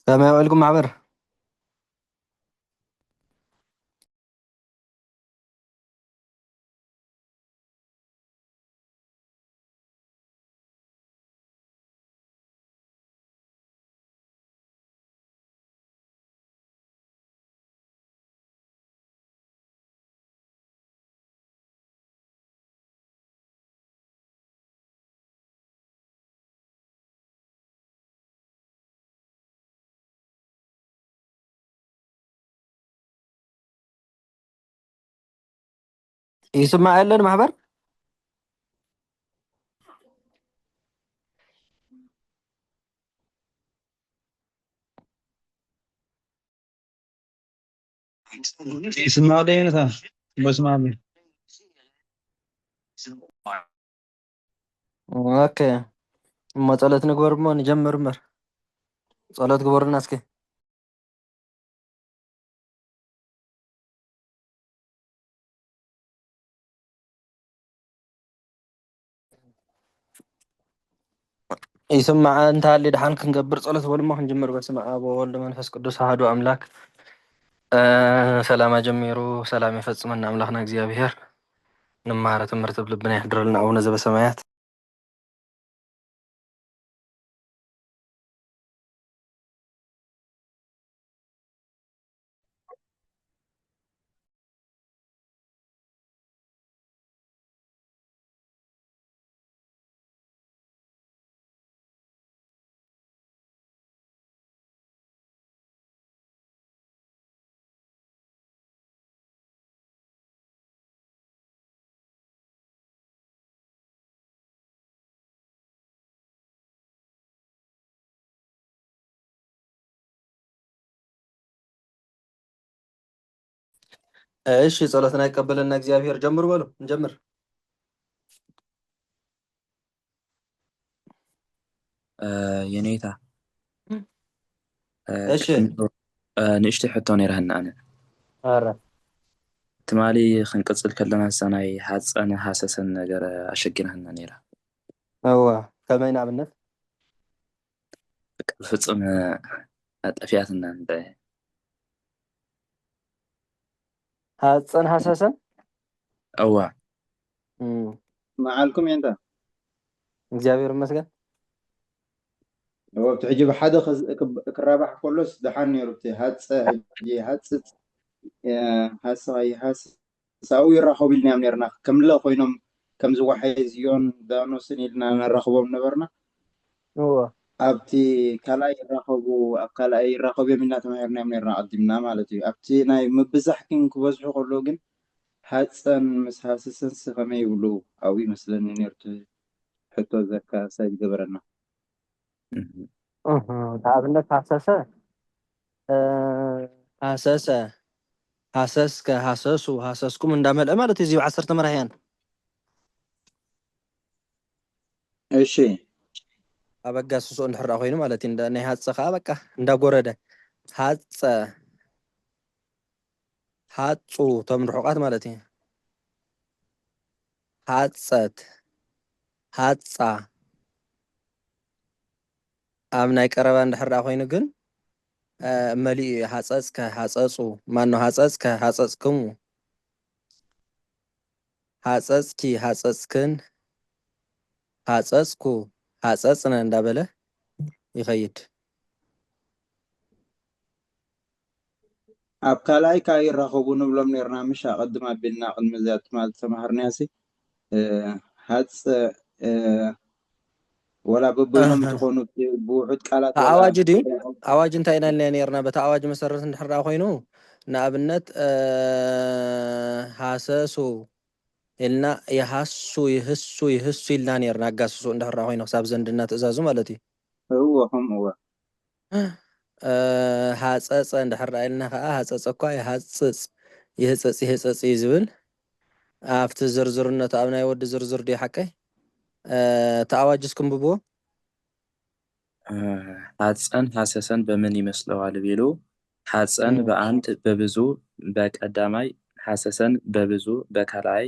كما يقولكم معبر. يسمع لنا معبر. يسمع لي أنا بسمع لي. اوكي. ما صلت نقبر ما نجمر مر. صلت قبر الناس كي. يسمع انت اللي دحان كنقبر صلت ولا ما نجمر بس مع ابو ولد منفس قدوس احد املاك. سلام جميرو سلام يفጽمنا املاكنا እግዚአብሔር نمهارة تمرت بلبنا يحضر لنا أو نزل بسمايات. ايش صلاتنا يقبلنا እግዚአብሔር ጀምሩ በሉ እንጀምር የኔታ እሺ ንእሽተይ ሕቶ ነይረህና ኣነ አረ ትማሊ ክንቅፅል ከለና ሳናይ ሓፀን ሃሰሰን ነገር ኣሸጊናህና ነይራ هو ከመይ ንኣብነት ብፍፅም ኣጠፊያትና እንታይ ሃፀን ሃሰሰን እዋ معلكم انت እግዚአብሔር ይመስገን هو بتعجب حدا كرابح كلش دحان نيربتي هاتس هجي هاتس هاس ساوي راخو بيلنا منيرنا كم لا خوينم كم زو حيزيون دانو سنيلنا نراخبهم نبرنا هو ابتي كلاي راخبو كلاي راخبي منا تمهرنا منيرنا قدمنا مالتي ابتي ناي مبزحكن كبزحو كلو جن هاتسن مس هاسسن سخمي يبلو اوي مثلا نيرتي حتى زكا سايد جبرنا ንኣብነት ሃሰሰ ሃሰሰ ሃሰስከ ሃሰሱ ሃሰስኩም እንዳመልአ ማለት እዩ እዚሁ 10 መራሕያን እሺ ኣበጋስሶ እንድሕራ ኮይኑ ማለት እዩ ናይ ሃፀ ከዓ በቃ እንዳጎረደ ሃፀ ሃፁ ቶም ርሑቃት ማለት እዩ ሃፀት ሃፃ ኣብ ናይ ቀረባ እንድሕራ ኮይኑ ግን መሊኡ ሃፀፅከ ሃፀፁ ማኖ ሃፀፅከ ሃፀፅክሙ ሃፀፅኪ ሃፀፅክን ሃፀፅኩ ሃፀፅነ እንዳበለ ይኸይድ ኣብ ካልኣይ ካብ ይራኸቡ ንብሎም ነርና ምሻ ቅድም ኣቢልና ቅድሚ ዚኣ ትማል ተማሃርናያሲ ሃፀ ወላ በበይኖም እንትኾኑ ብውሑድ ቃላት ኣዋጅ ድዩ ኣዋጅ እንታይ ኢና ኢልና ነርና በቲ ኣዋጅ መሰረት እንድሕራ ኮይኑ ንኣብነት ሃሰሱ ኢልና ይሃሱ ይህሱ ይህሱ ኢልና ነርና ኣጋስሱ እንድሕራ ኮይኑ ክሳብ ዘንድና ትእዛዙ ማለት እዩ እዎ ከምኡ ሃፀፀ እንድሕራ ኢልና ከዓ ሃፀፀ እኳ ይሃፅፅ ይህፀፅ ይህፀፅ እዩ ዝብል ኣብቲ ዝርዝርነቱ ኣብ ናይ ወዲ ዝርዝር ድዩ ሓቀይ ተኣዋጅ እስክንብብዎ ሓፀን ሃሰሰን በምን ይመስለዋል ቢሉ ሓፀን በአንድ በብዙ በቀዳማይ ሓሰሰን በብዙ በካልኣይ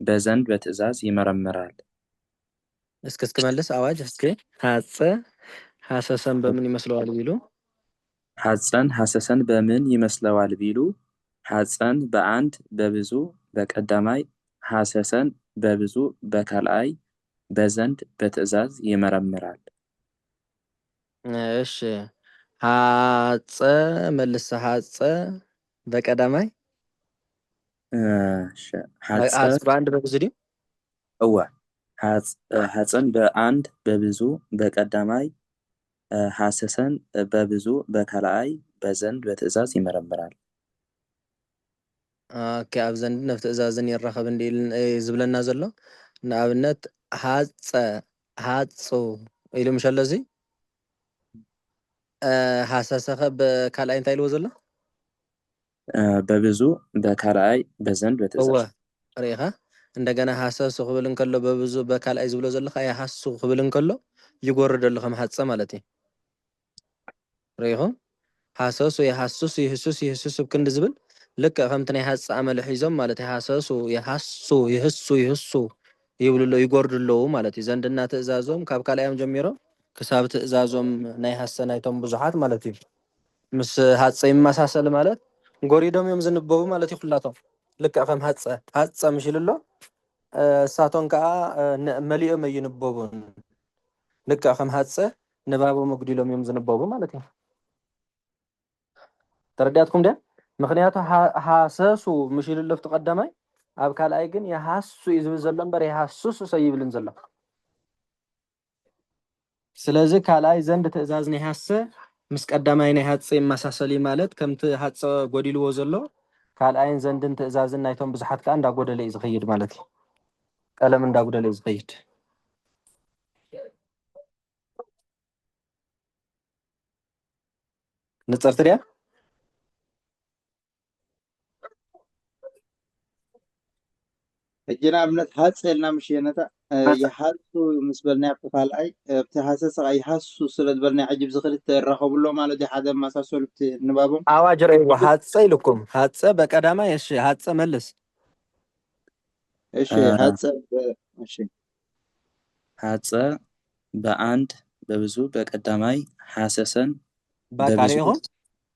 በዘንድ በትእዛዝ ይመረምራል እስኪ መልስ ኣዋጅ እስኪ ሐሰሰን በምን ይመስለዋል ቢሉ ሐፀን ሐሰሰን በምን ይመስለዋል ቢሉ ሐፀን በአንድ በብዙ በቀዳማይ ሐሰሰን በብዙ በካልአይ በዘንድ በትእዛዝ ይመረምራል። እሺ ሐፀ መልሰ ሐፀ በቀዳማይ ሐፀ በአንድ በብዙ ዲ እዋ ሐፀን በአንድ በብዙ በቀዳማይ ሐሰሰን በብዙ በካልአይ በዘንድ በትእዛዝ ይመረምራል። ኦኬ ኣብ ዘንድ ነብ ትእዛዝን ይራኸብ እንዲ ዝብለና ዘሎ ንኣብነት ሐፀ ሐፁ ኢሉ ምሸሎ እዚ ሐሰሰኸ በካልኣይ እንታይ ኢልዎ ዘሎ በብዙ በካልአይ በዘንድ በትእዛዝ ሪኢኻ እንደገና ሐሰሱ ክብል እንከሎ በብዙ በካልኣይ ዝብሎ ዘለካ የሐሱ ክብል እንከሎ ይጎርድ ኣሎ ከም ሐፀ ማለት እዩ ሪኢኹም ሐሰሱ የሐሱስ ይህሱስ ይህሱስ ክንዲ ዝብል ልክ ከምቲ ናይ ሐፀ ኣመል ሒዞም ማለት እዩ ሐሰሱ የሐሱ ይህሱ ይህሱ ይብልሎ ይጎርድለዉ ማለት እዩ ዘንድና ትእዛዞም ካብ ካልኣዮም ጀሚሮም ክሳብ ትእዛዞም ናይ ሃሰናይቶም ብዙሓት ማለት እዩ ምስ ሐፀ ይመሳሰል ማለት ጎሪዶም እዮም ዝንበቡ ማለት እዩ ኩላቶም ልክዕ ከም ሐፀ ምሽል ኣሎ እሳቶም ከዓ መሊኦም ኣይንበቡን ልክዕ ከም ሐፀ ንባቦም ኣጉዲሎም እዮም ዝንበቡ ማለት እዩ ተረዳእትኩም ደ ምክንያቱ ሐሰሱ ምሽል ኣሎ ፍቲ ቀዳማይ ኣብ ካልኣይ ግን የሐሱ እዩ ዝብል ዘሎ እምበር የሐሱሱ ሰይብልን ዘሎ ስለዚ ካልኣይ ዘንድ ትእዛዝ ናይ ሐሰ ምስ ቀዳማይ ናይ ሐፀ ይመሳሰል ማለት ከምቲ ሐፀ ጎዲልዎ ዘሎ ካልኣይን ዘንድን ትእዛዝን ናይቶም ብዙሓት ከዓ እንዳጎደለ እዩ ዝኸይድ ማለት እዩ ቀለም እንዳጎደለ እዩ ዝኸይድ ንፅርቲ ድያ ሕጂ ንኣብነት ሐፀ ኢልና ምሽየነታ ይሓሱ ምስ በልናይ ኣብቲ ካልኣይ ኣብቲ ሓሰሰ ይሓሱ ስለ ዝበልናይ ዓጂብ ዝክልተ ይራኸብሎ ማለት እዩ ሓደ መሳሰሉ ብቲ ንባቦም ኣዋጅ ርኢዎ ሐፀ ኢልኩም ሐፀ በቀዳማይ እሺ ሐፀ መልስ እሺ ሐፀ እሺ ሐፀ በአንድ በብዙ በቀዳማይ ሐሰሰን ባቃሪኹም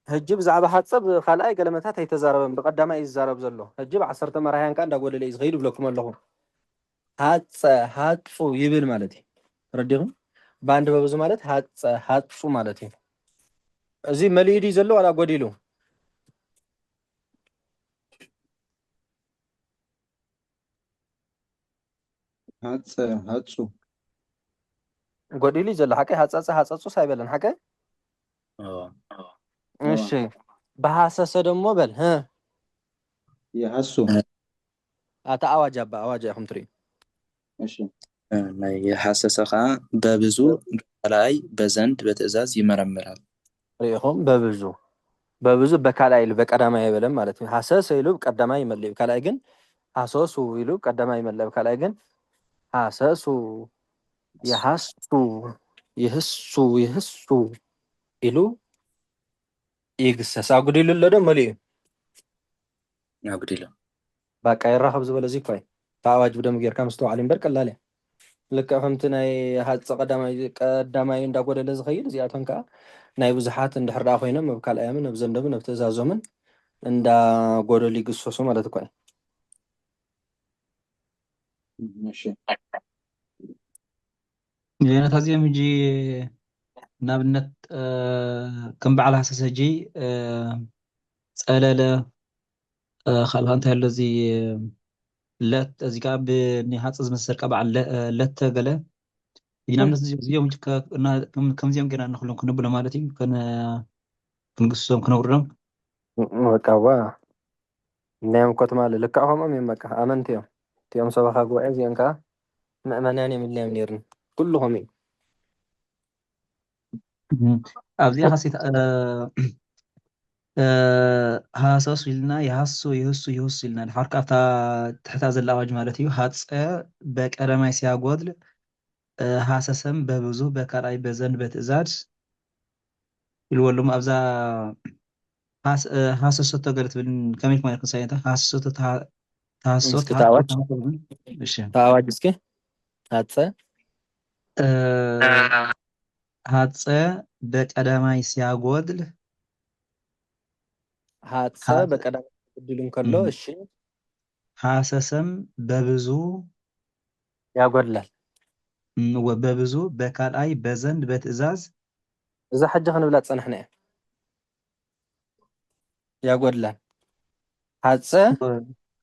ሕጂ ብዛዕባ ሐፀ ብካልኣይ ገለመታት ኣይተዛረበን ብቀዳማይ እዩ ዝዛረብ ዘሎ ሕጂ ብ10 መራሕያን ከዓ እንዳጎደለ እዩ ዝኸይድ ብለኩም ኣለኹ ሐፀ ሐፁ ይብል ማለት እዩ ረዲኹም በአንድ በብዙ ማለት ሐፀ ሐፁ ማለት እዩ እዚ መሊኡ ድዩ ዘሎ ዋላ ጎዲሉ ሐፀ ሐፁ ጎዲሉ ዘሎ ሓቀይ ሐፀፀ ሐፀፁስ ኣይበለን ሓቀይ እሺ በሐሰሰ ደግሞ በል ይሓሱ ኣታ ኣዋጅ ኣባ ኣዋጅ ኢኹም ትርኢ እሺ ናይ የሐሰሰ ከዓ በብዙ በካልአይ በዘንድ በትእዛዝ ይመረምራል ሪኢኹም በብዙ በካልኣይ ኢሉ በቀዳማይ ኣይበለን ማለት እዩ ሐሰሰ ኢሉ ቀዳማይ ይመልእ ካልኣይ ግን ሐሰሱ ኢሉ ቀዳማይ ይመልእ ካልኣይ ግን ሐሰሱ የሐሱ ይህሱ ይህሱ ኢሉ ይግሰስ ኣጉዲሉ ኣሎ ዶ መሊኡ ኣጉዲሉ በቃ ይራኸብ ዝበለ እዚ ኮይ ተኣዋጅ ብደም ጌርካ ምስተውዓሊ እምበር ቀላል እያ ልክዕ ከምቲ ናይ ሐፀ ቀዳማይ እንዳጎደለ ዝኸይድ እዚኣቶም ከዓ ናይ ብዙሓት እንድሕር ዳኣ ኮይኖም ኣብ ካልኣዮምን ኣብ ዘንዶምን ኣብ ትእዛዞምን እንዳጎደሉ ይግሰሱ ማለት እኳ እሺ ነታ እዚኦም ሕጂ ንኣብነት ከም በዓል ሃሰስ ሕጂ ፀለለ ካልካ እንታይ ኣሎ እዚ ለት እዚ ከዓ ብናይ ሃፀ ዝመስል ከዓ በዓል ለተገለ ንኣብነት እዚኦም ከምዚኦም ጌርና ንክሎም ክንብሎ ማለት እዩ ክንግስሶም ክነውርዶም በቃ ዋ እናዮም ኮትማለ ልክዕ ከምኦም እዮም በቃ ኣመንቲ እዮም እቲኦም ሰባኻ ጉባኤ እዚኦም ከዓ ምእመናን እዮም ኢልናዮም ነርኒ ኩልኹም እዩ ኣብዚኣ ሃሴት ሃሰሱ ኢልና ይሃሱ ይህሱ ይህሱ ኢልና ድሓር ካብታ ትሕታ ዘላ ኣዋጅ ማለት እዩ ሃፀ በቀዳማይ ሲያጎድል ሃሰሰም በብዙ በካልኣይ በዘንድ በትእዛዝ ኢልወሎም ኣብዛ ሃሰሶቶ ገለ ትብል ከመይ ኢልኩም ኢልኩም ሳይንታ ሃሰሶቶ ተሃሶት ተኣዋጅ እስኪ ሃፀ ሃፀ በቀዳማይ ሲያጎድል ሃፀ ሃፀ በቀዳማይ ሲያጎድል እንከሎ እም፣ እሺ ሃሰሰም በብዙ ያጎድላል። በብዙ በካልኣይ በዘንድ በትእዛዝ እዛ ሕጂ ክንብላ ፀናሕና እያ ያጎድላል። ሃፀ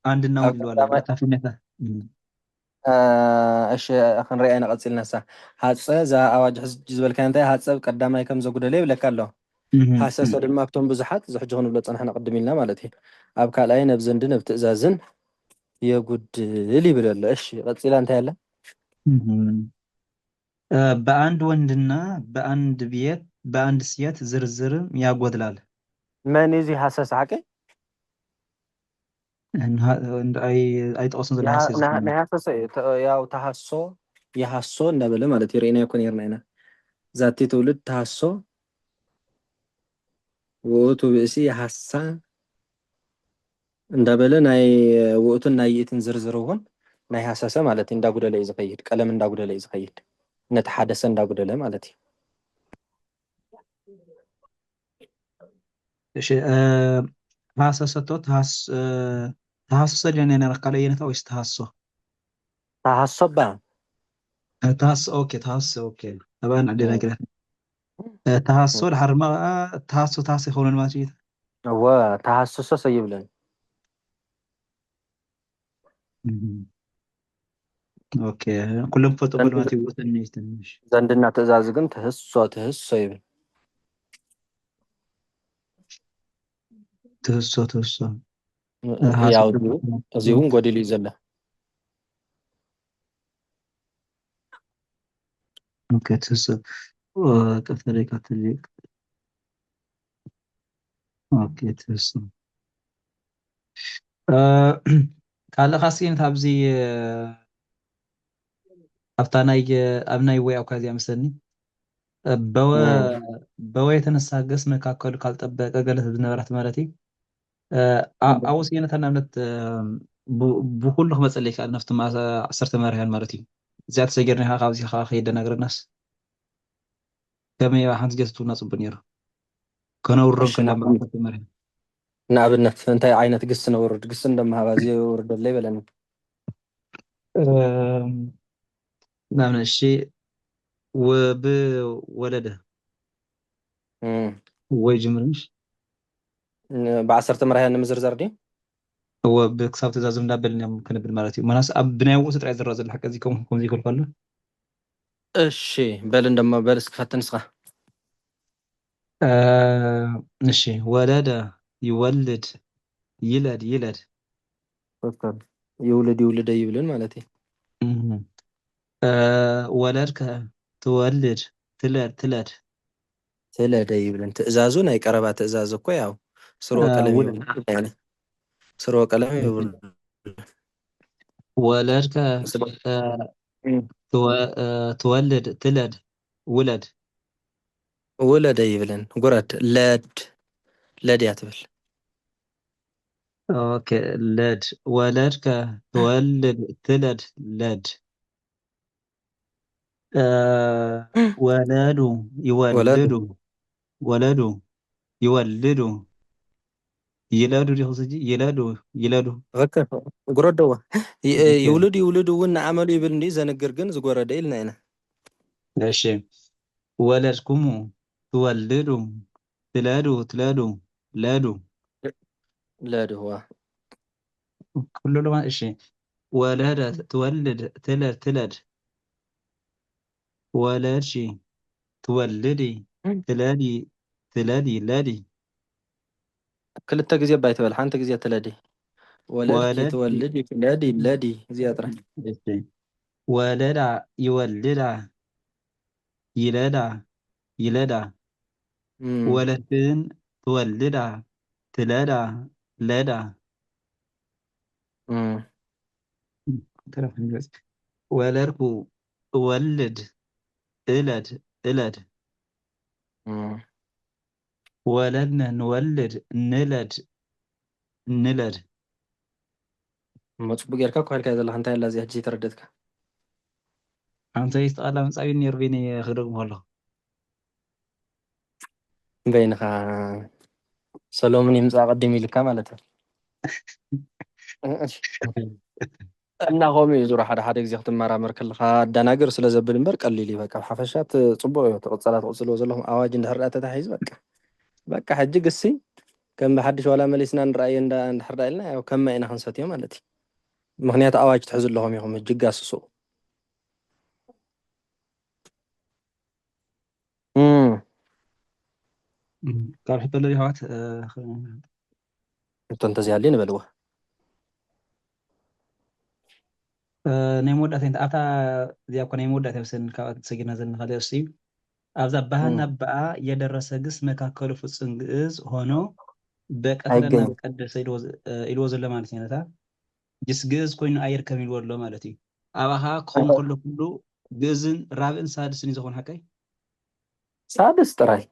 አንድና ኣብ ውድሉ አለ ቀዳማይ ታፍነታ እሺ ክንሪኣ ኢና ቀፂልና ሳ ሃፀ እዛ ኣዋጅ ሕዚ ዝበልካ እንታይ ሃፀ ቀዳማይ ከም ዘጉደለ ይብለካ ኣሎ። ሃሰሰ ድማ ኣብቶም ብዙሓት እዚ ሕጂ ክንብሎ ፀናሕና ቅድም ኢልና ማለት እዩ ኣብ ካልኣይ ነብ ዘንድን ኣብ ትእዛዝን የጉድል ይብል ኣሎ። እሺ ቀፂላ እንታይ ኣላ? በአንድ ወንድና በአንድ ሴት ዝርዝርም ያጎድላል። መን እዚ ሃሰሰ ሓቂ ኣይጠቀሱን ዘሎ ሃሰ ናይ ሃሰሰ እዩ ያው ተሃሶ የሃሶ እንዳበለ ማለት እዩ ርኢና ይኮን ነርና ኢና ዛቲ ትውልድ ተሃሶ ውእቱ ብእሲ የሃሳ እንዳበለ ናይ ውእቱን ናይ ይእትን ዝርዝር እውን ናይ ሃሰሰ ማለት እዩ እንዳጉደለ እዩ ዝኸይድ ቀለም እንዳጉደለ እዩ ዝኸይድ ነቲ ሓደ ሰብ እንዳጉደለ ማለት እዩ። እሺ ሃሰሰቶ ተሃሰሰ ለን ነረካለ የነታ ወይስ ተሃሶ ተሃሶባ ተሃሶ ኦኬ ተሃሶ ኦኬ አባን አደና ግራ ተሃሶ ለሐርማ ተሃሶ ታሰ ይሆነን ማለት እዩ እወ ተሃሰሰ ሰይብለን ኦኬ ኩሎም ፈልጦ ማለት እዩ ወሰን ትንሽ ዘንድና ትእዛዝ ግን ትህሶ ትህሶ ይብል ትህሶ ያው እዚሁ እውን ጎዲሉ እዩ ዘሎ። ኦኬ ትህሶ ቀፈለ ካቶሊክ ኦኬ ትህሶ ካልእ ካስኪን ኣብዚ ኣብታ ናይ ኣብ ናይ ወይ አውካ እዚኣ መሰለኒ በወ የተነሳ ገስ መካከሉ ካልጠበቀ ገለት ዝነበራት ማለት እዩ ኣውስ የነታ ናብነት ብኩሉ ክመፀለይ ካል ነፍቲ 10 መርሕያን ማለት እዩ እዚኣ ተሰጊርና ኢኻ ካብዚ ከዓ ከይደናግረናስ ከመይ ሓንቲ ገዝቱና ፅቡቅ ነይሩ ከነውሮም ከላ መርሕያን ንኣብነት እንታይ ዓይነት ግስ ነውርድ ግስ እንደማሃባ እዚ ውርድ ኣሎ ይበለኒ ናብነ እሺ ወብወለደ ወይ ጅምርንሽ ብ10 መርሕያን ንምዝርዛር ድዩ ብክሳብ ትእዛዝ እንዳበልና ክንብል ማለት እዩ መናስ ኣብ ብናይ ውእቱ ጥራይ ዝረአ ዘሎ ሓቂ እዚ ከምዚ ይክል ከሎ እሺ በል እንደማ በል እስክፈትን ንስኻ እሺ ወለደ ይወልድ ይለድ ይውልደ ይብልን ማለት እዩ ወለድከ ትወልድ ትለደ ይብልን ትእዛዙ ናይ ቀረባ ትእዛዝ እኮ ያው ስርወ ቀለም ይብል ስርወ ቀለም ይብል ወለድከ ትወልድ ትለድ ውለደ ይብልን ጉረድ ለድ እያ ትብል ኦኬ ለድ ወለድከ ትወልድ ትለድ ለድ ወለዱ ይወልዱ ይለዱ ዲኹ ስጂ ይለዱ ጉረደዋ ይውልዱ እውን ንዓመሉ ይብል እንዲ ዘንግር ግን ዝጎረደ ኢልና ኢና እሺ ወለድኩሙ ትወልዱ ትለዱ ለድዋ ኩሉ ለማ እሺ ወለደ ትወልድ ትለድ ወለድሺ ትወልዲ ትለዲ ለዲ ክልተ ግዜ ባይትበል ሓንቲ ግዜ ትለዲ ወለድኪ ትወልዲ ትለዲ ለዲ እዚኣ ጥራሕ ወለዳ ይወልዳ ይለዳ ወለድክን ትወልዳ ትለዳ ለዳ ወለድኩ ትወልድ እለድ ወለድነ ንወልድ ንለድ መፅቡቅ ጌርካ ኮይልካ ዘለካ እንታይ ኣላ እዚኣ ሕጂ ተረደትካ አንተ ይስተቃላ መጻቢ ነርቤኒ ክደግሞ ከለኹ بينك سلومن يمزع قدم لك مالته እናኸም እዩ ዙራ ሓደ ሓደ ግዜ ክትመራመር ከለካ ኣደናግር ስለ ዘብል እምበር ቀሊል እዩ በቃ ሓፈሻት ፅቡቅ እዩ ተቕፅላት ቅፅልዎ ዘለኹም ኣዋጅ እንድሕር ዳኣ ተታሒዙ በቃ ሕጂ ግሲ ከም ብሓድሽ ዋላ መሊስና ንረኣየ እንድሕር ዳ ኢልና ያው ከመ ኢና ክንሰትዮ ማለት እዩ ምክንያቱ ኣዋጅ ትሕዙ ኣለኹም ኢኹም ሕጂ ጋስሱ ካብ ሕቶ ለዚ ሕዋት እቶ እንተዚያለይ ንበልዎ ናይ መወዳእታ ኣብታ እዚኣ እኮ ናይ መወዳእታ ምስን ካብኣ ተሰጊድና ዘለና ካልእ እሱ ኣብዛ ባህና በኣ የደረሰ ግስ መካከሉ ፍጹም ግእዝ ሆኖ በቀተለና በቀደሰ ኢልዎ ዘሎ ማለት እዩ ነታ ጅስ ግእዝ ኮይኑ ኣይርከብን ኢልዎ ኣሎ ማለት እዩ ኣባኻ ክኸውን ከሎ ኩሉ ግእዝን ራብዕን ሳድስን እዩ ዝኸውን ሓቀይ ሳድስ ጥራይ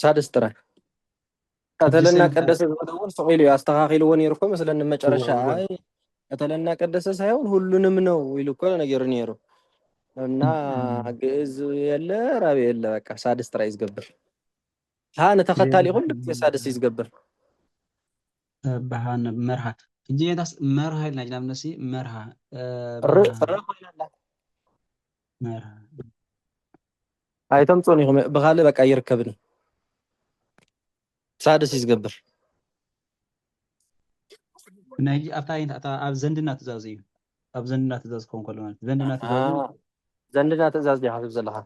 ሳድስ ጥራይ ቀተለና ቀደሰ ዝውን ሰቂሉ አስተካክልዎ ነይሩ እኮ መስለን መጨረሻ አይ ቀተለና ቀደሰ ሳይሆን ሁሉንም ነው ይሉ እኮ ነገር ነይሩ እና ግእዝ የለ ራብ የለ በቃ ሳድስ ጥራይ ይዝገብር ሃነ ተኸታሊ ሁሉ ሳድስ ይዝገብር ባህነ መርሃ እንጂ የታስ መርሃ ኢልና ጅና ምነሲ መርሃ መርሃ አይተም ጾኒኹም ብኻለ በቃ ይርከብኒ ሳድስ ይዝገብር ናይ ኣብታ ኣብ ዘንድና ትእዛዝ እዩ ኣብ ዘንድና ትእዛዝ ክኸውን ከሎ ማለት ዘንድና ትእዛዝ ዲኻ ክብ ዘለኻ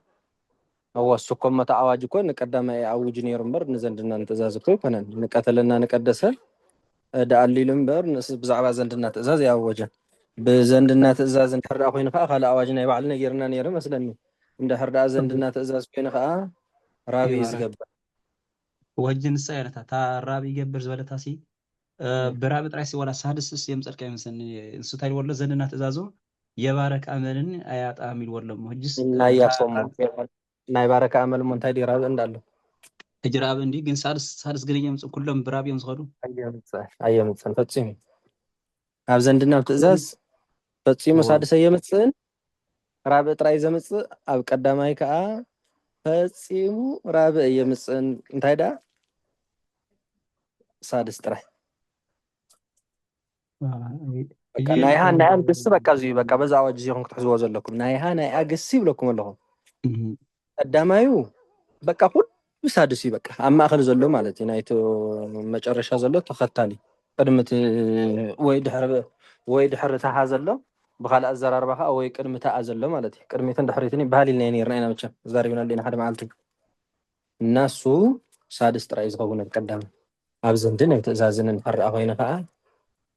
ኣወስኩም መታ ኣዋጅ እኮ ንቀዳማይ ኣውጅ ነይሩ እምበር ንዘንድና ትእዛዝ እኮ ይኮነን ንቀተለና ንቀደሰ ደኣሊሉ እምበር ብዛዕባ ዘንድና ትእዛዝ ያወጀ ብዘንድና ትእዛዝ እንድሕር ኮይኑ ከዓ ካልእ ኣዋጅ ናይ ባዕልና ጌርና ነይሩ መስለኒ እንድሕር ዳኣ ዘንድና ትእዛዝ ኮይኑ ከዓ ራቢ ዝገብር ወጅ ንሳ ያለታ ታ ራቢ ይገብር ዝበለታሲ ብራብ ጥራይሲ ወላ ሳድስስ የምፀልካ ይመስለኒ እንሱ እንታይ ወሎ ዘንድና ትእዛዙ የባረክ ኣመልን ኣያጣም ይልወሎ ህጅስ ናይ ባረክ ኣመል ሞ እንታይ ራብ እንዳሎ ሕጂ ራብ እንዲ ግን ሳድስ ግን የምፅእ ኩሎም ብራብ እዮም ዝኸዱ ኣየምፅን ፈፂሙ ኣብ ዘንድና ትእዛዝ ፈፂሙ ሳድስ ኣየምፅእን ራብዕ ጥራይ ዘምፅእ ኣብ ቀዳማይ ከዓ ፈፂሙ ራብዕ የምፅእን እንታይ ዳ ሳድስ ጥራይ ናይሃ ናይ ኣግሲ በቃ እዙዩ በቃ በዛ ኣዋጅ እዚኹም ክትሕዝዎ ዘለኩም ናይሃ ናይ ኣግሲ ይብለኩም ኣለኹም ቀዳማዩ በቃ ኩሉ ሳድስ እዩ በቃ ኣብ ማእኸል ዘሎ ማለት እዩ ናይቲ መጨረሻ ዘሎ ተኸታሊ ቅድምቲ ወይ ድሕሪ ታሃ ዘሎ ብኻልእ ኣዘራርባ ከዓ ወይ ቅድሚ ታኣ ዘሎ ማለት እዩ ቅድሚትን ድሕሪትን ባህል ኢልና ነርና ኢና መቸም ዛሪብና ኣለና ሓደ መዓልቲ እናሱ ሳድስ ጥራይ ዝኸውን ቀዳማይ ኣብ ዘንድ ናይ ትእዛዝን እንፈርኣ ኮይኑ ከዓ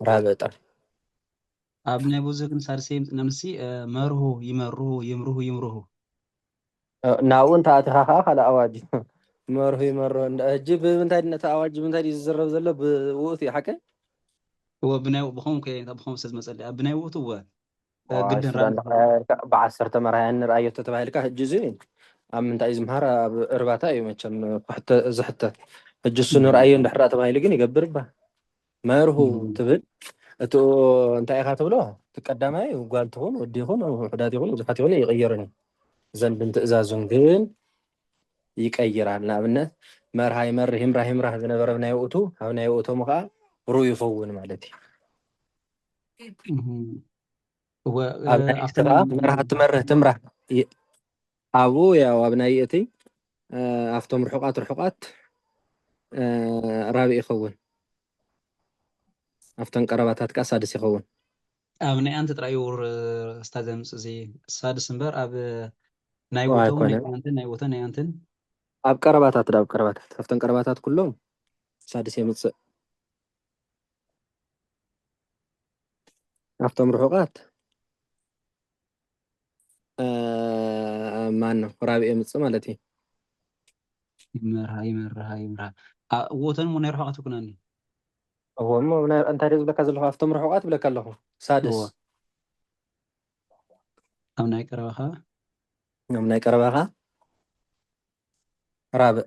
ራብዕ ጥራይ ኣብ ናይ ብዙሕ ግን ሳድስ ነምሲ መርሁ ይመርሁ ይምርሁ ናብኡን ተኣቲኻ ከዓ ካልእ ኣዋጅ መርሁ ይመርሁ ሕጂ ብምንታይ ነቲ ኣዋጅ ብምንታይ ዝዝረብ ዘሎ ብውእቱ እዩ ሓቀ ብናይ ብኸም ብኸም ስለዝመፀሊ ብናይ ውእቱ ግድን ብዓሰርተ መርሃያ ንርኣዮ ተባሂልካ ሕጂ እዚ ኣብ ምንታይ እዩ ዝምሃር ኣብ እርባታ እዩ መቸም ዝሕተት ሕጂ እሱ ንርኣዮ እንድሕር ተባሂሉ ግን ይገብር ባ መርሁ ትብል እቲ እንታይ ኢኻ ትብሎ ትቀዳማይ ጓል ትኹን ወዲ ይኹን ውሕዳት ይኹን ብዙሓት ይኹን ይቕየርን ዘንድን ትእዛዙን ግን ይቀይራል ንኣብነት መርሃ ይመርህ ይምራህ ዝነበረ ብናይ ውእቱ ኣብ ናይ ውእቶም ከዓ ሩእ ይኸውን ማለት እዩ መርሃ ትመርህ ትምራሕ ኣብኡ ያው ኣብ ናይ እቲ ኣብቶም ርሑቃት ራብዕ ይኸውን ኣብተን ቀረባታት ከዓ ሳድስ ይኸውን ኣብ ናይ ኣንቲ ጥራይ ስታዝ ዘምፅእ እዚ ሳድስ እምበር ኣብ ናይ ውእቶም ናይ ውእቶ ናይ ኣንትን ኣብ ቀረባታት ኣብ ቀረባታት ኣብተን ቀረባታት ኩሎም ሳድስ የምፅእ ኣብቶም ርሑቃት ማን ነው ራብዕ የምፅእ ማለት እዩ ይመርሃ ውእቶን ናይ ርሑቃት ይኩናኒ እሞ እንታይ ዝብለካ ዘለኹ ኣብቶም ርሑቃት ብለካ ኣለኹ ሳድስ ኣብ ናይ ቀረባኻ ራብዕ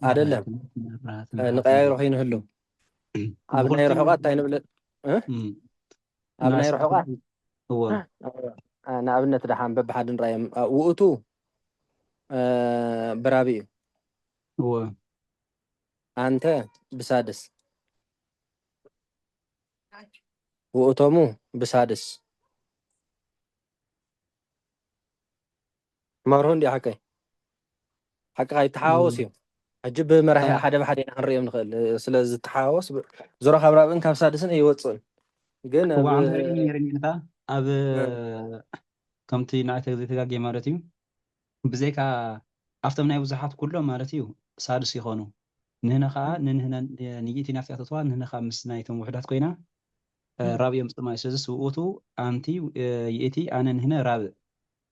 አይደለም ንቀያይሮ ኮይኑህሉ ኣብ ናይ ርሑቃት እንታይ ንብል ኣብ ናይ ርሑቃት ንኣብነት ድሓን በብሓደ ንራእዮም ውእቱ برابي هو أنت بسادس وأتومو بسادس مرهون دي حكي يتحاوس يوم أجيب مراحي أحد بحد نحريهم نخل سلز التحاوس زرا خبرابن كاب سادسن يوصل جن هو عم يرني نتا أب كمتي نعت زيتك مالتي بزيك أفتم ناي بزحات كله مالتي سادس يخونو نهنا خا نهنا نيجي نفتح تطوان نهنا خا مسنايتهم وحدات كوينا رابع مصطمع سادس وأوتو أنتي يأتي أنا هنا رابع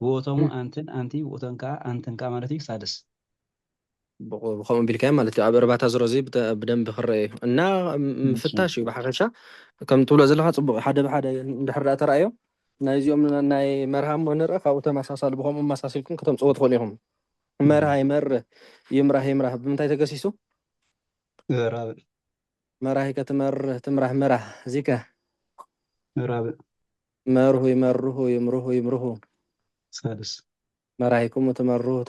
وأوتومو أنتي وأوتنكا أنتنكا مالتي سادس بخوم بالكام مالتي أب 14 زي بدم بخري እና مفتاش بحقشة كم تقول زلها صبغ حدا بحدا دحر ترأيو نايزيوم ناي مرهم ونرأ خاو تمساسل بخوم مساسلكم كتم صوت خليهم مرها يمر يمره بمتى تقسيسو رابع مراه تمره مرح زيكا رابع يمره سادس مراهيكم تمره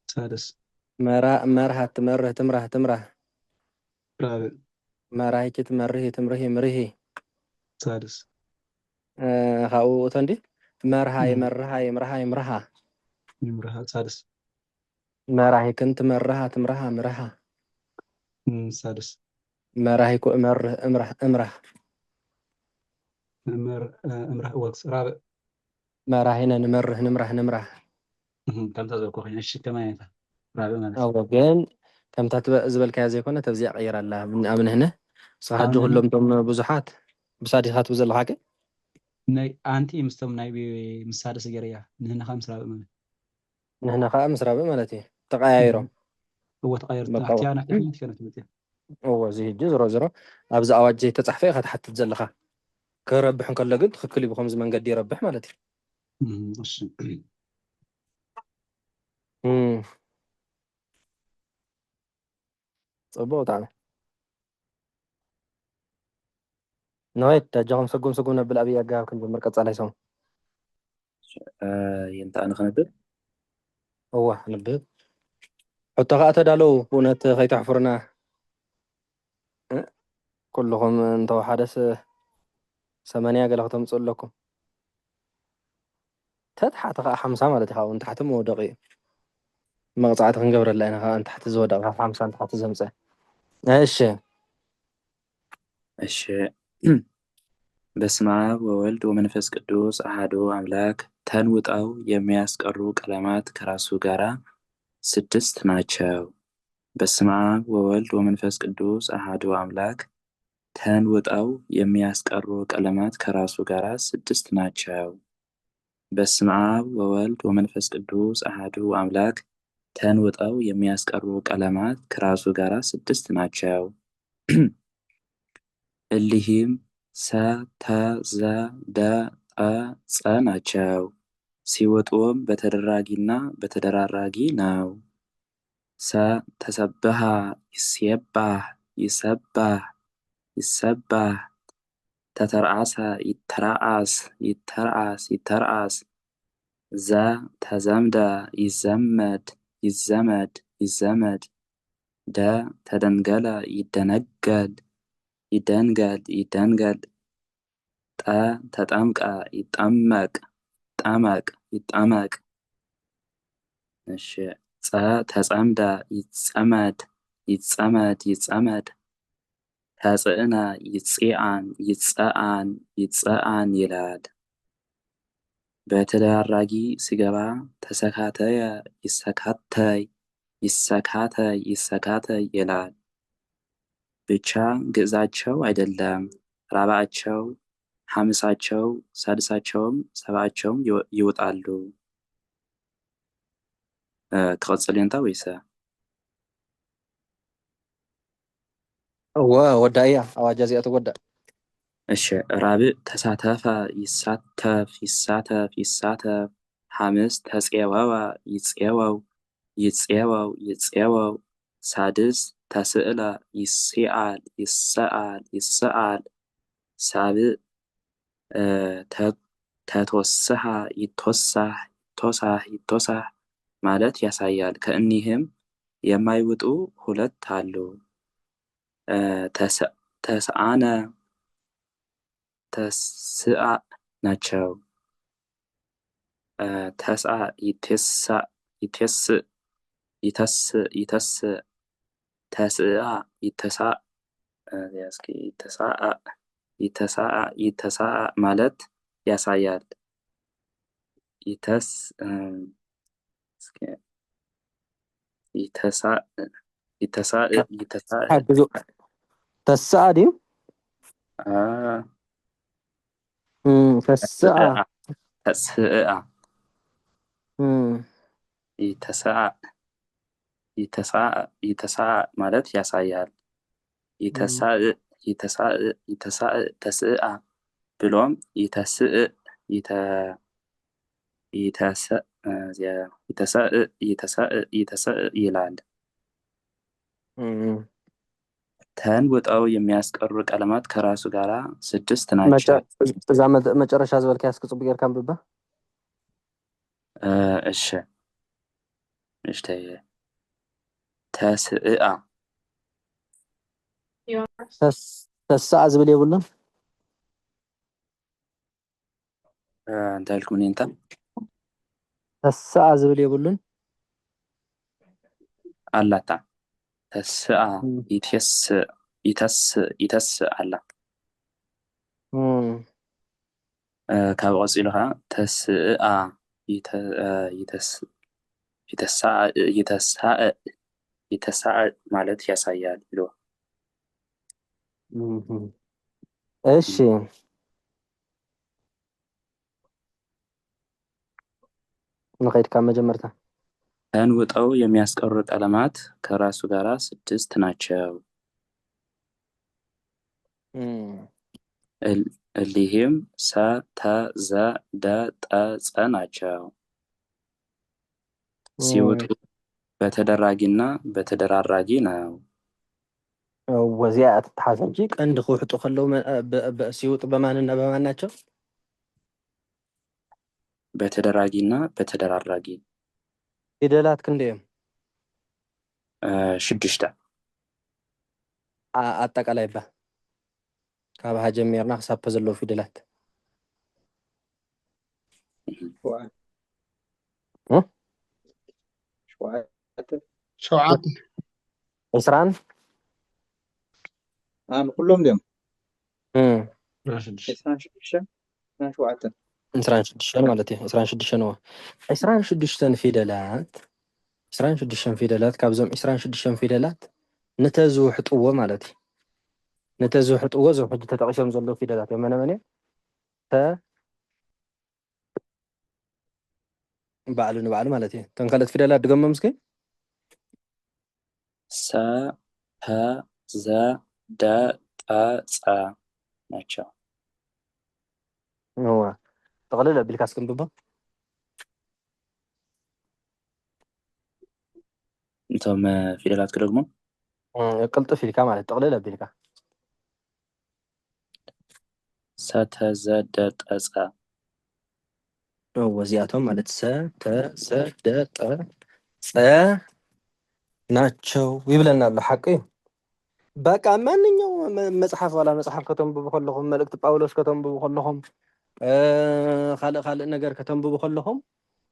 سادس مرها تمره رابع مراهيك تمره سادس خاو تندي يمرها يمرها سادس مراهيك تمرها سادس مراهيكو امره امرح وكس رابع مراهينا نمره كم تزوج كوخين ايش كمان رابع مالك أو جن كم تتبع زبل كذا يكون تفزيع غير الله من هنا صح جو أمن كلهم تم بزحات بصادقات بزل حاجة ناي أنتي مستم ناي بمسادس جريا نحن خمس رابع مالك هنا خامس رابع مالتي تغيره هو تغير بقوا تحتي أنا كيف كانت متى هو زي جزر زرا أبز أواجه تتصحفي خد حتى تزلخه كربح كله قد خكلي بخمس من قد يربح مالتي مش امم صبوت على نويت جاهم سقون بالأبي أجاب كن بمركز على سون ينتأ نخنبر هو نبه حتى غات دالو بونت خيت حفرنا كلهم انتو حدث 8 قال ختم تصل لكم تحت 5 مالتي خاون تحت مو دقيق مقطعات خنقبر لنا انت تحت زود 5 تحت زمزه ايش እሺ በስመ አብ ወወልድ ወመንፈስ ቅዱስ አሐዱ አምላክ ተንውጠው የሚያስቀሩ ቀለማት ከራሱ ጋራ 6 ናቸው። በስመ አብ ወወልድ ወመንፈስ ቅዱስ አሐዱ አምላክ ተንውጠው የሚያስቀሩ ቀለማት ከራሱ ጋራ 6 ናቸው። በስመ አብ ወወልድ ወመንፈስ ቅዱስ አሐዱ አምላክ ተንውጠው የሚያስቀሩ ቀለማት ከራሱ ጋራ 6 ናቸው። እሊህም ሰ ተ ዘ ደ ጠ ጸ ናቸው። ሲወጡም በተደራጊና በተደራራጊ ነው። ሰ ተሰብሐ ይሴባህ ይሰባህ ይሰባህ ተተርአሰ ይተርአስ ይተርአስ ይተርአስ ዘ ተዘምደ ይዘመድ ይዘመድ ይዘመድ ደ ተደንገለ ይደነገል ይደንገል ይደንገል ጠ ተጠምቀ ይጠመቅ ይጠመቅ ይጠመቅ እሺ ጸ ተጸምደ ይጸመድ ይጸመድ ይጸመድ ተጽእነ ይጽአን ይጸአን ይጸአን ይላል። በተደራራጊ ሲገባ ተሰካተየ ይሰካተይ ይሰካተይ ይሰካተይ ይላል። ብቻ ግዕዛቸው አይደለም ራብዓቸው ሐምሳቸው ሳድሳቸውም ሰብዓቸውም ይወጣሉ። ክቐጽል የንታ ወይሰ ወዳእያ ኣዋጃ እዚኣ ትወዳእ እሺ ራብዕ ተሳተፈ ይሳተፍ ይሳተፍ ይሳተፍ ሐምስ ተፄወወ ይፄወው ይፄወው ይፄወው ሳድስ ተስእለ ይስአል ይሰአል ይሰአል ሳብዕ ተተወስሐ ይትወሳህ ይትወሳህ ይትወሳህ ማለት ያሳያል። ከእኒህም የማይውጡ ሁለት አሉ። ተስአነ ተስአ ናቸው። ተስአ ይተስእ ተስአ ይተሳአ ማለት ያሳያል። حافظ تسعة دي تسعة ተስአ ይተሳአ ማለት ያሳያል። ተስአ ብሎም ይተሰእ ይላል። ተንውጠው የሚያስቀሩ ቀለማት ከራሱ ጋር 6 ናቸው። እዛ መጨረሻ ዝበልካ ያስክጽቡ ጌርካ አንብባ። እሺ ተስአ ተስአ ዝብል የብሉን እንታይ ኢልኩምኒ እንታ ተስአ ዝብል የብሉን አላታ ተስአ ይተስእ አላ ካብ ቀፂሉ ከዓ ተስአ ይተሳእ ማለት ያሳያል ኢሉ። እሺ ንኸይድ ካብ መጀመርታ ተንውጠው የሚያስቀሩ ቀለማት ከራሱ ጋር 6 ናቸው። እሊህም ሰ፣ ተ፣ ዘ፣ ደ፣ ጠ፣ ጸ ናቸው። ሲወጡ በተደራጊና በተደራራጊ ነው። ወዚያ አትተሓሰብ እንጂ ቀንዲ ክውሕጡ ከለው ሲውጡ በማንና በማን ናቸው? በተደራጊና በተደራራጊ። ፊደላት ክንደዮም? 6 አጠቃላይ ባ ካብ ሀ ጀሚርና ክሳብ ፐ ዘለዉ ፊደላት ሸውዓተ 20 ኩሎም ድዮም 26 ማለት እዩ 26 ፊደላት ካብዞም 26 ፊደላት ነተዝውሕጥዎ ማለት እዩ ነተዝውሕጥዎ ዞም ሕጂ ተጠቂሶም ዘለዉ ፊደላት እዮም መነመን ተ ባዕሉ ንባዕሉ ማለት እዩ እቶም ካልኦት ፊደላት ድገሞም እስኪ ሰ፣ ፐ፣ ዘ፣ ደ፣ ጠ፣ ጸ ናቸው። ጠቕልል ኣቢልካ እስክንብቦ እቶም ፊደላት ክደግሞ ቅልጥፍ ኢልካ ማለት ጠቕልል ኣቢልካ ሰ፣ ተ፣ ዘ፣ ደ፣ ጠ፣ ጸ እዚኣቶም ማለት ሰ፣ ተ፣ ዘ፣ ደ፣ ጠ፣ ጸ ናቸው ይብለና ኣሎ። ሓቂ እዩ። በቃ ማንኛውም መፅሓፍ ዋላ መፅሓፍ ከተንብቡ ከለኹም መልእክቲ ጳውሎስ ከተንብቡ ከለኹም ካልእ ነገር ከተንብቡ ከለኹም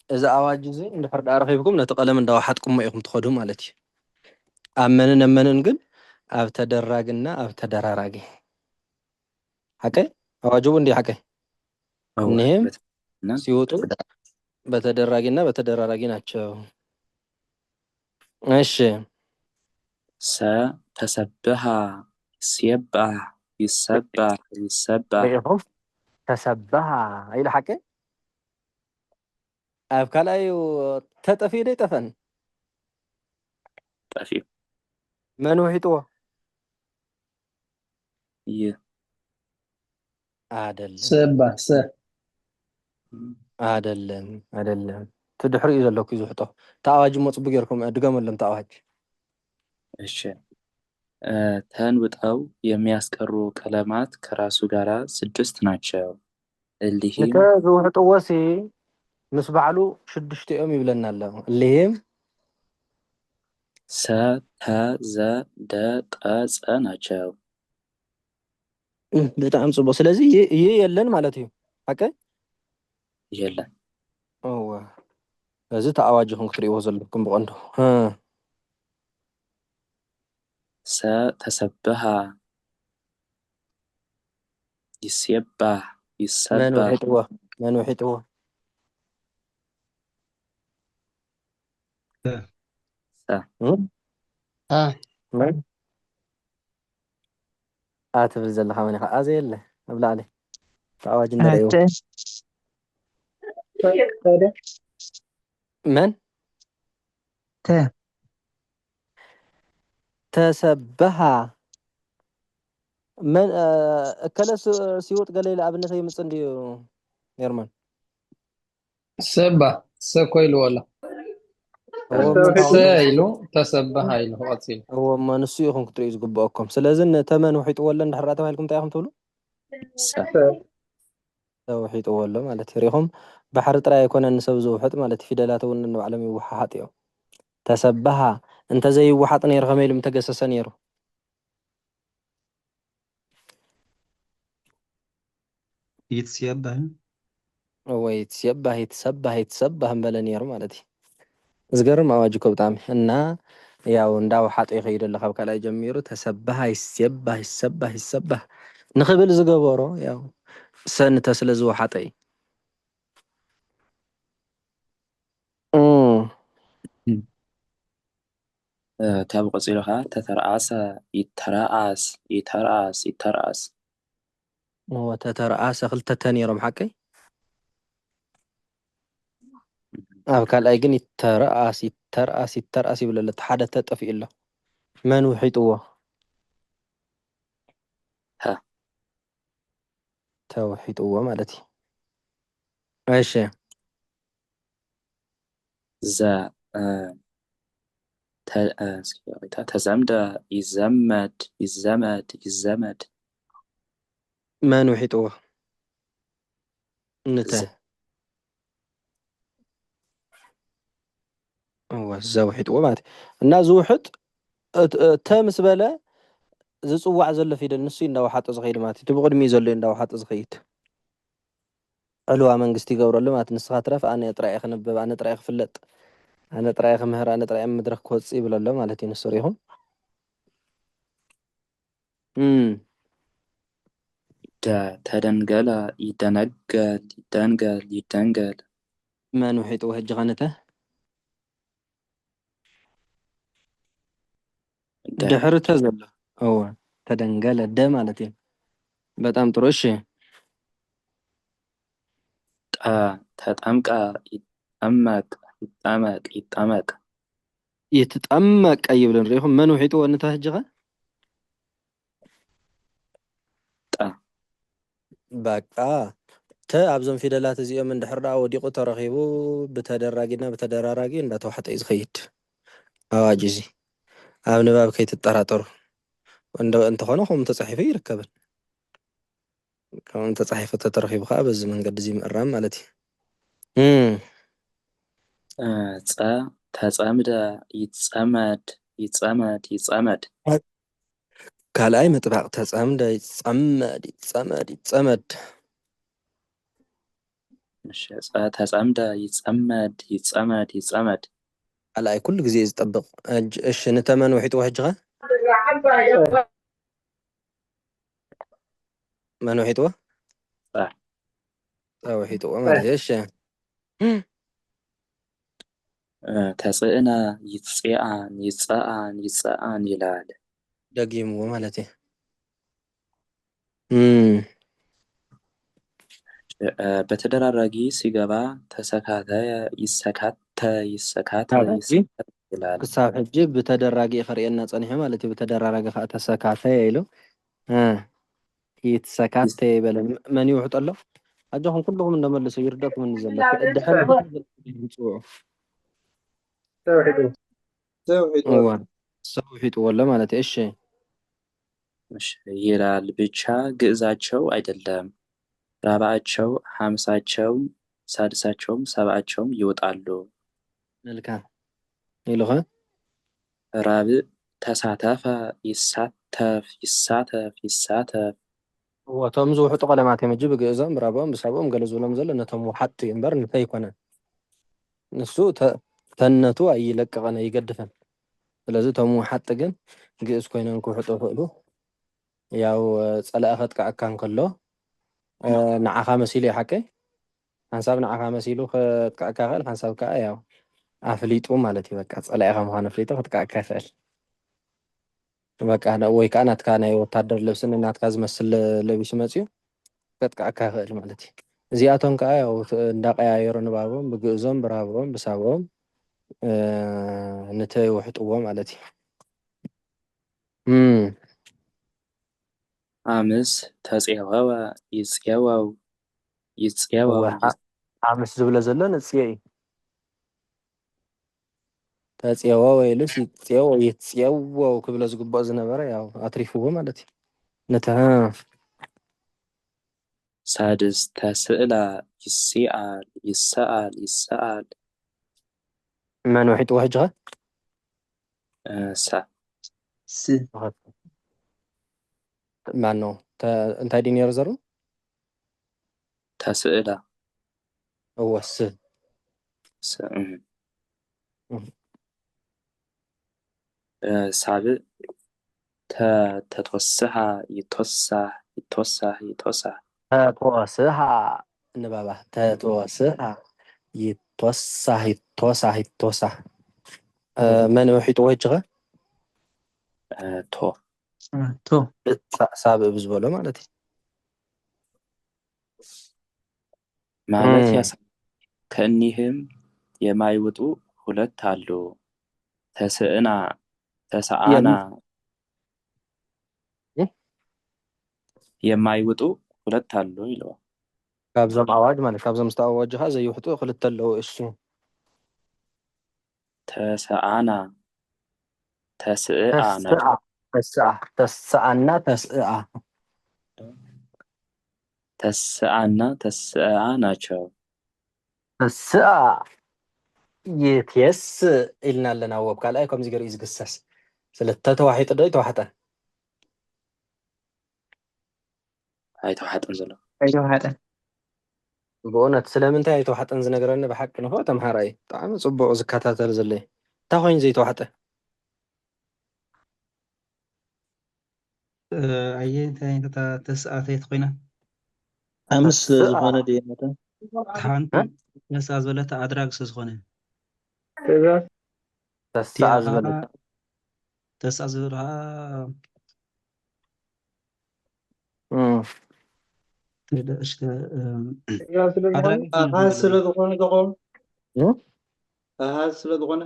እዚ ኣዋጅ እዚ እንድሕር ዳ ረኺብኩም ነቲ ቀለም እንዳዋሓጥኩሞ ኢኹም ትኸዱ ማለት እዩ። ኣመንን ግን ኣብ ተደራግና ኣብ ተደራራጊ ሓቀይ ኣዋጅ እውን እንዲ ሓቀይ እኒህም ሲወጡ በተደራጊና በተደራራጊ ናቸው። እሺ ሰ ተሰብሃ ይስየባህ ይሰባህ ሪኢኹም ተሰብሃ ኢሉ ሓቀይ ኣብ ካልኣዩ ተጠፊኡ ዶ ይጠፈን? ጠፊኡ መን ውሒጥዎ? አይደለም ትድሕሪኡ ዘለኩ ዝውሕጦ ተኣዋጅ መፅቡ ጌርኩም ድገመሎም ተኣዋጅ። እሺ ተንውጠው የሚያስቀሩ ቀለማት ከራሱ ጋር 6 ናቸው። እሊህም ዝውሕጥዎ ሲ ምስ በዓሉ 6 እዮም ይብለና ኣሎ እሊህም ሰ ተ ዘ ደ ጠ ጸ ናቸው። በጣም ጽቡቅ። ስለዚህ ይህ የለን ማለት እዩ ሓቀ የለን እወ እዚ ተኣዋጅኹም ክትሪእዎ ዘለኩም ብቐንዱ ሰ ተሰብሃ ይስየባህ መን ይሰባህ ውሒጥዎ መን ውሒጥዎ ሰ መን ኣትብል ዘለካ መን ኢኻ ኣዘ የለ ኣብ ላዕሊ ተኣዋጅ እንደረእይዎ መን ተሰበሃ من أكل سيوت قال لي أبنته يمصن ديو يرمان سبه سكويل ولا هو من سايلو تسبه هايلو أصيل هو ما نسيهم كتريز قباكم سلازن تمن وحيت ولا نحرات هايلكم تاعهم تقولوا ሰ وحيت ولا مالت ريهم بحر ترى يكون النسب زوحت مالت في دلاته ونن علم يوحات يو تسبها انت زي وحات نير غميل متجسس نيرو يتسيبه هو يتسبه بلنيرو مالتي زقرم أواجهكم بتاعي إن ያው እንዳውሓጦ ይኸይድ ኣለካ ካብ ካልኣይ ጀሚሩ ተሰብሃ ይሰባህ ንኽብል ዝገበሮ ያው ሰንተ ስለ ዝወሓጠ እዩ ካብ ቀፂሉ ከዓ ተተረኣሰ ይተረኣስ ወተተረኣሰ ክልተ ተ ነይሮም ሓቀይ ኣብ ካልኣይ ግን ይተረኣስ ይብለ ኣሎ እቲ ሓደ ተጠፊኡ ኣሎ መን ውሒጥዎ ተውሒጥዎ ማለት እዩ እሺ ተዘምደ ይዘመድ መን ውሒጥዎ ንተ ዘውሒጥዎ ማለት እና ዝውሕጥ ተ ምስ በለ ዝፅዋዕ ዘሎ ፊደል ንሱ እንዳውሓጦ ዝኸይድ ማለት እቲ ብቅድሚኡ ዘሎ እንዳውሓጦ ዝኸይድ ዕልዋ መንግስቲ ይገብረሉ ማለት ንስኻ ትረፍ ኣነ ጥራይ ክንብብ ኣነ ጥራይ ክፍለጥ ኣነ ጥራይ ክምህር ኣነ ጥራይ መድረክ ክወፅእ ይብል ኣሎ ማለት እዩ ንሱ ሪኢኹም ተደንገለ ይደንገል መን ውሒጥዎ ሕጂ ኸነተ ድሕርተ ዘሎ እወ ተደንገለ ደ ማለት እዩ በጣም ጥሩ እሺ ተጠምቀ ይትጠመቅ ይብልን ሪኢኹም መን ውሒጥዎ ንታ ሕጂ ኸ በቃ ተ ኣብዞም ፊደላት እዚኦም እንድሕር ዳ ወዲቑ ተረኺቡ ብተደራጊና ብተደራራጊ እንዳተዋሕጠ እዩ ዝኸይድ ኣዋጅ እዚ ኣብ ንባብ ከይትጠራጠሩ እንተኾነ ከምኡ ተፃሒፉ ይርከብን ከምኡ ተፃሒፉ ተተረኺቡ ከዓ በዚ መንገዲ እዚ ምእራም ማለት እዩ ተጸምደ ይጸመድ ካልኣይ ምጥባቅ ተጸምደ ይጸመድ ተጸምደ ይጸመድ ካልኣይ ኩሉ ግዜ ዝጠብቕ እሺ ንተመን ውሒጥዎ ሕጂ ኸ መን ውሒጥዎ ውሒጥዎ ማለት እዩ እሺ ተጽእነ ይጸአን ይላል ደጊምዎ ማለት እዩ በተደራራጊ ሲገባ ይሰካተ ይላል ክሳብ ሕጂ ብተደራጊ ክርኤና ፀኒሑ ማለት እዩ ብተደራራጊ ከዓ ተሰካተየ ኢሉ ይትሰካተ ይበለ መን ይውሕጥ ኣሎ ኣጃኹም ኩልኩም እንደመለሱ ይርደኩም እኒ ዘሎ ድሕሪ ሰውሒጥዎ ኣሎ ማለት እዩ እሺ ይላል ብቻ ግዕዛቸው አይደለም ራብዓቸው ሐምሳቸው ሳድሳቸውም ሰብአቸውም ይወጣሉ። መልካም ኢሉኸ ራብዕ ተሳተፈ ይሳተፍ ወቶም ዝውሕጡ ቀለማት እዮም እጂ ብግእዞም ብራብኦም ብሳብኦም ገለ ዝብሎም ዘሎ ነቶም ውሓጥ እዩ እምበር እንታይ ይኮነን ንሱ ተነቱ ኣይለቀቐን ኣይገድፈን ስለዚ እቶም ውሓጥ ግን ግእዝ ኮይኖም ክውሕጡ ይኽእሉ ያው ፀላእ ከጥቃዕካ እንከሎ ንዓኻ መሲሉ እዩ ሓቀይ ሓንሳብ ንዓኻ መሲሉ ከጥቃዕካ ይኽእል ሓንሳብ ከዓ ያው ኣፍሊጡ ማለት እዩ በቃ ፀላኢኻ ምዃኑ ኣፍሊጡ ክትቃዕካ ይኽእል በቃ ወይ ከዓ ናትካ ናይ ወታደር ልብስን ናትካ ዝመስል ለቢሱ መፅዩ ከጥቃዕካ ይኽእል ማለት እዩ እዚኣቶም ከዓ ያው እንዳቀያየሩ ንባቦም ብግእዞም ብራብኦም ብሳብኦም ንተይውሕጥዎ ማለት እዩ ኣምስ ተፄወወ ይፄወው ኣምስ ዝብሎ ዘሎ ንፅየ እዩ ተፄወወ ኢሉስ ይፄወው ክብሎ ዝግባእ ዝነበረ ያው ኣትሪፍዎ ማለት እዩ ነታ ሳድስ ተስእላ ይሰኣል መን ውሒጥዎ ሕጂ ኸ ሳ ማኖ እንታይ ድዩ ነይሩ ዘሩ ተስእላ እወስ ሳብዕ ተተወስሓ ይትወሳሕ ተተወስሓ ንባባ ተተወስሓ ይትወሳሕ መን ውሒጥዎ ሕጂ ኸ ቶ ሳብዕ ብዝበሎ ማለት እዩ ማለት ከእኒህም የማይውጡ ሁለት አሉ ተስአና የማይውጡ ሁለት አሉ ይለዋል ካብዞም ኣዋጅ ማለት ካብዞም ዝተኣዋጁ ኸ ዘይውሕጡ ክልተ ኣለዉ እሱ ተስአና ተስእአ ተስአና ተስእአ ተስአና ተስእአ ናቸው ተስአ የትየስእ ኢልና ኣለና ወብ ካልኣይ ከምዚ ገይሩ እዩ ዝግሰስ ስለተ ተዋሒጡ ዶ ይተዋሕጠ ኣይተዋሕጠን ዘሎ ኣይተዋሕጠን ብእውነት ስለምንታይ ኣይተዋሕጠን ዝነገረኒ ብሓቂ ንኸ ተምሃራይ ብጣዕሚ ፅቡቅ ዝከታተል ዘሎ እዩ እንታይ ኮይኑ ዘይተዋሕጠ ኣየ እንታይ ተስኣተየት ኮይና ኣምስ ዝኾነ ድየመተ ሓንቲ ተስኣ ዝበለታ ኣድራግ ስለዝኾነ ተስኣ ዝበለት ተስኣ ዝብል ኣሃዝ ስለዝኾነ ተቆም ኣሃዝ ስለዝኾነ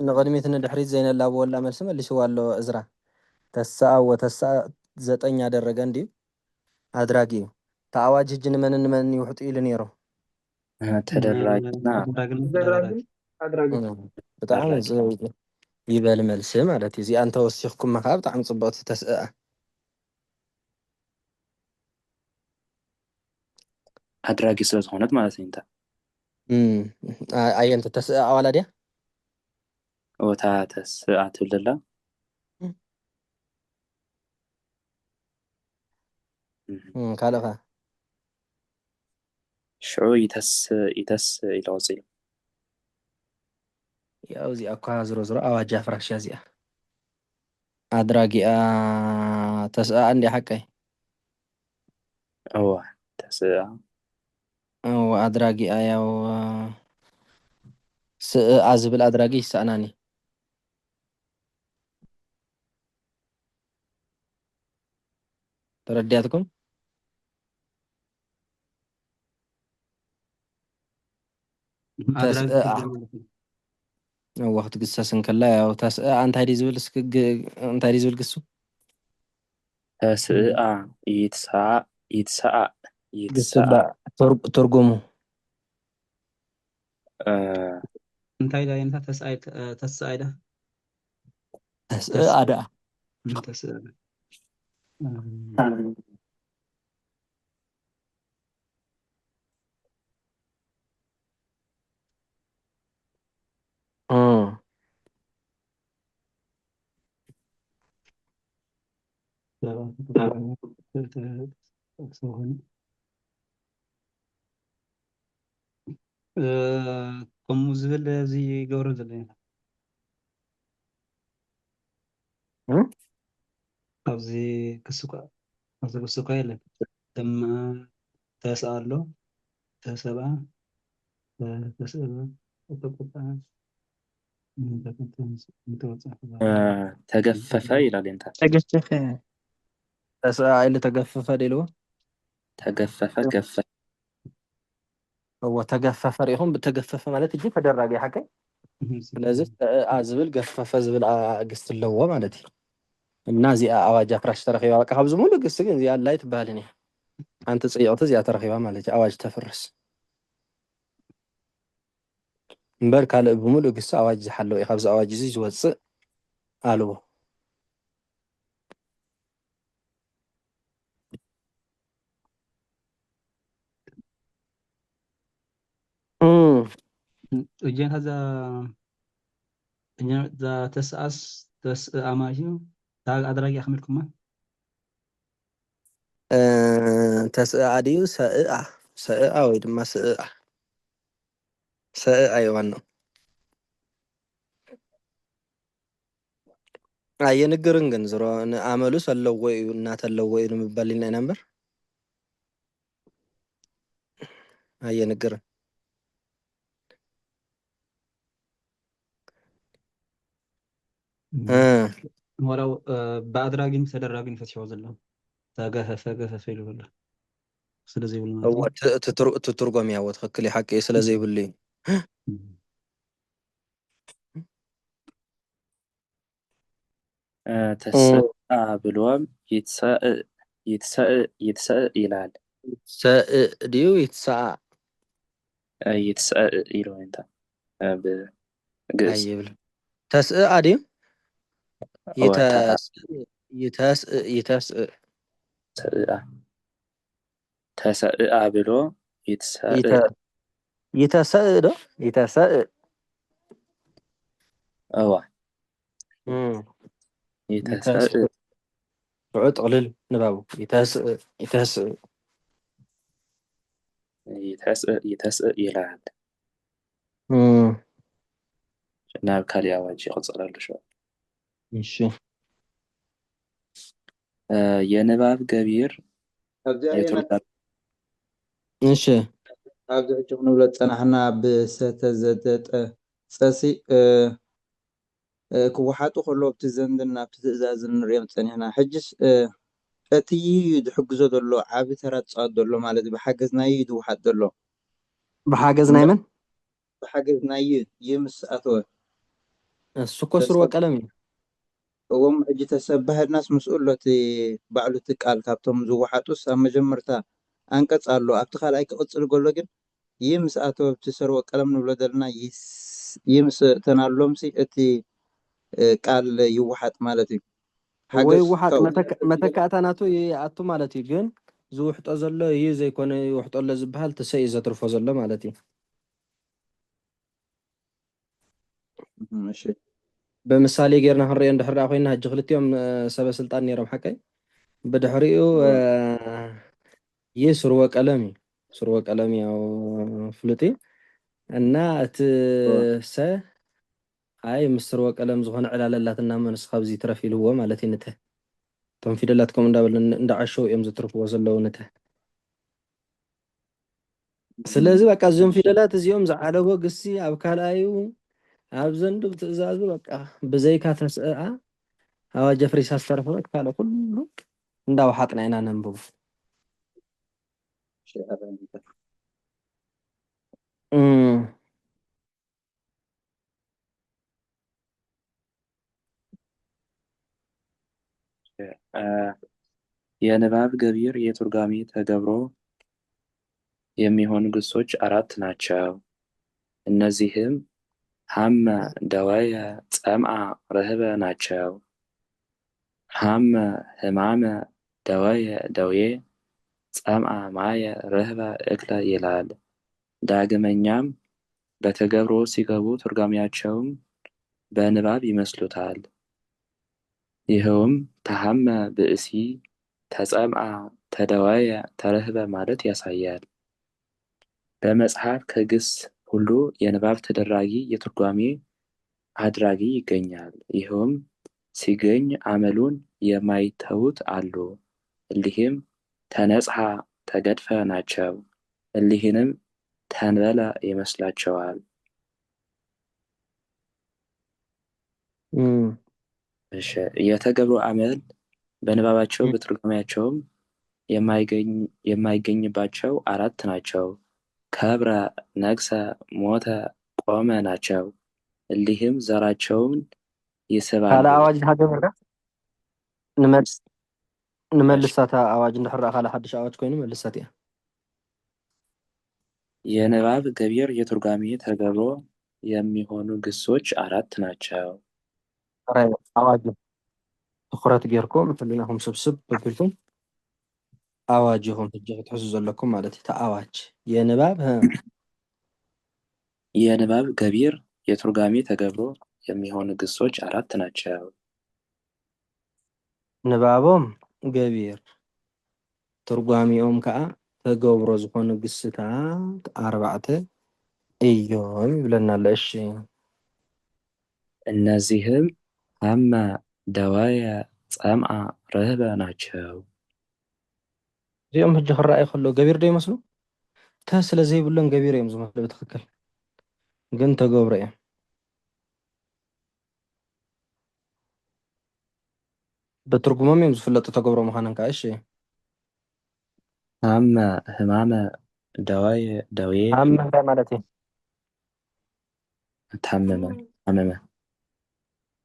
ንቅድሚት ንድሕሪት ዘይነላብወላ መልሲ መሊስዋ ኣሎ እዝራ ተስኣ ወተስኣ 9 ኣደረገ እንድዩ ኣድራጊ እዩ ተኣዋጅ ሕጂ ንመን ይውሕጡ ኢሉ ነይሩ ተደራጊና ብጣዕሚ ይበል መልሲ ማለት እዩ እዚኣ እንተወሲኽኩም ከዓ ብጣዕሚ ፅቡቕቲ ተስእአ ኣድራጊ ስለዝኾነት ማለት እዩ እንታይ ኣየንቲ ተስእአ ኣዋላ ድያ ወታ ተስእአ ትብል ዘላ ካልእ ኸ ሽዑ ይተስእ ኢለ ወፂኡ ያው እዚኣ እኳ ዝሮ ኣዋጅ ኣፍራሻ እዚኣ ኣድራጊኣ ተስኣ እንዲ ሓቀይ እዋ ተስኣ ኣድራጊኣ ያው ስእኣ ዝብል ኣድራጊ ይሰኣናኒ ተረዲያትኩም ተስእኣ ወቅት ግሰስን ከላ ያው ተስእኣ እንታይ ዲ ዝብል ግሱ ተስእአ ይትሰኣእ ትርጉሙ እንታይ ዳ ይንታ ተስኣይ ዳ ተስእኣ ዳ ከምኡ ዝብል እዚ ገብሮ ዘለና ኣብዚ ክስኳ የለን ደማ ተስኣሎ ተሰብአ ተገፈፈ ይላል እንታ ተገፈፈ ተስአ ኢሉ ተገፈፈ ደልዎ ተገፈፈ ገፈ هو ተገፈፈ ሪኢኹም ብተገፈፈ ማለት እጂ ተደራጊ ሓቀይ ስለዚ ተአ ዝብል ገፈፈ ዝብል ኣግስቲ ኣለዎ ማለት እዩ እና እዚኣ ኣዋጅ ኣፍራሽ ተረኺባ በቃ ካብዚ ሙሉእ ግሲ ግን እዚኣ ኣድላይ ትበሃልን እያ ሓንቲ ፅይቕቲ እዚኣ ተረኺባ ማለት እዩ ኣዋጅ ተፍርስ እምበር ካልእ ብሙሉእ ግሲ ኣዋጅ ዝሓለወ እዩ ካብዚ ኣዋጅ እዚ ዝወፅእ ኣልዎ እጀን ከዛ እዛ ተስኣስ ተስአ ማለት እዩ ኣድራጊ ኣኽሚልኩማ ተስአ ድዩ ሰእአ ወይ ድማ ሰእአ ይዋኖ ኣየንግርን ግን ዝሮ ንኣመሉስ ኣለዎ እዩ እናተለዎ እዩ ንምባል ኢልና ኢና እምበር ኣየንግርን ወላው ብኣድራጊን ተደራጊን ፈትሕዎ ዘሎ ተገፈፈ ገፈፈ ኢሉ ዘሎ ስለዘይብሉ ማለት እዩ ትትርጎም እያ ትክክል እዩ ሓቂ ስለዘይብሉ እዩ ተስአ ብሎም ይትሰእ ይላል ሰእ ድዩ ይትሰአ ይትሰእ ኢሉ እንታ ብግእዝ ኣይብል ተስአ ድዩ ይተስእ ተሰእአ ብሎ ይትሰእ ይተሰእ ዶ ይተሰእ እዋ ይተሰእ ሽዑ ጥቕልል ንባቡ ይተስእ ይተስእ ይላል ናብ ካሊእ ኣዋጅ ይቕፅለሉ ሸ እሺ የንባብ ገቢር እሺ ኣብዚ ሕጂ ክንብሎ ፀናሕና ብሰተዘጠጠ ፀሲ ክወሓጡ ከሎ ኣብቲ ዘንድን ኣብቲ ትእዛዝን ንሪኦም ፀኒሕና ሕጅስ እቲ ዝሕግዞ ዘሎ ዓብ ተራ ዝፃወት ዘሎ ማለት እዩ ብሓገዝ ናይ ዝውሓጥ ዘሎ ብሓገዝ ናይ መን ብሓገዝ ናይ ምስ ኣተወ እሱ እኮ ስርወ ቀለም እዩ እዎም ሕጂ ተሰባህድናስ ምስኡሎ እቲ ባዕሉ እቲ ቃል ካብቶም ዝወሓጡስ ኣብ መጀመርታ ኣንቀፅ ኣሎ ኣብቲ ካልኣይ ክቕፅል ገሎ ግን ምስ ኣተወ እቲ ሰርወ ቀለም ንብሎ ዘለና ምስ ተናሎምሲ እቲ ቃል ይወሓጥ ማለት እዩ ወይ ውሓጥ መተካእታ ናቱ ይኣቱ ማለት እዩ ግን ዝውሕጦ ዘሎ እዩ ዘይኮነ ይውሕጦሎ ዝበሃል ተሰይ ዘትርፎ ዘሎ ማለት እዩ ብምሳሌ ጌርና ክንሪኦ እንድሕር ኮይና ሕጂ ክልቲኦም ሰበስልጣን ነይሮም ሓቀይ ብድሕሪኡ ስርወ ቀለም እዩ ስርወ ቀለም ያው ፍሉጥ እና እቲ ሰ ኣይ ምስ ስርወ ቀለም ዝኾነ ዕላለላትና መንስ ካብዚ ትረፍ ኢልዎ ማለት እዩ ንተ እቶም ፊደላትኩም እንዳዓሸው እዮም ዝትርፍዎ ዘለዉ ንተ ስለዚ በቃ እዞም ፊደላት እዚኦም ዝዓለቦ ግሲ ኣብ ካልኣዩ ኣብ ዘንዱ ትእዛዙ በቃ ብዘይካ ተስአ ኣዋጅ ኣፍሪሳ ዝተረፈበት ካልእ ኩሉ እንዳወሓጥና ኢና ነንብቡ የንባብ ገቢር የትርጓሜ ተገብሮ የሚሆኑ ግሶች 4 ናቸው። እነዚህም ሀመ፣ ደወየ፣ ጸምአ፣ ረህበ ናቸው። ሀመ ህማመ ደዌ ጸምአ ማየ ርህበ እክለ ይላል። ዳግመኛም በተገብሮ ሲገቡ ትርጓሜያቸውም በንባብ ይመስሉታል። ይኸውም ተሐመ ብእሲ ተጸምአ ተደዋየ ተርህበ ማለት ያሳያል። በመጽሐፍ ከግስ ሁሉ የንባብ ተደራጊ የትርጓሜ አድራጊ ይገኛል። ይኸውም ሲገኝ አመሉን የማይተዉት አሉ። እሊህም ተነጽሐ ተገድፈ ናቸው። እሊህንም ተንበለ ይመስላቸዋል። እሺ የተገብሮ አመል በንባባቸው በትርጓሜያቸውም የማይገኝባቸው አራት ናቸው። ከብረ፣ ነግሰ፣ ሞተ፣ ቆመ ናቸው። እሊህም ዘራቸውን ይስባሉ። ካለ አዋጅ ሃገር ንመልሳታ አዋጅ እንድሕር ካለ ሓድሽ አዋጅ ኮይኑ መልሳት እያ። የንባብ ገቢር የትርጓሜ ተገብሮ የሚሆኑ ግሶች አራት ናቸው። አዋጅ ትኩረት ጌርኩም ህሊናኩም ስብስብ በቢልኩም አዋጅ ይኹም ሕጂ ክትሕዙ ዘለኩም ማለት እዩ። ተአዋጅ የንባብ ገቢር የትርጓሜ ተገብሮ የሚሆኑ ግሶች አራት ናቸው። ንባቦም ገቢር ትርጓሚኦም ከዓ ተገብሮ ዝኾኑ ግስታት አርባዕተ እዮም ይብለና። እሺ እነዚህም ሐመ፣ ደወየ፣ ጸምአ፣ ርህበ ናቸው። እዚኦም ሕጂ ክረአዩ ከሎ ገቢር ዶ ይመስሉ? ስለ ዘይብሎም ገቢር እዮም ዝመስሉ ብትክክል ግን ተገብሮ እዮም። በትርጉሞም እዮም ዝፍለጡ ተገብሮ ምዃኖም ከዓ። እሺ ሐመ ሕማመ፣ ደወየ ደዌ ሐመ እንታይ ማለት እዩ? ታመመ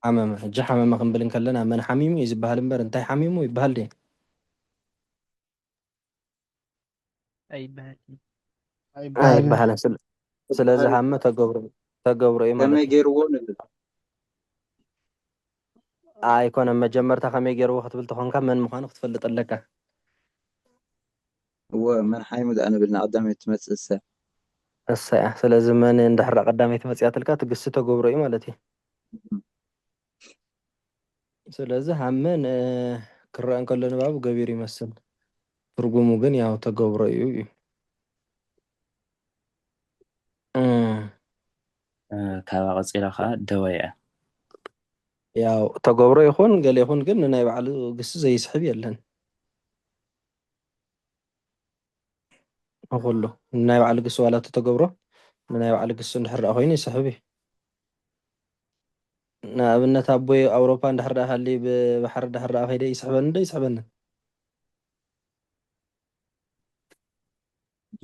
ሓመመ። ሕጂ ሓመመ ክንብል ከለና መን ሓሚሙ እዩ ዝበሃል እምበር እንታይ ሓሚሙ ይበሃል ደ አይበሃልን። ስለዚ ሓመ ተገብሮ እዩ ማለት ከመይ እዩ። ገይርዎ ንብል ኣይኮነን መጀመርታ ከመይ ገይርዎ ክትብል ተኾንካ መን ምዃኑ ክትፈልጥ ኣለካ። መን ሓይሙ ዳ ንብልና ቀዳመይ ትመፅእ ሰብ እሰያ ስለዚ መን እንድሕር ቀዳመይቲ መፅያ ትልካ ትግሲ ተገብሮ እዩ ማለት እዩ። ስለዚ ሓመን ክረአ እንከሎ ንባቡ ገቢር ይመስል ትርጉሙ ግን ያው ተገብሮ እዩ እዩ። ካብኣ ቀፂላ ከዓ ደወየ ያው ተገብሮ ይኹን ገለ ይኹን ግን ናይ ባዕሉ ግሲ ዘይስሕብ የለን። ኩሉ ናይ ባዕሉ ግሲ ዋላ ተገብሮ ናይ ባዕሉ ግሲ እንድሕር ኮይኑ ይስሕብ እዩ። ንኣብነት ኣቦይ ኣውሮፓ እንድሕር ሃልዩ ብባሕሪ እንድሕር ከይደ ይስሕበኒ ዶ ይስሕበኒ?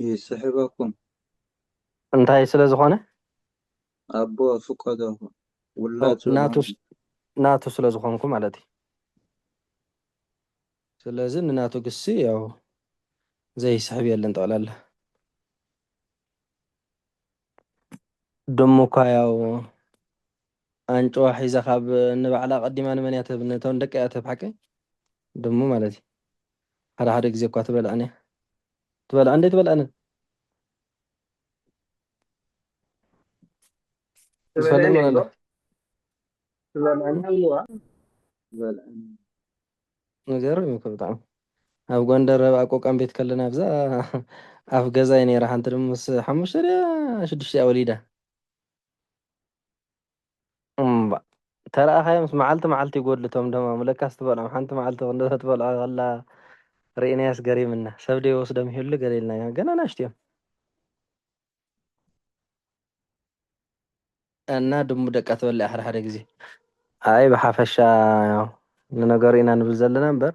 ይስሕበኩም እንታይ ስለ ዝኾነ ኣቦ ፍቀዶ ውላድ ናቱ ስለ ዝኾንኩ ማለት እዩ። ስለዚ ንናቱ ግሲ ያው ዘይስሕብ የለን ጠቕላላ ደሞ እኳ ያው አንጭዋ ሒዛ ካብ ንባዕላ ቀዲማ ንመን እያ ትህብ? ነቶም ደቂ እያ ትህብ ሓቂ ደሞ ማለት እዩ። ሓደ ሓደ ግዜ እኳ ትበልዐኒ እንዴት ትበልዐኒ ንገርም እዩ ብጣዕሚ ኣብ ጎንደር ኣቆቃም ቤት ከለና ብዛ ኣፍ ገዛይ ነይራ ሓንቲ ድማ ምስ 5 ድያ 6 እያ ወሊዳ ተረኣኻዮም መዓልቲ ይጎድልቶም ደማ ለካስ ትበልዖም ሓንቲ መዓልቲ ትበልዖ ከላ ርኢናያስ ገሪምና ሰብ ዶ ይወስዶም ይህሉ ገሊልና ገና ናሽቲ እዮም እና ድሙ ደቃ ትበልዕ ሓደ ሓደ ግዜ ኣይ ብሓፈሻ ንነገሩ ኢና ንብል ዘለና እምበር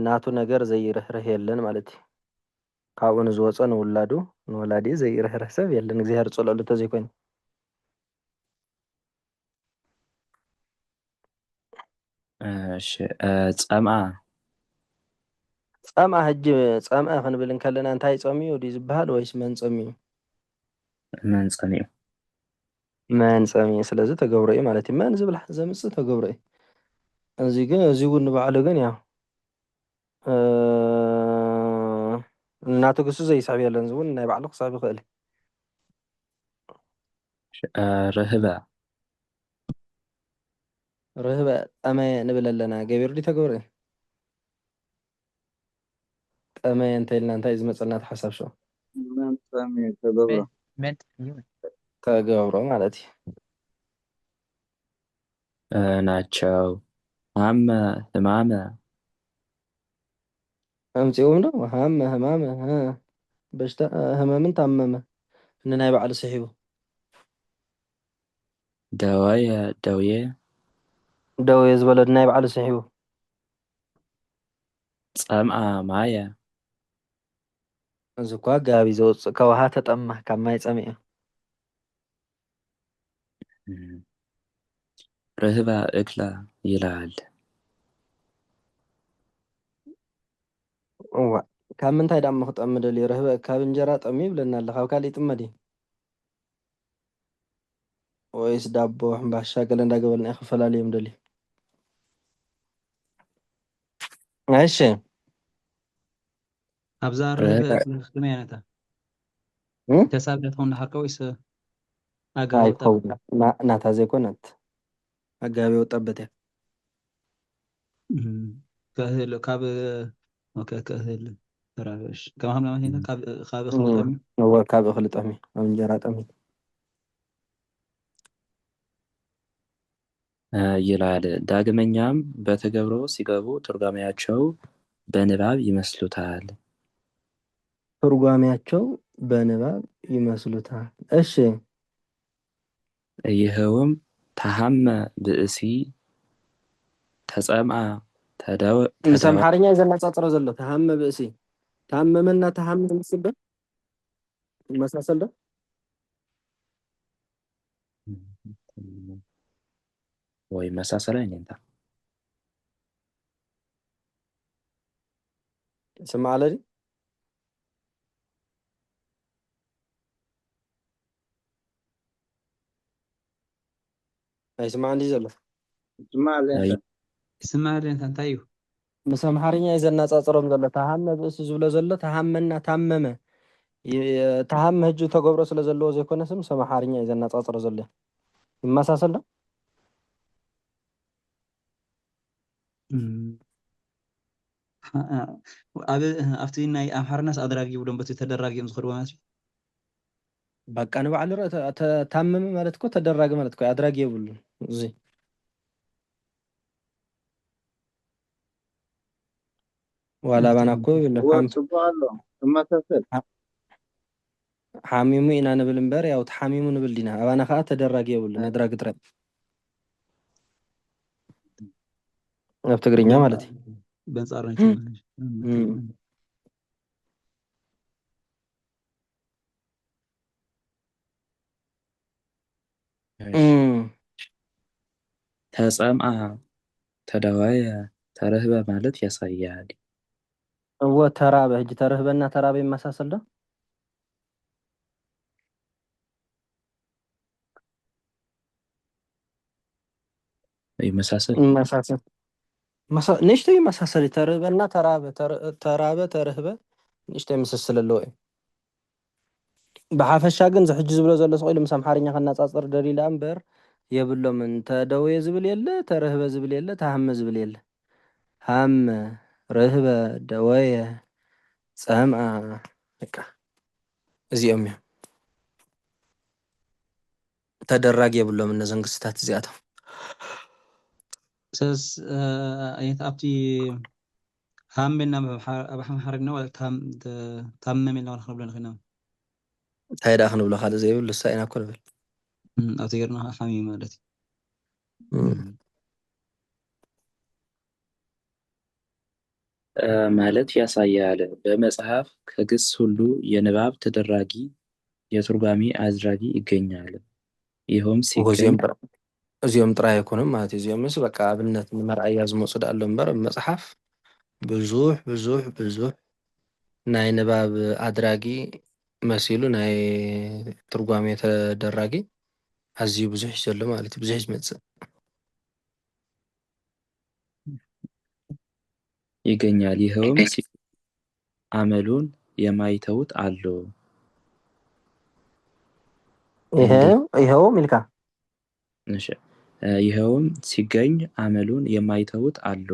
ናቱ ነገር ዘይርህርህ የለን ማለት እዩ። ካብኡ ንዝወፀ ንውላዱ ንወላዲ ዘይርህርህ ሰብ የለን እግዚኣብሔር ፀልአሉ ተዘይኮይኑ ጸምአ ሕጂ ጸምአ ክንብል ከለና እንታይ ጸሚኡ ድዩ ዝበሃል ወይስ መን ጸሚኡ? መን ጸሚኡ ስለዚ ተገብሮ እዩ ማለት እዩ። መን ዝብል ዘምፅእ ተገብሮ እዩ። እዚ ግን ንባዕሉ ግን ያው እናተገሱ ዘይስዕብ የለን ዝውን ናይ ባዕሉ ክሳብ ይኽእል ርህበ ርህበ ጠመየ ንብል ኣለና ገቢሩ ዲ ተገብረ ጠመየ እንተኢልና እንታይ ዝመፀልና ተሓሳብ ሸ መምጠም ተገብሮ ተገብሮ ማለት እዩ ናቸው። ሃመ ህማመ ኣምፂኦም ዶ ሃመ ህማመ በሽታ ህመምን ታመመ ንናይ ባዕሉ ስሒቡ ደወየ ደውየ ደውየ ዝበለ ናይ ባዕሉ ስሒቡ ጸምአ ማየ እዚ እኳ ጋቢ ዘውፅእ ከውሃ ተጠማ ካብ ማይ ፀሚኡ ርህበ እክለ ይላል። እዋ ካብ ምንታይ ዳሞ ክጠሚ ደልዩ ርህበ ካብ እንጀራ ጠሚ ይብለና ኣሎ ካብ ካሊእ ጥመድ እዩ ወይስ ዳቦ ሕምባሻ ገለ እንዳገበልና ይክፈላለዮም ደልዩ እሺ ኣብዛ ርህበ ከመይ ነታ ተሳብነት ሆን ሓርከ ወይስ ኣጋቢ ወጣ ኣይከውን ናታ ዘይኮነት ኣጋቢ ወጣበት እያ ከህል ካብ ኦኬ ከህል ተራበሽ ከማ ከምና ማለት ካብ እኽሊ ጠምዩ እወ ካብ እኽሊ ጠምዩ ኣብ እንጀራ ጠምዩ ይላል። ዳግመኛም በተገብሮ ሲገቡ ትርጓሜያቸው በንባብ ይመስሉታል። ትርጓሜያቸው በንባብ ይመስሉታል። እሺ ይኸውም ተሃመ ብእሲ ተጸምአ ምስ ኣምሓርኛ እዩ ዘነፃፅሮ ዘሎ ተሃመ ብእሲ ተሃመመና ተሃመ ምስል ዶ ይመሳሰል ዶ ወይ መሳሰል አይነት ስማዕ አለ ዲ ኣይስማዕ እንዲ ዘሎ ስማዕ ኣለኒ ስማዕ ኣለኒ እንታይ እዩ ምስ ኣምሓርኛ እዩ ዘነፃፅሮም ዘሎ ተሃመ ብእሲ ዝብሎ ዘሎ ተሃመና ታመመ ተሃመ ሕጂ ተገብሮ ስለ ዘለዎ ዘይኮነ ምስ ኣምሓርኛ እዩ ዘነፃፅሮ ዘሎ ይመሳሰል ዶ ኣብቲ ናይ ኣምሓርናስ ኣድራጊ ብሎም በቲ ተደራጊኦም ዝኸድዎ ማለት እዩ በቃ ንባዕሉ ታመመ ማለት እኮ ተደራጊ ማለት እኮ ኣድራጊ የብሉ እዚ ዋላ ባና እኮ ፅቡቅ ኣሎ ተመሳሰል ሓሚሙ ኢና ንብል እምበር ያው ተሓሚሙ ንብል ዲና ኣባና ከዓ ተደራጊ የብሉ ነድራጊ ጥራይ ኣብ ትግርኛ ማለት እዩ በንጻር ተጸምአ ተደዋየ ተረህበ ማለት ያሳያል። እወ ተራበ ሕጂ ተረህበና ተራበ ይመሳሰል ዶ ይመሳሰል ንእሽተይ ይመሳሰል ተርህበና ተራበ ተረህበ ንእሽተይ ምስስል ኣለዎ እዩ ብሓፈሻ ግን ዝሕጂ ዝብሎ ዘሎ ስቂኢሉ ምስ ኣምሓርኛ ከነፃፅር ደሊላ እምበር የብሎምን ተደውየ ዝብል የለ ተረህበ ዝብል የለ ተሃመ ዝብል የለ ሃመ ርህበ ደወየ ጸምአ በቃ እዚኦም እዮም ተደራጊ የብሎም እነዘን ክስታት እዚኣቶም ሰስ ኣይነት ኣብቲ ሃሜና ኣብ ኣምሓርኛ ወላ ታመመ ኢልና ክንብሎ ንኽእልና እንታይ ዳ ክንብሎ ካልእ ዘይብሉ እሳ ኢና እኮ ንብል ኣብቲ ጌርና ሓሚሙ ማለት እዩ ማለት ያሳያል። በመጽሐፍ ከግስ ሁሉ የንባብ ተደራጊ የትርጓሜ አድራጊ ይገኛል። ይኸውም ሲገኝ እዚኦም ጥራይ አይኮኑም ማለት እዩ እዚኦምስ በቃ ኣብነት ንመርኣያ ዝመፁ ዳ ኣሎ እምበር መፅሓፍ ብዙሕ ብዙሕ ብዙሕ ናይ ንባብ ኣድራጊ መሲሉ ናይ ትርጓሜ ተደራጊ ኣዝዩ ብዙሕ እዩ ዘሎ ማለት እዩ ብዙሕ ዝመፅእ ይገኛል። ይኸውም አመሉን የማይተውት አሉ። ይኸው ሚልካ እሺ፣ ይኸውም ሲገኝ አመሉን የማይተውት አሉ።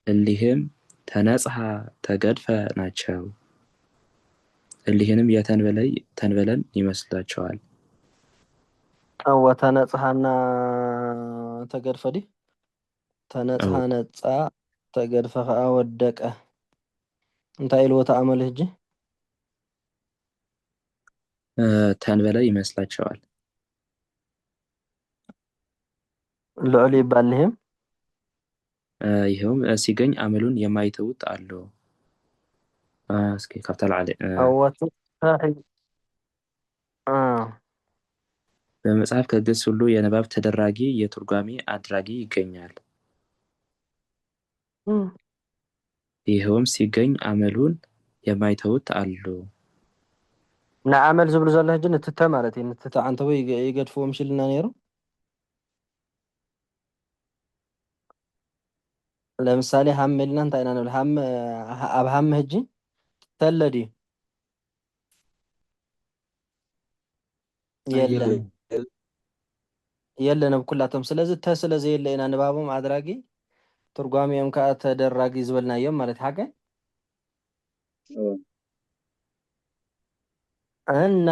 እሊህም ተነጽሐ ተገድፈ ናቸው። እሊህንም ተንበለን ይመስላቸዋል። أو تنصحنا تقدر فدي تنصح نصا تقدر فخا ودك انت إلو تعمل هجي ተንበለ ይመስላቸዋል። ልዑል ይባልህም ይኸውም ሲገኝ አመሉን የማይተውት አሉ። እስኪ ካብታ ላዕለ أو በመጽሐፍ ከግስ ሁሉ የንባብ ተደራጊ የትርጓሜ አድራጊ ይገኛል። ይኸውም ሲገኝ አመሉን የማይተውት አሉ። نعمل زبل زله جن تتا مالتي نتتا عن توي يقدفو مشي لنا نيرو لمثالي هم لنا انت انا الهم اب هم هجي تلدي يلا يلا بكلاتهم ስለዚህ ስለዚህ የለና ንባቦም አድራጊ ትርጓሜም ከተደራጊ ዝብልና የም ማለት ሐቀ እና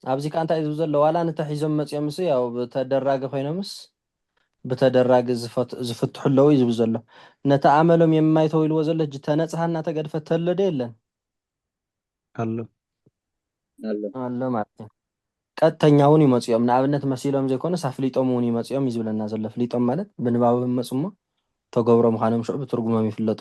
ኣብዚ ካንታ እዩ ዘሎ ዋላ ነተሒዞም መጽዮም ስ ያው በተደራጊ ኮይኖምስ በተደራጊ ዝፍትሕለው እዩ ዝብል ዘሎ ነታ አመሎም የማይተው ኢልዎ ዘሎ እጅ ተነጽሐና ተገድፈ ተለደ የለን አሎ አሎ ማለት ነው። ቀጥተኛውን ይመጽዮም ንኣብነት መሲሎም ዘይኮነ ሳፍሊጦም ይመጽዮም ይዝብለና ዘሎ ፍሊጦም ማለት ብንባብ መጽሞ ተገብሮ ምዃኖም ሽዑ ብትርጉሞም ይፍለጡ።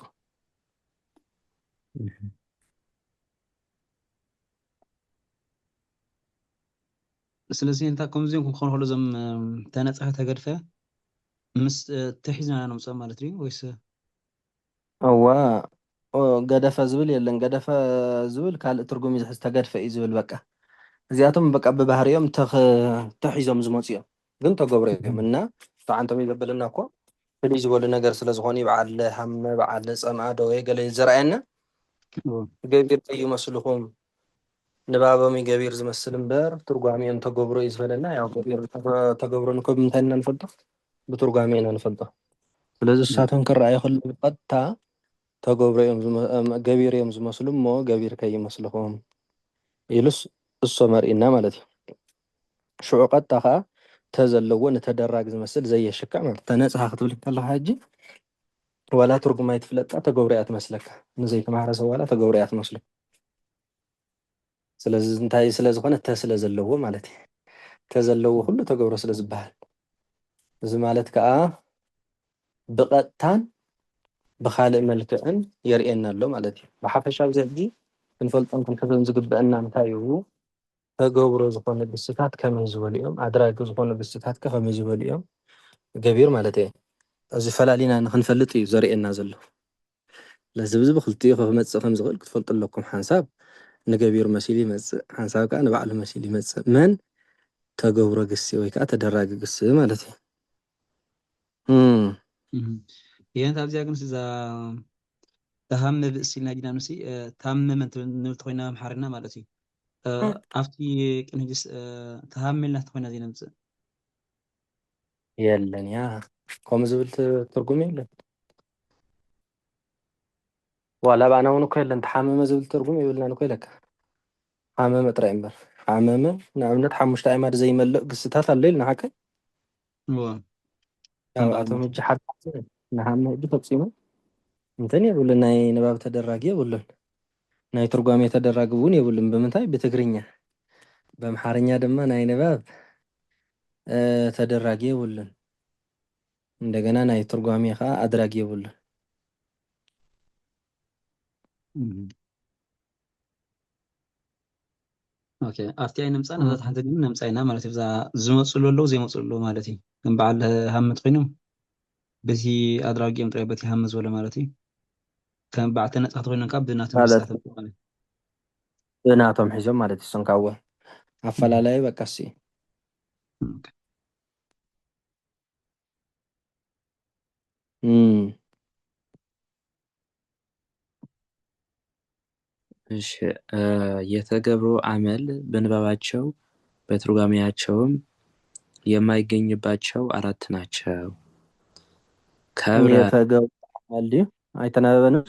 ስለዚህ እንታ ከምዚኦም ክኾን ከሎ ዞም ተነጽሐ ተገድፈ ምስ ተሒዝና ነምፅኦም ማለት እዩ ወይስ እዋ ገደፈ ዝብል የለን ገደፈ ዝብል ካልእ ትርጉም ይዝሕዝ ተገድፈ እዩ ዝብል በቃ እዚኣቶም በቃ ብባህርዮም ተሒዞም ዝመፁ እዮም ግን ተገብሮ እዮም እና ተዓንቶም ይዘበለና እኮ ፍልይ ዝበሉ ነገር ስለ ዝኾኑ በዓል ሓመ በዓል ፀምአ ደዌ ገለ ዝረአየና ገቢር ይመስልኹም ንባቦም ገቢር ዝመስል እምበር ትርጓሜኦም ተገብሮ እዩ ዝበለና ያው ገቢር ተገብሮ ንከብ ምንታይ ኢና ንፈልጦ ብትርጓሜ ኢና ንፈልጦ ስለዚ እሳቶም ክረኣዩ ከሎ ቀጥታ ተገብሮ እዮም ገቢር እዮም ዝመስሉ እሞ ገቢር ከይመስልኹም ኢሉስ እሶ መርኢና ማለት እዩ ሽዑ ቀጥታ ከዓ ተዘለዎ ነተደራግ ዝመስል ዘየሽካዕ ማለት ተነጽሐ ክትብል ከለካ ሕጂ ዋላ ትርጉም ኣይትፍለጣ ተገብሮ እያ ትመስለካ ንዘይተማሃረ ሰብ ዋላ ተገብሮ እያ ትመስሉ ስለዚ እንታይ ስለ ዝኾነ ስለ ዘለዎ ማለት እዩ ተዘለዎ ኩሉ ተገብሮ ስለ ዝበሃል እዚ ማለት ከዓ ብቐጥታን ብኻልእ መልክዕን የርእየና ኣሎ ማለት እዩ ብሓፈሻ ኣብዚ ሕጂ ክንፈልጦም ክንሕዞም ዝግብአና እንታይ እዩ ተገብሮ ዝኾነ ግስታት ከመይ ዝበሉ እዮም ኣድራጊ ዝኾኑ ግስታት ከመይ ዝበሉ እዮም ገቢር ማለት እየ እዚ ፈላሊና ንክንፈልጥ እዩ ዘርእየና ዘሎ ለዚ ብዚ ብክልቲኡ ክመፅእ ከም ዝኽእል ክትፈልጡ ኣለኩም ሓንሳብ ንገቢር መሲሉ ይመፅእ ሓንሳብ ከዓ ንባዕሉ መሲሉ ይመፅእ መን ተገብሮ ግሲ ወይ ከዓ ተደራጊ ግሲ ማለት እዩ ይህን ኣብዚያ ግን እዛ ተሃመ ብእሲ ኢልና ዲና ንሲ ታመመ ንብል ኮይና ኣምሓርና ማለት እዩ ኣብቲ ቅንጅስ ተሃመልና ተኮይና ዚ ነምፅእ የለን ያ ከምኡ ዝብል ትርጉም የለን ዋላ ባዕና እውን እኮ የለን ተሓመመ ዝብል ትርጉም ይብልናን እኮ ኢለካ ሓመመ ጥራይ እምበር ሓመመ ንኣብነት ሓሙሽተ ኣዕማድ ዘይመልእ ግስታት ኣሎ ኢልና ሓቀ ኣብኣቶም ሕጂ ሓደ ንሓመ ሕጂ ፈፂሙ እንተን የብሉን ናይ ንባብ ተደራጊ የብሉን ናይ ትርጓሜ ተደራጊ እውን የብሉን ብምንታይ ብትግርኛ በአምሓርኛ ድማ ናይ ንባብ ተደራጊ የብሉን እንደገና ናይ ትርጓሜ ከዓ ኣድራጊ የብሉን ኦኬ ኣብቲ ኣይ ነምፃ ነዛት ሓንቲ ግን ነምፃ ኢና ማለት እዩ ዝመፅሉ ኣለዉ ዘይመፅሉ ኣለዉ ማለት እዩ ግን በዓል ሃመት ኮይኖም በቲ ኣድራጊኦም ጥራይ በቲ ሃመ ዝበለ ማለት እዩ ከም በዓል ተነፃሕቲ ኮይኖም ካብ ብናቶም መሳተፍ ማለት ብናቶም ሒዞም ማለት እዩ እሶም ካብዎ ኣፈላላይ በቃ ሲ እሺ የተገብሮ አመል በንባባቸው በትርጓሜያቸውም የማይገኝባቸው አራት ናቸው። ከብረ የተገብሮ አመል ድዩ አይተነበበንም።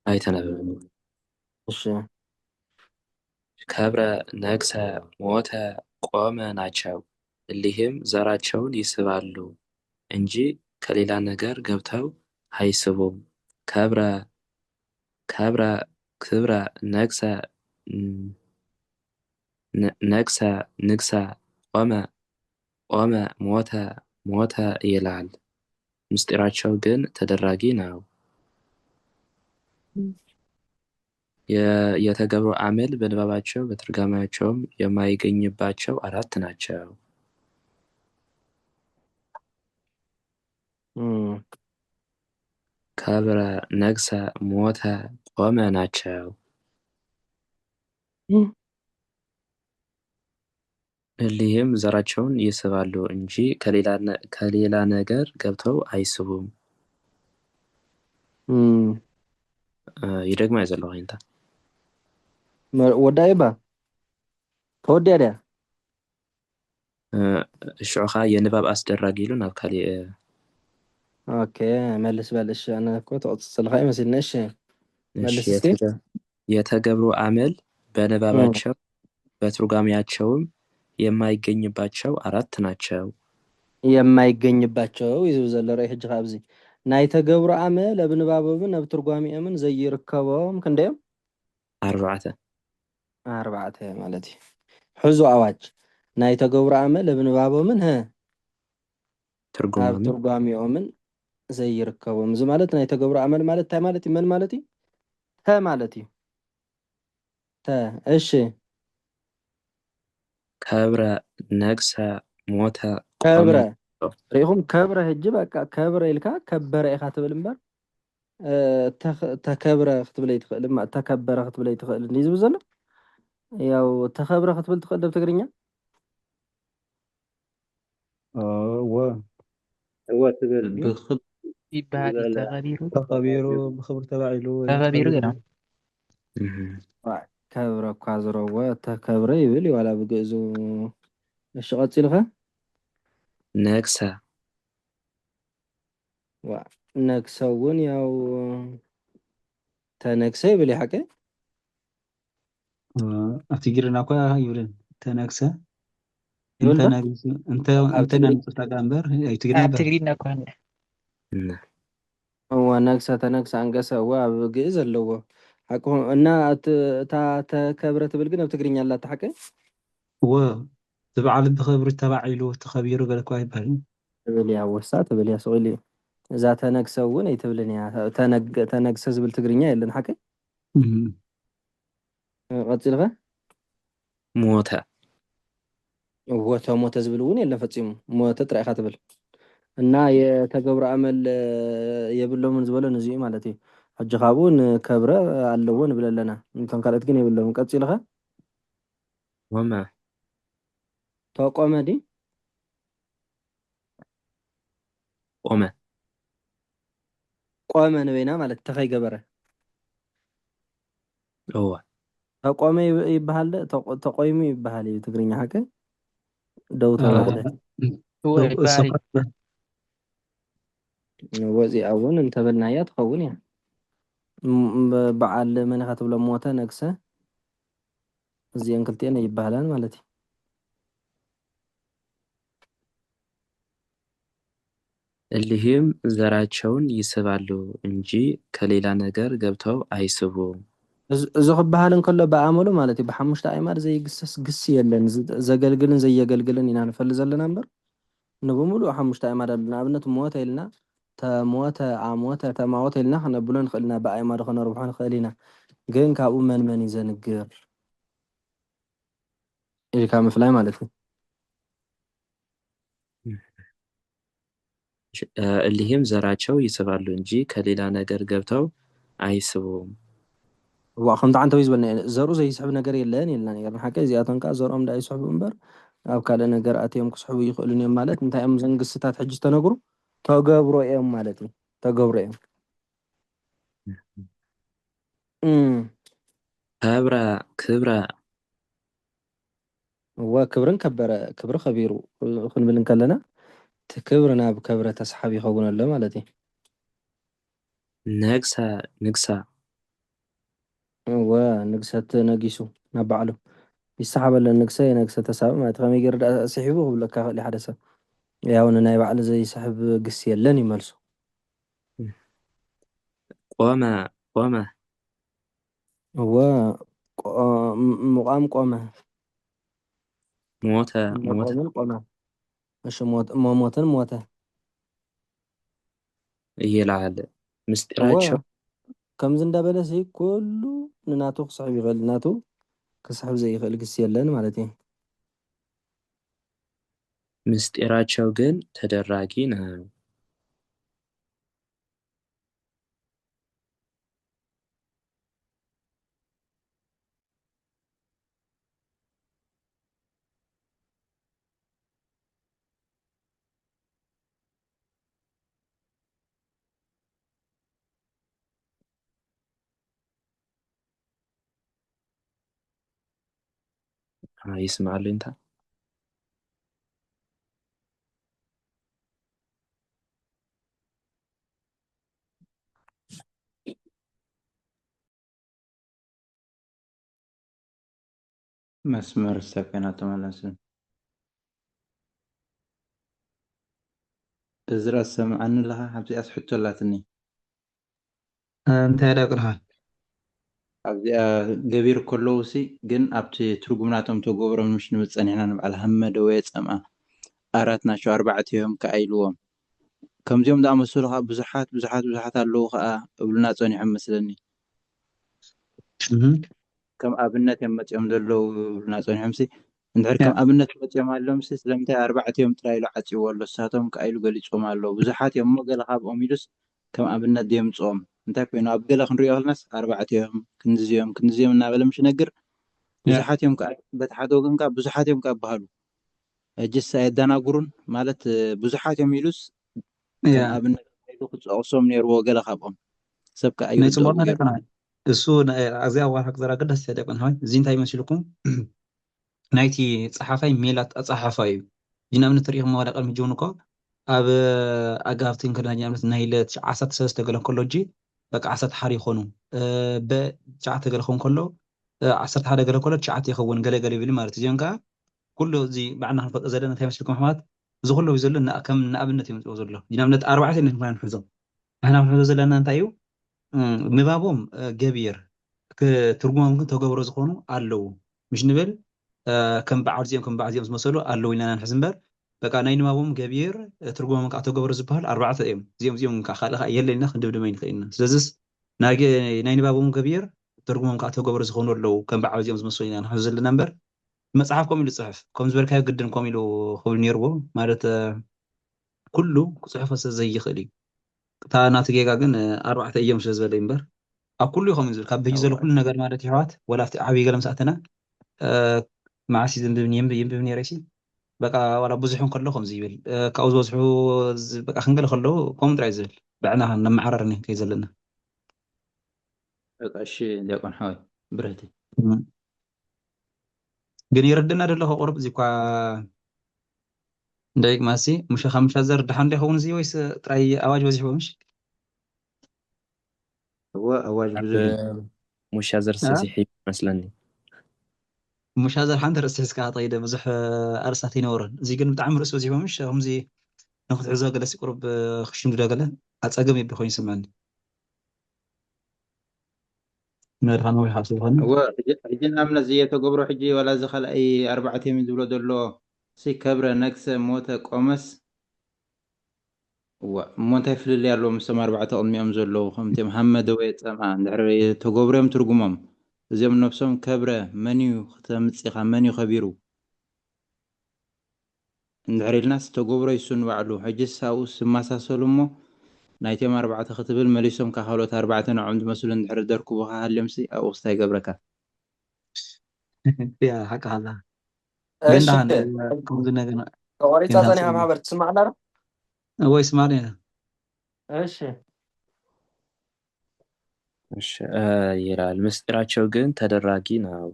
አይተነበብም። እሺ ከብረ፣ ነግሰ፣ ሞተ፣ ቆመ ናቸው። እሊህም ዘራቸውን ይስባሉ እንጂ ከሌላ ነገር ገብተው አይስቡም። ከብረ፣ ከብረ፣ ክብረ፣ ነግሰ፣ ነግሰ፣ ንግሰ፣ ቆመ፣ ቆመ፣ ሞተ፣ ሞተ ይላል። ምስጢራቸው ግን ተደራጊ ነው። የተገብሮ አመል በንባባቸው በትርጓሜያቸውም የማይገኝባቸው አራት ናቸው። ከብረ፣ ነግሰ፣ ሞተ፣ ቆመ ናቸው። እሊህም ዘራቸውን ይስባሉ እንጂ ከሌላ ነገር ገብተው አይስቡም። ይደግማ የዘለዋ አይንታ ወዳይባ ተወዲያ ዲያ እሽዑኻ የንባብ አስደራጊ ኢሉ ናብ ካሊእ ኦኬ መልስ በልሽ አነ እኮ ተቆፅልካ ይመስልኒ። እሺ መልስ እስቲ። የተገብሮ አመል በንባባቸው በትርጓሜያቸውም የማይገኝባቸው አራት ናቸው። የማይገኝባቸው ይዝብ ዘሎ ርአይ ሕጂ ካብዚ ናይ ተገብሮ አመል ኣብ ንባቦምን ኣብ ትርጓሚኦምን ዘይርከቦም ክንደዮም? ኣርባዕተ ማለት እዩ። ሕዙ ኣዋጅ ናይ ተገብሮ አመል ኣብ ንባቦምን ኣብ ትርጓሚኦምን ዘይርከቦም። እዚ ማለት ናይ ተገብሮ አመል ማለት እንታይ ማለት እዩ? መን ማለት እዩ? ተ ማለት እዩ። ተ እሺ ከብረ፣ ነግሰ፣ ሞተ፣ ከብረ ሪኢኹም ከብረ ሕጂ በቃ ከብረ ኢልካ ከበረ ኢኻ ትብል እምበር ተከብረ ክትብል ኣይትኽእል ተከበረ ክትብል ኣይትኽእል እንዲ ዝብል ዘሎ ያው ተከብረ ክትብል ትኽእል ዶ ብትግርኛ? هو تبل يبقى تخبيره بخبر تبعيلو تغبيرو ገና ከብረ እኳ ዝረዎ ተከብረ ይብል ዋላ ብግእዙ። እሺ ቀፂልካ ነግሰ ነግሰ እውን ያው ተነግሰ ይብል ይሓቀ ኣብቲ ግርና እኳ ይብልን ተነግሰ ይብል ዶ? እንተ ናንፅፍታ እምበር ኣብ ትግርኛ ኣብ ትግሪና እኳ እዋ ነግሰ ተነግሰ አንገሰ እዋ ኣብ ግእዝ ኣለዎ ሓቅኹም እና እታ ተከብረ ትብል ግን ኣብ ትግርኛ ኣላ ተሓቀ ወ ዝበዓል ብክብሪ ተባዒሉ ተኸቢሩ ገለ እኳ ይባል ትብል እያ ወሳ ትብል እያ ስቂል እዩ። እዛ ተነግሰ እውን ኣይትብልን እያ ተነግሰ ዝብል ትግርኛ የለን ሓቀ። ቀፂልካ ሞተ ሞተ ዝብል እውን የለን ፈፂሙ ሞተ ጥራይካ ትብል እና የተገብረ አመል የብሎምን ዝበለን እዚኡ ማለት እዩ። ሕጂ ካብኡ ንከብረ ኣለዎ ንብል ኣለና እንቶም ካልኦት ግን የብሎምን። ቀፂልካ ቆመ ተቆመ ዲ ቆመ ቆመ ንበይና ማለት ተኸይገበረ እዋ ተቆመ ይበሃል ተቆይሙ ይበሃል እዩ ትግርኛ ሓቀ ደው ተባለ ወፂኣ እውን እንተበልናያ ትኸውን እያ። በዓል መን ኢኻ ትብሎ ሞተ ነግሰ እዚአን ክልቲአን ይበሃላን ማለት እዩ። እሊህም ዘራቸውን ይስባሉ እንጂ ከሌላ ነገር ገብተው አይስቡም። እዚ ክበሃል እንከሎ ብኣእመሉ ማለት እዩ ብሓሙሽተ ኣእማድ ዘይግሰስ ግስ የለን። ዘገልግልን ዘየገልግልን ኢና ንፈሊ ዘለና እምበር ንብሙሉእ ሓሙሽተ ኣእማድ ኣለና። ኣብነት ሞተ ኢልና ተሞተ ዓሞተ ተማወተ ኢልና ክነብሎ ንኽእል ኢና ብኣእማዱ ክነርብሖ ንኽእል ኢና። ግን ካብኡ መንመን እዩ ዘንግር ኢልካ ምፍላይ ማለት እዩ። እሊህም ዘራቸው ይስባሉ እንጂ ከሌላ ነገር ገብተው አይስቡም። ከምቲ ዓንተ ዝበልና ዘርኡ ዘይስሕብ ነገር የለን ኢልና ነርና ሓቀ እዚኣቶም ከዓ ዘርኦም እንዳይስሕቡ እምበር ኣብ ካልእ ነገር ኣትዮም ክስሕቡ ይኽእሉን እዮም ማለት እንታይ እዮም እዞም ግስታት ሕጂ ዝተነግሩ ተገብሮ እዮም ማለት እዩ። ተገብሮ እዮም كبرة وكبرن كبر خبيرو خنبل كلنا تكبرنا بكبرة تسحب يخون الله مالتي نقسى ونقسة نقيسو نبعله يسحب النقسة نقسة تسحب ما تغمي يرد سحبه ولا كهل حدث يا وننا يبعل زي سحب قسي لن يملسو قومة هو مقام قامه موتى مقام قامه مش موتة يلعب مستراچو هو كم زندا بلسي كله نناتو صعب يغل ناتو كسحب زي خلق السيلان مالتي ምስጢራቸው ግን ተደራጊ ነው። ይስማሉ እንታ መስመር ሰከና ተመለሰ እዝራ ሰምዓኒ ለኻ ሓብዚኣ ስሕቶላትኒ እንታይ ያደቅርሃል ኣብዚኣ ገቢር ከለውሲ ግን ኣብቲ ትርጉምናቶም ተገብሮም ምሽ ንምፀኒሕና ንበዓል ሃመደ ወይ ፀምኣ ኣራት ናቸው ኣርባዕተ እዮም ከኣይልዎም ከምዚኦም ዝኣመሰሉ ከዓ ብዙሓት ኣለዉ ከዓ እብሉና ፀኒሖም መስለኒ ከም ኣብነት እዮም መፅኦም ዘለዉ እብሉና ፀኒሖም ሲ እንድሕር ከም ኣብነት መፅኦም ኣሎም ሲ ስለምንታይ ኣርባዕተ እዮም ጥራይ ኢሉ ዓፂዎ ኣሎ ንሳቶም ከኣይሉ ገሊፆም ኣለዉ ብዙሓት እዮም እሞ ገለ ካብኦም ኢሉስ ከም ኣብነት ደምፅኦም እንታይ ኮይኑ ኣብ ገለ ክንሪኦ ከለናስ ኣርባዕተ እዮም ክንዝዮም እናበለ ምሽ ነግር ብዙሓት እዮም ከዓ በቲ ሓደ ወገን ከዓ ብዙሓት እዮም ከዓ ይበሃሉ እጅስ ኣየደናግሩን ማለት ብዙሓት እዮም ኢሉስ ከም ኣብነት ኢሉ ክፀቕሶም ነይርዎ ገለ ካብኦም ሰብ ከዓ ናይ ይርድኡ ፅቡቅ ነገር ነው እሱ ኣዝያ ዋርካ ክዘራገ ደስ ያደቅን ሆይ እዚ እንታይ ይመስልኩም ናይቲ ፀሓፋይ ሜላት ኣፀሓፋ እዩ ጅናምነት ትሪኢኹም ዋላ ቀድሚ ጅውን እኮ ኣብ ኣጋብትን ክዳኛ እምነት ናይ ለት 13 ገለ ከሎ እጂ በቃ 11 ይኾኑ ብ9 ገለ ክኸውን ከሎ 11 ገለ ከሎ 9 ይኸውን ገለገለ ይብል ማለት እዚኦም ከዓ ኩሉ እዚ ባዕልና ክንፈልጦ ዘለና እንታይ ይመስልኩም ኣሕዋት እዚ ኩሉ እዩ ዘሎ ከም ንኣብነት እዩ መፅኦ ዘሎ ጅናምነት 4 ንሕና ንሕዞም ንሕና ንሕዞ ዘለና እንታይ እዩ ንባቦም ገቢር ትርጉሞም ግን ተገብሮ ዝኾኑ ኣለዉ ምሽ ንብል ከም በዓል እዚኦም ዝመሰሉ ኣለዉ ኢልና ንሕዝ እምበር በቃ ናይ ንባቦም ገቢር ትርጉሞም ከዓ ተገብሮ ዝበሃል 4 እዮም እዚኦም ከዓ ካልእ ከዓ የለና ክንድምድመ ይንኽእል ኢና ስለዚስ ናይ ንባቦም ገቢር ትርጉሞም ከዓ ተገብሮ ዝኾኑ ኣለዉ ከም በዓል እዚኦም ዝመሰሉ ኢና ንሕዝ ዘለና እምበር መፅሓፍ ከምኡ ኢሉ ፅሑፍ ከም ዝበልካዮ ግድን ከምኡ ኢሉ ክብል ነይርዎ ማለት ኩሉ ክፅሑፎ ስለዘይኽእል እዩ እታ ናቲ ጌጋ ግን 4 እዮም ስለ ዝበለ እምበር ኣብ ኩሉ ይኸም ዝብል ካብ በይ ዘሎ ኩሉ ነገር ማለት እዩ ኣሕዋት ወላ ኣብቲ ዓብዪ ገለ ምስኣተና ማዓሲ የንብብ ነይረሲ በቃ ዋላ ብዙሑን ከሎ ከምዚ ይብል ካብኡ ዝበዝሑ በቃ ክንገለ ከለዉ ከምኡ ጥራይ ዝብል ባዕና ነመዓራርኒ ከይ ዘለና በቃ እሺ ዲያቆን ሓወይ ብረህቲ ግን ይረድና ደሎ ከቁርብ እዚ እኳ እንዳይቅ ማሲ ሙሽ 5000 ድሓን ይኸውን እዚ ወይስ ጥራይ ኣዋጅ በዚሕዎ ምሽ هو أواج بزح ሙሻዘር ሰሲሕ ይመስለኒ ሙሻዘር ሓንቲ ርእሲ ሒዝካ ጠይደ ብዙሕ ኣርእስታት ይነበሩን እዚ ግን ብጣዕሚ ርእሲ በዚሕዎ ምሽ ከምዚ ንክትዕዞ ገለሲ ቁርብ ክሽምድዶ ገለ ኣፀገም የቢ ኮይኑ ይስምዐኒ نرخان هو يحاسب خن هو حجنا من زي تقبرو حجي ولا زخل أي 4 من دولة دولو سي كبرة نكسة موتة قومس وموتة في اللي يالو مسمى 4 أميام زلو خمتي محمد ويت أما ندعري تقبرهم ترجمهم زي من نفسهم كبرة منيو ختمتسيخا منيو خبيرو ندعري الناس تقبرو يسون وعلو حجي ساوس ماسا سلمو نايتيم 4 ختبل مليسهم كحالوت 4 عمد مسؤول ندحر دركو بها هالمسي أو أستاي قبرك يا حق هذا ايش قلنا كم زنا قلنا قريت اظني يا محمد تسمعنا هو يسمعني ايش እሺ ይላል። ምስጢራቸው ግን ተደራጊ ነው።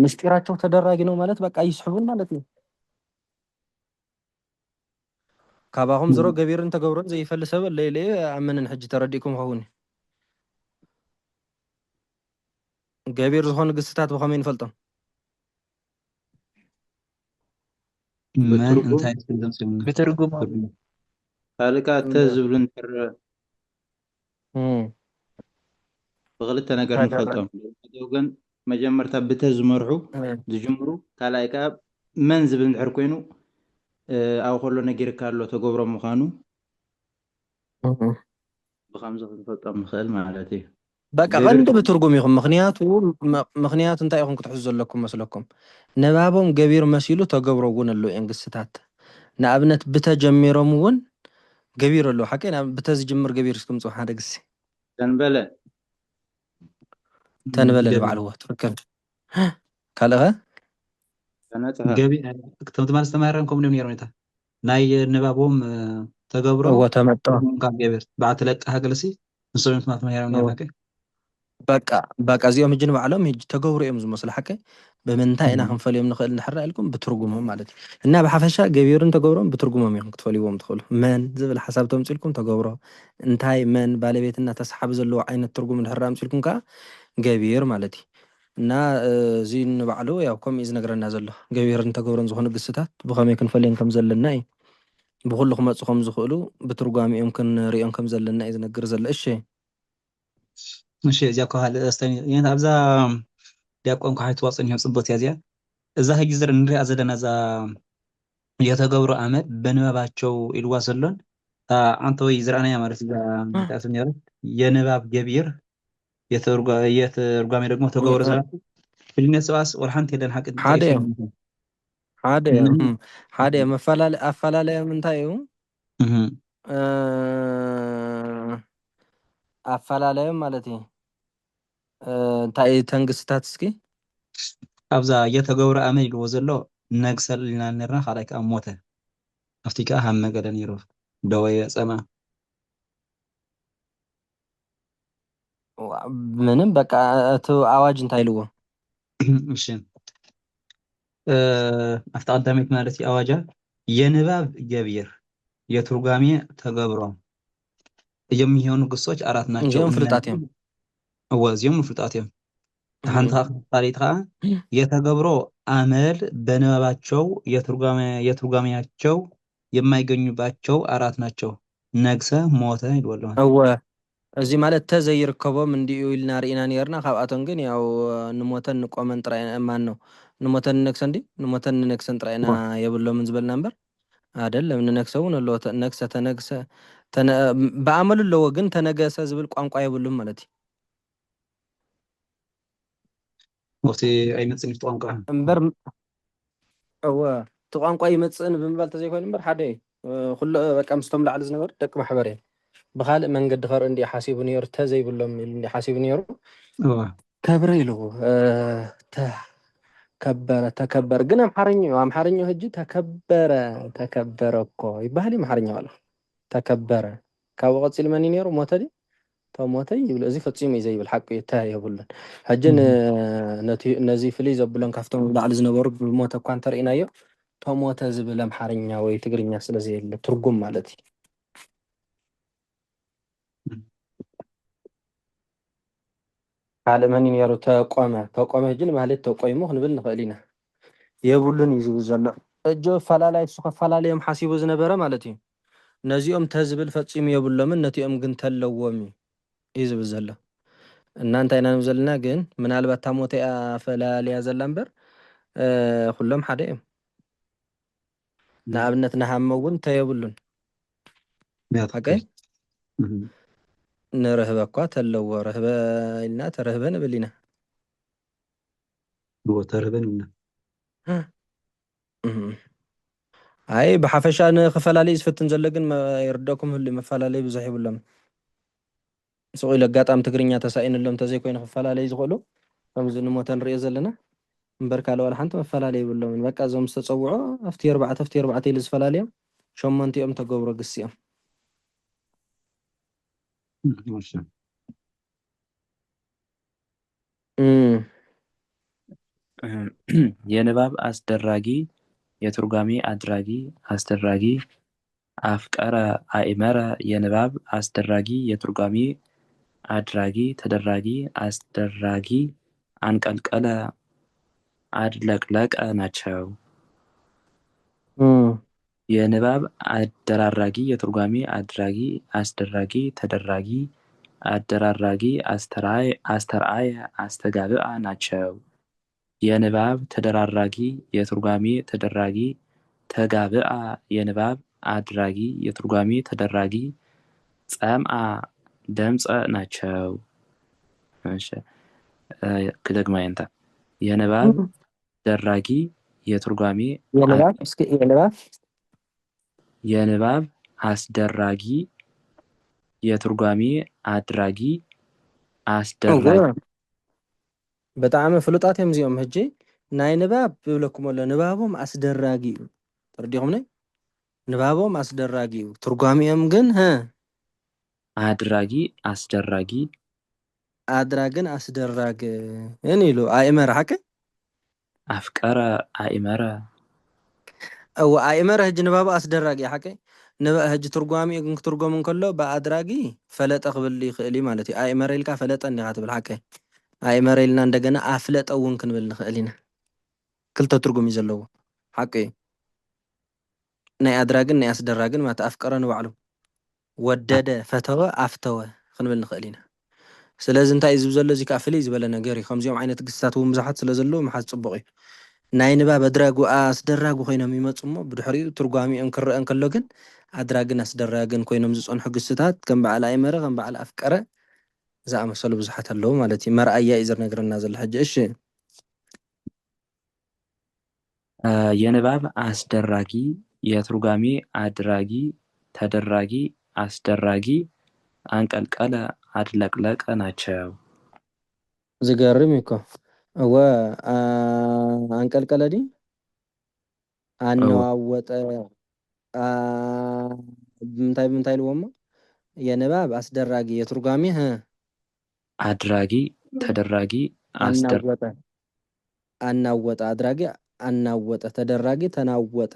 ምስጢራቸው ተደራጊ ነው ማለት በቃ ይስሕቡን ማለት ነው። ካባኹም ዝሮ ገቢርን ተገብሮን ዘይፈልጥ ሰብ ለይለ ኣመንን ሕጂ ተረዲእኩም ኸውን ገቢር ዝኾኑ ግስታት ብኸመይ ንፈልጦም? መን ብትርጉም እንታይ ትፈልጥ بترجمة ካልካ ተዝብሉ እንተር ብክልተ ነገር ንፈልጦም ግን መጀመርታ ብተ ዝመርሑ ዝጅምሩ ካልኣይ ከዓ መን ዝብል እንድሕር ኮይኑ ኣብ ከሎ ነጊርካ ኣሎ ተገብሮ ምዃኑ ብከምዚ ክንፈልጦም ንኽእል ማለት እዩ። በቃ ቀንዲ ብትርጉም ይኹም ምክንያቱ እንታይ ኢኹም ክትሕዙ ዘለኩም መስለኩም ነባቦም ገቢር መሲሉ ተገብሮ እውን ኣለዉ እዮም ግስታት ንኣብነት ብተጀሚሮም እውን ገቢር ኣለዉ ሓቂ ብተዝጅምር ገቢር እስክምፅኡ ሓደ ግዜ ተንበለ ንባዕልዎ ትፍከር ካልእ ክተም ትማል ዝተማሃረን ከምኡ እዮም ነይሮም ናይ ንባቦም ተገብሮ ተመጦ ካብ ገቢር በዓል ተለቃህ ገለሲ ንሶም ትማ ተማሂሮም ነይሮም በቃ እዚኦም ሕጂ ንባዕሎም ሕጂ ተገብሩ እዮም ዝመስሉ ሓቂ ብምንታይ ኢና ክንፈልዮም ንኽእል እንድሕር ኢልኩም ብትርጉሞም ማለት እዩ እና ብሓፈሻ ገቢርን ተገብሮም ብትርጉሞም ኢኹም ክትፈልይዎም ትኽእሉ መን ዝብል ሓሳብ ተምፂልኩም ተገብሮ እንታይ መን ባለቤትና ተሰሓቢ ዘለዎ ዓይነት ትርጉም እንድሕር ኣምፂልኩም ከዓ ገቢር ማለት እዩ እና እዚ ንባዕሉ ያው ከምኡ እዩ ዝነግረና ዘሎ ገቢርን ተገብሮን ዝኾኑ ግስታት ብኸመይ ክንፈልዮም ከም ዘለና እዩ ብኩሉ ክመፁ ከም ዝኽእሉ ብትርጓሚኦም ክንሪኦም ከም ዘለና እዩ ዝነግር ዘሎ እሺ እዚኣ ከሃል እስታኒ ኣብዛ ዲያቆን ካሓይት ዋፅን እዮም ፅቦት እያ እዚኣ እዛ ሕጂ ንሪኣ ዘለና እዛ የተገብሮ ኣመድ በንባባቸው ኢልዋ ዘሎን አንተ ወይ ዝረአናያ ማለት እዛ የንባብ ገቢር የተርጓሚ ደግሞ ተገብሮ ዘላት ፍልነት ሰባስ ወልሓንቲ የለን ሓቂ ሓደ ኣፈላለየ ምንታይ እዩ ኣፈላለዮም ማለት እዩ እንታይ ተንግስታት እስኪ ኣብዛ የተገብሮ ኣመድ ኢልዎ ዘሎ ነግሰል ኢልና ነርና ካልኣይ ከዓ ሞተ ኣብቲ ከዓ ሃመ ገለ ነይሩ ደወየ ፀማ ምንም በቃ እቲ ኣዋጅ እንታይ ኢልዎ እሺ ኣብቲ ቀዳሚት ማለት እዩ ኣዋጃ የንባብ ገቢር የትርጓሜ ተገብሮ እዮም የሚሆኑ ግሶች አራት ናቸው እዚኦም ፍልጣት እዮም እዚኦም ፍልጣት እዮም ታንታ ታሪት ከዓ የተገብሮ አመል በንባባቸው የትርጓሜያቸው የማይገኙባቸው አራት ናቸው ነግሰ ሞተ ይልወሉ እዚ ማለት ተዘይርከቦም እንዲኡ ኢልና ርኢና ነርና ካብኣቶም ግን ያው ንሞተን ንቆመን ጥራይ ማን ነው ንሞተን ንነግሰን እንዲ ንሞተን ንነግሰን ጥራይና የብሎምን ዝበልና እምበር አይደለም ንነግሰውን ኣሎ ነግሰ ተነግሰ በአመሉ ኣለዎ ግን ተነገሰ ዝብል ቋንቋ የብሉም ማለት እዩ ወቲ ኣይመፅን ቋንቋ እምበር እቲ ቋንቋ ይመፅን ብምባል ተዘይኮይኑ እምበር ሓደ ኩሉ በቃ ምስቶም ላዕሊ ዝነበሩ ደቂ ማሕበር እዮም ብካልእ መንገዲ ኸር እንዲ ሓሲቡ ነይሩ ተዘይብሎም እንዲ ሓሲቡ ነይሩ ከብረ ኢሉ ተከበረ ግን ኣምሓርኛው ሕጂ ተከበረ እኮ ይባሃል ኣምሓርኛ ዋላ ተከበረ ካብ ቀፂል መን ነይሩ ሞተ ዲ ተሞተ ይብል እዚ ፈፂሙ እዩ ዘይብል ሓቂ የብሉን ሕጂ ነዚ ፍልይ ዘብሎን ካብቶም ላዕሊ ዝነበሩ ብሞተ እኳ እንተርኢናዮ ተሞተ ዝብል ኣምሓርኛ ወይ ትግርኛ ስለዘየለ ትርጉም ማለት እዩ ካልእ መን ነይሩ ተቆመ ሕጂ ማለት ተቆይሙ ክንብል ንኽእል ኢና የብሉን እዩ ዝብል ዘሎ እጆ ፈላላይ እሱ ከፈላለዮም ሓሲቡ ዝነበረ ማለት እዩ ነዚኦም ተዝብል ፈፂሙ የብሎምን ነቲኦም ግን ተለዎም እዩ ዝብል ዘሎ እናንተ ኢና ንብል ዘለና ግን ምናልባት ታሞተ እያ ፈላልያ ዘላ እምበር ኩሎም ሓደ እዮም ንኣብነት ንሃመ እውን ተየብሉን ሓቀይ ንርህበ እኳ ተለዎ ርህበ ኢልና ተረህበ ንብል ኢና ተረህበን ኢና ኣይ ብሓፈሻ ንክፈላለዩ ዝፍትን ዘሎ ግን ይርደኩም ህሉ መፈላለዩ ብዙሕ ይብሎም ስቑ ኢሉ ኣጋጣሚ ትግርኛ ተሳኢንሎም ተዘይኮይኑ ክፈላለዩ ዝኽእሉ ከምዚ ንሞተ ንሪኦ ዘለና እምበር ካልእ ዋላ ሓንቲ መፈላለዩ ይብሎምን በቃ እዞም ዝተፀውዖ ኣብቲ ኣርባዕተ ኢሉ ዝፈላለዮም ሸሞንቲኦም ተገብሮ ግሲ እዮም የንባብ አስደራጊ የትርጓሜ አድራጊ አስደራጊ አፍቀረ አእመረ የንባብ አስደራጊ የትርጓሜ አድራጊ ተደራጊ አስደራጊ አንቀልቀለ አድለቅለቀ ናቸው። የንባብ አደራራጊ የትርጓሜ አድራጊ አስደራጊ ተደራጊ አደራራጊ አስተርአየ አስተጋብአ ናቸው። የንባብ ተደራራጊ የትርጓሜ ተደራጊ ተጋብአ የንባብ አድራጊ የትርጓሜ ተደራጊ ጸምአ ደምፀ ናቸው። እሺ ክደግማ የንታ የንባብ ደራጊ የትርጓሜ የንባብ እስኪ የንባብ የንባብ አስደራጊ የትርጓሜ አድራጊ አስደራጊ ብጣዕሚ ፍሉጣት እዮም እዚኦም ሕጂ ናይ ንባብ ብብለኩም ኣሎ ንባቦም አስደራጊ እዩ ተረዲኹምኒ ንባቦም አስደራጊ እዩ ትርጓሚኦም ግን አድራጊ አስደራጊ አድራግን አስደራግን ኢሉ አእመረ ሓቂ አፍቀረ አእመረ እዎ አእመረ ሕጂ ንባቡ አስደራጊ ሓቂ ሕጂ ትርጓሚኡ ግን ክትርጎም እንከሎ ብአድራጊ ፈለጠ ክብል ይኽእል እዩ ማለት እዩ አእመረ ኢልካ ፈለጠ እኒኻ ትብል ሓቂ አእመረ ኢልና እንደገና አፍለጠ እውን ክንብል ንኽእል ኢና ክልተ ትርጉም እዩ ዘለዎ ሓቂ እዩ ናይ አድራግን ናይ አስደራግን ማለት አፍቀረ ንባዕሉ ወደደ ፈተወ አፍተወ ክንብል ንኽእል ኢና ስለዚ እንታይ እዩ ዝብል ዘሎ እዚ ከዓ ፍልይ ዝበለ ነገር እዩ ከምዚኦም ዓይነት ግስታት እውን ብዙሓት ስለ ዘለዉ መሓዝ ፅቡቅ እዩ ናይ ንባብ አድራጉ አስደራጉ ኮይኖም ይመፁ እሞ ብድሕሪኡ ትርጓሚኦም ክረአ እንከሎ ግን አድራግን አስደራግን ኮይኖም ዝፀንሑ ግስታት ከም በዓል አእመረ ከም በዓል አፍቀረ ዝኣመሰሉ ብዙሓት ኣለዉ ማለት እዩ መርአያ እዩ ዝነግረና ዘሎ ሕጂ እሺ የንባብ አስደራጊ የትርጓሜ አድራጊ ተደራጊ አስደራጊ አንቀልቀለ አድለቅለቀ ናቸው። ዝገርም እኮ እወ አንቀልቀለ ዲ አነዋወጠ ብምንታይ ብምንታይ ኢልዎ እሞ የንባብ አስደራጊ የትርጓሜ አድራጊ ተደራጊ አናወጠ አናወጠ አድራጊ አናወጠ ተደራጊ ተናወጠ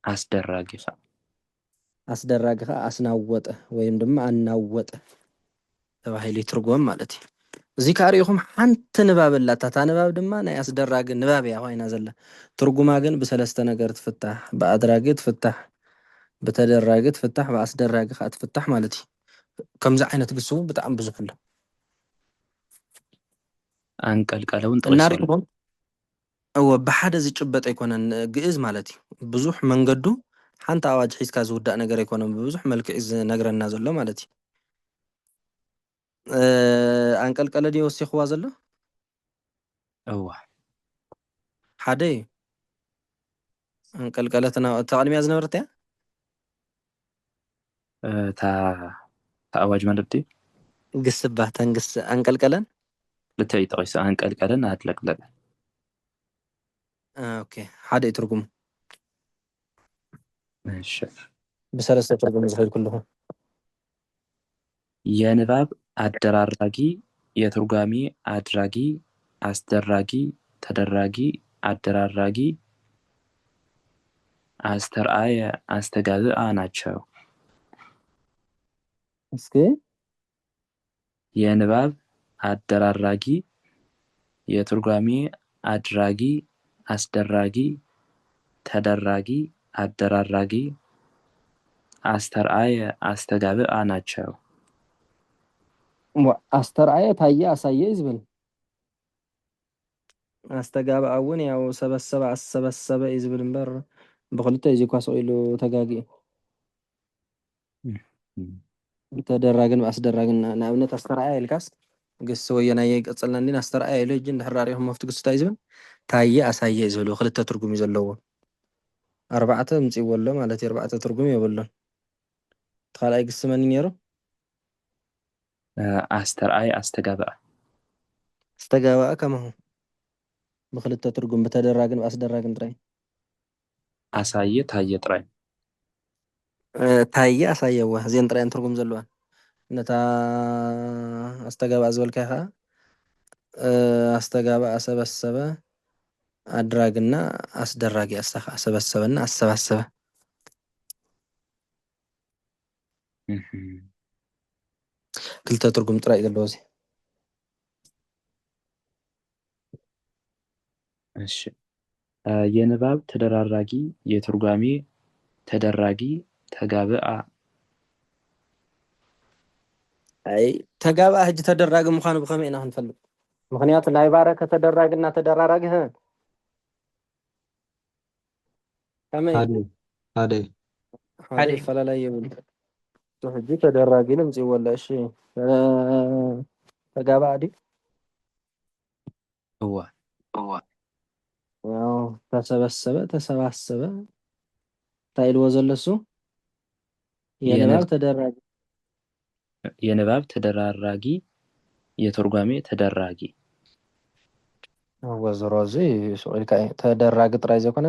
አስደራጊ አስደራጊ ኸ አስናወጠ ወይም ድማ አናወጠ ተባሂሉ ይትርጎም ማለት እዩ እዚ ከዓ ሪኢኹም ሓንቲ ንባብ ኣላታ እታ ንባብ ድማ ናይ አስደራጊ ንባብ እያ ኮይና ዘላ ትርጉማ ግን ብሰለስተ ነገር ትፍታሕ ብአድራጊ ትፍታሕ ብተደራጊ ትፍታሕ ብአስደራጊ ከዓ ትፍታሕ ማለት እዩ ከምዚ ዓይነት ግስ እውን ብጣዕሚ ብዙሕ ኣሎ አንቀልቀለ እውን እና ጠቂሱ ሪኢኹም እወ ብሓደ ዝጭበጥ ኣይኮነን ግእዝ ማለት እዩ ብዙሕ መንገዱ ሓንቲ ኣዋጅ ሒዝካ ዝውዳእ ነገር ኣይኮነን ብብዙሕ መልክዕ ዝነግረና ዘሎ ማለት እዩ አንቀልቀለ ድዮ ወሲኽዋ ዘሎ እዋ ሓደ እዩ አንቀልቀለ ተቐድሚያ ዝነበረት እያ እታ ኣዋጅ ማለት ድዩ ግስባ ተንግስ አንቀልቀለን ክልተ እዩ ጠቂሱ አንቀልቀለን አድለቅለቀ ኦኬ ሓደ እዩ ትርጉሙ እሺ ብሰለስተ ትርጉም ዝኽእል ኩልኹ የንባብ አደራራጊ የትርጓሜ አድራጊ አስደራጊ ተደራጊ አደራራጊ አስተርአየ አስተጋብአ ናቸው። እስኪ የንባብ አደራራጊ የትርጓሜ አድራጊ አስደራጊ ተደራጊ አደራራጊ አስተርአየ አስተጋብአ ናቸው። አስተርአየ ታየ አሳየ ዝብል አስተጋብአ እውን ያው ሰበሰበ አሰበሰበ እዩ ዝብል እምበር ብክልተ እዩ ኳስቕ ኢሉ ተጋጊ ተደራግን ብአስደራግን ንኣብነት አስተርአየ ኢልካስ ግስ ወየናየ ይቀፅልና እንዲን አስተርአየ ኢሉ ሕጂ እንድሕር ራእሪኹም መፍቲ ግስ እንታይ ዝብል ታየ አሳየ እዩ ዝብል ክልተ ትርጉም እዩ ዘለዎ ኣርባዕተ ምፂእዎ ኣሎ ማለት እዩ ኣርባዕተ ትርጉም የብሎን እቲ ካልኣይ ግስ መን ነይሩ አስተርአየ አስተጋብአ استجابة كما هو بخلت ترجم بتدرجن وأسدرجن ترى አሳየ ታየ ጥራይ ታየ ኣሳየዋ እዚአን ጥራየን ትርጉም ዘለዋን ነታ ኣስተጋብኣ ዝበልካ ኢኻ አስተጋባ፣ አሰበሰበ፣ አድራግና አስደራጊ አሰበሰበና አሰባሰበ። ክልተ ትርጉም ጥራይ ዘለዎ እዚ። እሺ የንባብ ተደራራጊ፣ የትርጓሜ ተደራጊ፣ ተጋብአ። አይ ተጋብአ ሕጂ ተደራጊ ምዃኑ ብኸመይ ኢና ክንፈልጥ? ምክንያቱ ናይ ባረከ ተደራጊና ተደራራጊ ከመይ ሓደ ሓደ ይፈላለዩ ይብል ሕጂ ተደራጊ ንምፅእ ወላ። እሺ ተጋብአ ዲ እዋ ያው ተሰበሰበ፣ ተሰባሰበ እንታይ ኢልዎ ዘሎ እሱ የንባብ ተደራጊ፣ የንባብ ተደራራጊ፣ የትርጓሜ ተደራጊ። ወዘሮ እዚ ስቁልካ ተደራጊ ጥራይ ዘይኮነ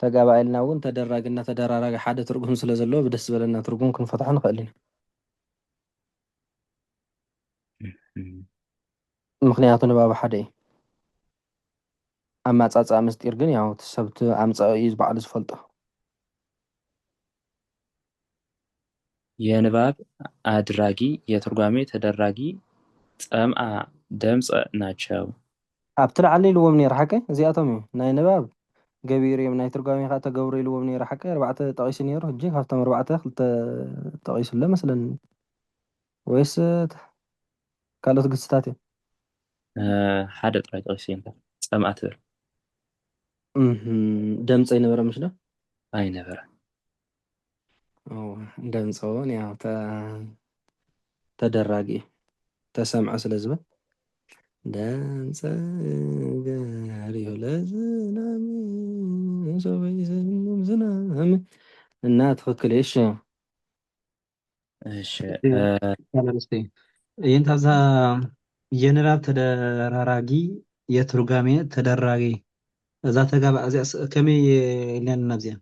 ተጋብአ ኢልና እውን ተደራጊና ተደራራጊ ሓደ ትርጉም ስለ ዘለዎ ብደስ ዝበለና ትርጉም ክንፈትሖ ንኽእል ኢና። ምክንያቱ ንባብ ሓደ እዩ። ኣማፃፅኣ ምስጢር ግን ያው ሰብቲ ኣምፃኦ እዩ ባዕሉ ዝፈልጦ። የንባብ አድራጊ፣ የትርጓሜ ተደራጊ፣ ጸምአ ደምፀ ናቸው። ኣብቲ ላዕሊ ኢልዎም ነይሩ ሓቀ እዚኣቶም እዩ ናይ ንባብ ገቢር እዮም፣ ናይ ትርጓሜ ከዓ ተገብሩ ኢልዎም ነይሩ ሓቀ 4 ጠቂሱ ነይሩ። ሕጂ ካብቶም 4 ክልተ ጠቂሱለ መስለኒ ወይስ ካልኦት ግስታት እዮም? ሓደ ጥራይ ጠቂሱ እዮም ጸምአ ትብል ደምፀ ይነበረ ምሽ ዶ ኣይነበረ ደምፀ እውን ያው ተደራጊ ተሰምዐ ስለ ዝብል ደምፀ ገሪሁ ለዝናሚ ሰበይ ዝናሚ እና ትክክል እሺ። እሺ ይንታዛ የንባብ ተደራራጊ፣ የትርጓሜ ተደራጊ እዛ ተጋብአ እዚኣ ከመይ ኢልና ኣብዚኣ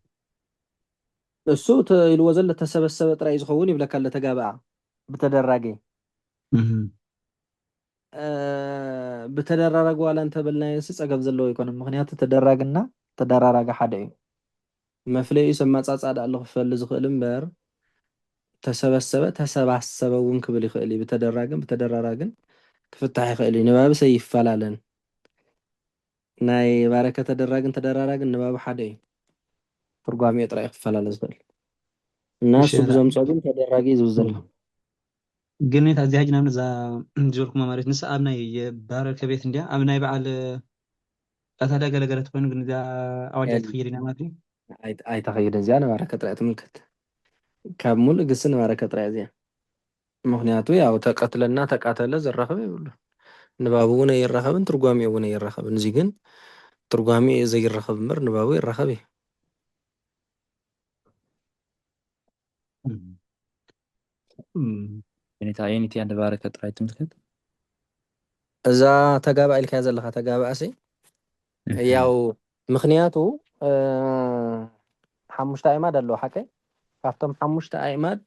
እሱ ኢልዎ ዘሎ ተሰበሰበ ጥራይ ዝኸውን ይብለካ ኣሎ ተጋብአ ብተደራጊ ብተደራራጊ ዋላ እንተበልናዮ ፀገም ዘለዎ ይኮነ። ምክንያቱ ተደራጊና ተደራራጊ ሓደ እዩ። መፍለይኡ ሰብ ማፃፃ ዳ ኣሎ ክፈሊ ዝኽእል እምበር ተሰበሰበ ተሰባሰበ እውን ክብል ይኽእል እዩ። ብተደራግን ብተደራራግን ክፍታሕ ይኽእል እዩ። ንባብሰ ይፈላለን። ናይ ባረከ ተደራግን ተደራራግን ንባብ ሓደ እዩ። ትርጓሜኡ ጥራይ ክፈላለ ዝኽእል እና እሱ ብዘምፅኦ ግን ተደራጊ ዝብል ዘሎ ግን እዚኣ ሕጂ ናብዚ ዝበልኩማ ማለት ንስ ኣብ ናይ ባረከ ቤት እንድያ ኣብ ናይ በዓል እተደገለገለት ኮይኑ ግን እዚኣ ኣዋጅ ኣይትኽይድ ኢና ማለት እዩ። ኣይተኸይድን እዚኣ ንባረከ ጥራይ ትምልከት ካብ ሙሉእ ግስ ንባረከ ጥራይ እዚኣ። ምክንያቱ ያው ተቀትለና ተቃተለ ዘራኸበ ይብሉ ንባቡ እውን ኣይራኸብን ትርጓሜኡ እውን ኣይራኸብን። እዚ ግን ትርጓሜኡ ዘይራኸብ እምበር ንባቡ ይራኸብ እዩ። የኔታ ንባረከ ጥራይ ትምልከት እዛ ተጋብአ ኢልካያ ዘለካ ተጋብአሲ ያው ምክንያቱ 5 ኣእማድ ኣለዎ ሓቀ ካብቶም 5 ኣእማድ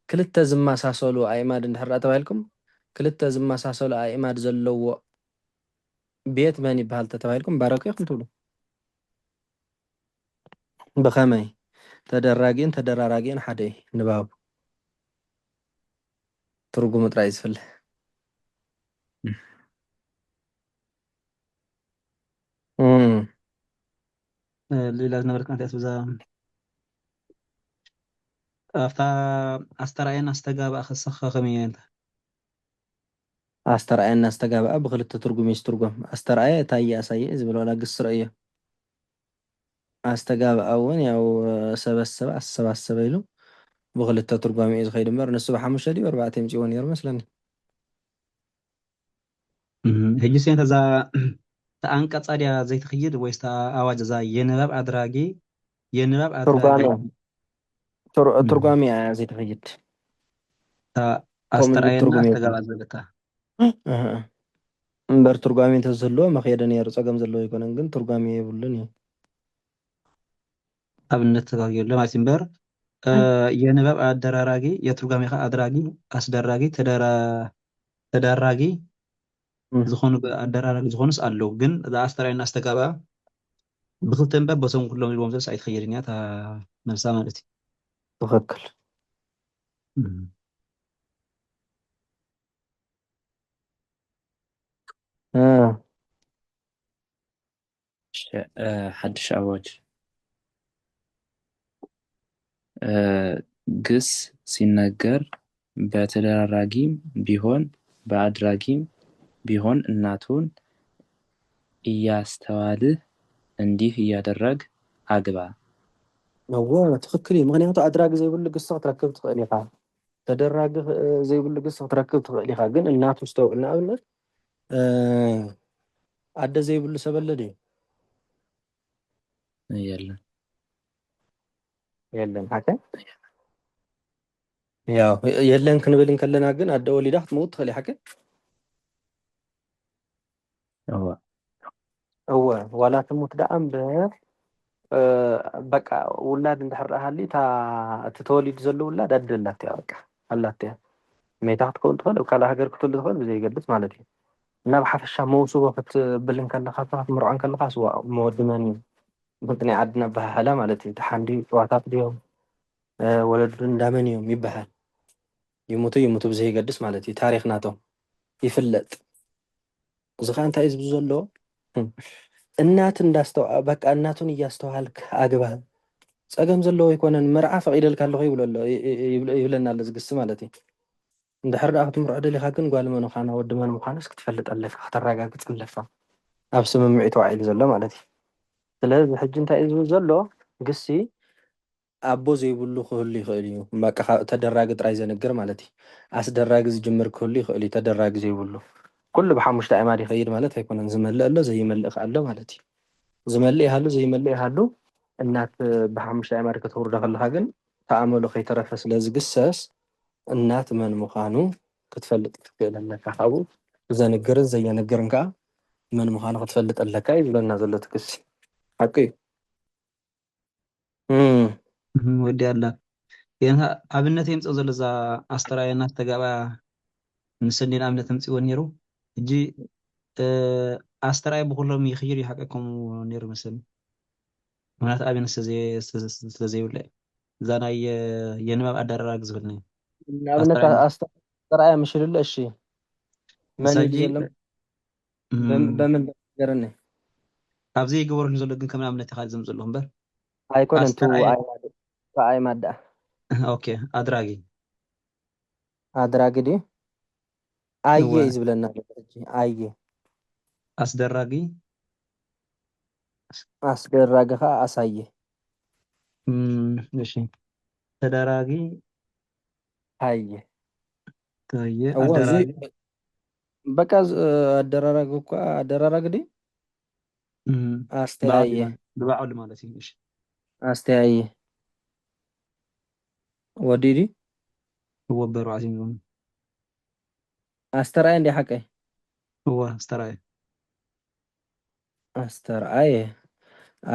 ክልተ ዝመሳሰሉ ኣእማድ እንድሕር ተባሂልኩም ክልተ ዝመሳሰሉ ኣእማድ ዘለዎ ቤት መን ይበሃል ተባሂልኩም ባረከ ኢኹም ትብሉ። ብኸመይ ተደራጊን ተደራራጊን ሓደ እዩ ንባቡ ትርጉሙ ጥራይ ዝፍለ ሌላ ዝነበረት እንታይ ብዛ ኣፍታ ኣስተርኣየን ኣስተጋብአ ክስኸ ከመይ እያ ኣስተርኣየና ኣስተጋብአ ብክልተ ትርጉም እዩ ዝትርጎም። ኣስተርኣየ እታየ ኣሳየ ዝብል ዋላ ግስ ርአዮ። ኣስተጋብአ እውን ያው ሰበሰበ ኣሰባሰበ ኢሉ ብክልተ ትርጓሜ እዩ ዝኸይድ እምበር ንሱ ብ5 ድዩ 4 የምፅዎ ነይሩ መስለኒ። ሕጂ ስንታ እዛ ተኣንቀፃ ድያ ዘይትኽይድ ወይስ ኣዋጅ እዛ የንባብ ኣድራጊ ትርጓሜ እያ ዘይትኽይድ ኣስተርኣየና ኣስተጋብአ ዘለካ እምበር ትርጓሜ እንተዝህልዎ መኽየደ ነይሩ። ፀገም ዘለዎ ይኮነን ግን ትርጓሜ የብሉን እዩ። ኣብነት ተጋግየሎ ማለት እምበር የንባብ ኣደራራጊ የትርጓሜ ከዓ ኣድራጊ ኣስደራጊ ተደራራጊ ዝኾኑ ኣደራራጊ ዝኾኑስ ኣለዉ ግን እዛ ኣስተርኣየና ኣስተጋብኣ ብክልተ እምበር በቶም ኩሎም ኢልዎም ዘለስ ኣይትኸይድን እያ እታ መልሳ ማለት ትኽክል እዩ ሓድሽ ኣዋጅ ግስ ሲነገር በተደራራጊም ቢሆን በአድራጊም ቢሆን እናቱን እያስተዋልህ እንዲህ እያደረግ አግባ። ትክክል እዩ ምክንያቱ ኣድራጊ ዘይብሉ ግስ ክትረክብ ትኽእል ኢኻ ተደራጊ ዘይብሉ ግስ ክትረክብ ትኽእል ኢኻ ግን እናቱ ዝተውዕል ንኣብነት ኣደ ዘይብሉ ሰበለ ድዩ የለን የለን ሓቀ ያው የለን ክንብል ከለና ግን ኣደ ወሊዳ ክትመውት ትኽእል ኢኻ እወ ዋላ ትሙት ደኣ እምበር በቃ ውላድ እንድሕር ሃልዩ እቲ ተወሊዱ ዘሎ ውላድ ኣደ ኣላትያ በቃ ኣላትያ ሜታ ክትከውን ትኽእል ኣብ ካልእ ሃገር ክትወልድ ትኽእል ብዘይገድስ ማለት እዩ እና ብሓፈሻ መውስቦ ክትብልን ከለካ ክትምርዖን ከለካ ስዋ መወዲ መን እዩ ብናይ ዓድና ኣበሃህላ ማለት እዩ ተሓንዲ ጨዋታት ድዮም ወለዱ እንዳመን እዮም ይበሃል ይሙቱ ይሙቱ ብዘይገድስ ማለት እዩ ታሪክ ናቶም ይፍለጥ እዚ ከዓ እንታይ እዩ ዝብል ዘሎ እናት በቃ እናቱን እያስተዋልክ ኣግባ ፀገም ዘለዎ ይኮነን መርዓ ፈቂደልካ ኣለኹ ይብለና ኣሎ ዝግስ ማለት እዩ እንድሕር ደኣ ክትምርዖ ደሊኻ ግን ጓል መን ምዃና ወዲ መን ምዃንስ ክትፈልጥ ኣለካ ከተረጋግፅ ኣለካ ኣብ ስምምዒ ተዋዒሉ ዘሎ ማለት እዩ ስለዚ ሕጂ እንታይ እዩ ዝብል ዘሎ ግሲ ኣቦ ዘይብሉ ክህሉ ይኽእል እዩ በቃ ተደራጊ ጥራይ ዘንግር ማለት እዩ ኣስደራጊ ዝጅምር ክህሉ ይኽእል እዩ ተደራጊ ዘይብሉ ኩሉ ብሓሙሽተ ኣዕማድ ይኸይድ ማለት ኣይኮነን ዝመልእ ኣሎ ዘይመልእ ከዓ ኣሎ ማለት እዩ ዝመልእ ይሃሉ ዘይመልእ ይሃሉ እናት ብሓሙሽተ ኣዕማድ ከተውርዶ ከለካ ግን ተኣመሉ ከይተረፈ ስለ ዝግሰስ እናት መን ምዃኑ ክትፈልጥ ትክእል ኣለካ ካብኡ ዘንግርን ዘየነግርን ከዓ መን ምዃኑ ክትፈልጥ ኣለካ ይብለና ዘሎ ትክሲ ሓቂ እዩ ወዲ ኣላ ኣብነት የምፅእ ዘሎ እዛ ኣስተርኣየና ዝተጋብኣ ምስኒ ንኣብነት ኣምፅዎ ነይሩ ሕጂ ኣስተርኣየ ብኩሎም ይኽይር ይሓቀኩም ነይሩ መስኒ ምክንያቱ ኣብነት ስለዘይብለ እዛ ናይ የንባብ ኣደራራጊ ዝብል ነ ንኣብነት ኣስተርኣየ ምሽልሎ እሺ መን እዩ ዘሎ በምን ገረኒ ኣብዚ ይገበረሉ ዘሎ ግን ከም ንኣብነት ኢኻ ዘምፅ ኣለኹ እምበር ኣይኮነን ቱ ኣዕማድ ደኣ ኦኬ ኣድራጊ ኣድራጊ ድዩ ኣየ እዩ ዝብለና ኣየ ኣስደራጊ ኣስደራጊ ከዓ ኣሳየ እሺ ተደራጊ ታየ ታየ ኣደራጊ በቃ ኣደራራጊ እኳ ኣደራራጊ ድዩ ኣስተያየ ብባዕሉ ማለት እዩ እሺ ኣስተያየ ወዲ ድዩ ወበሩ ዓሲም ኣስተርኣየ እንዲ ሓቀይ هو استرعي ኣስተርኣየ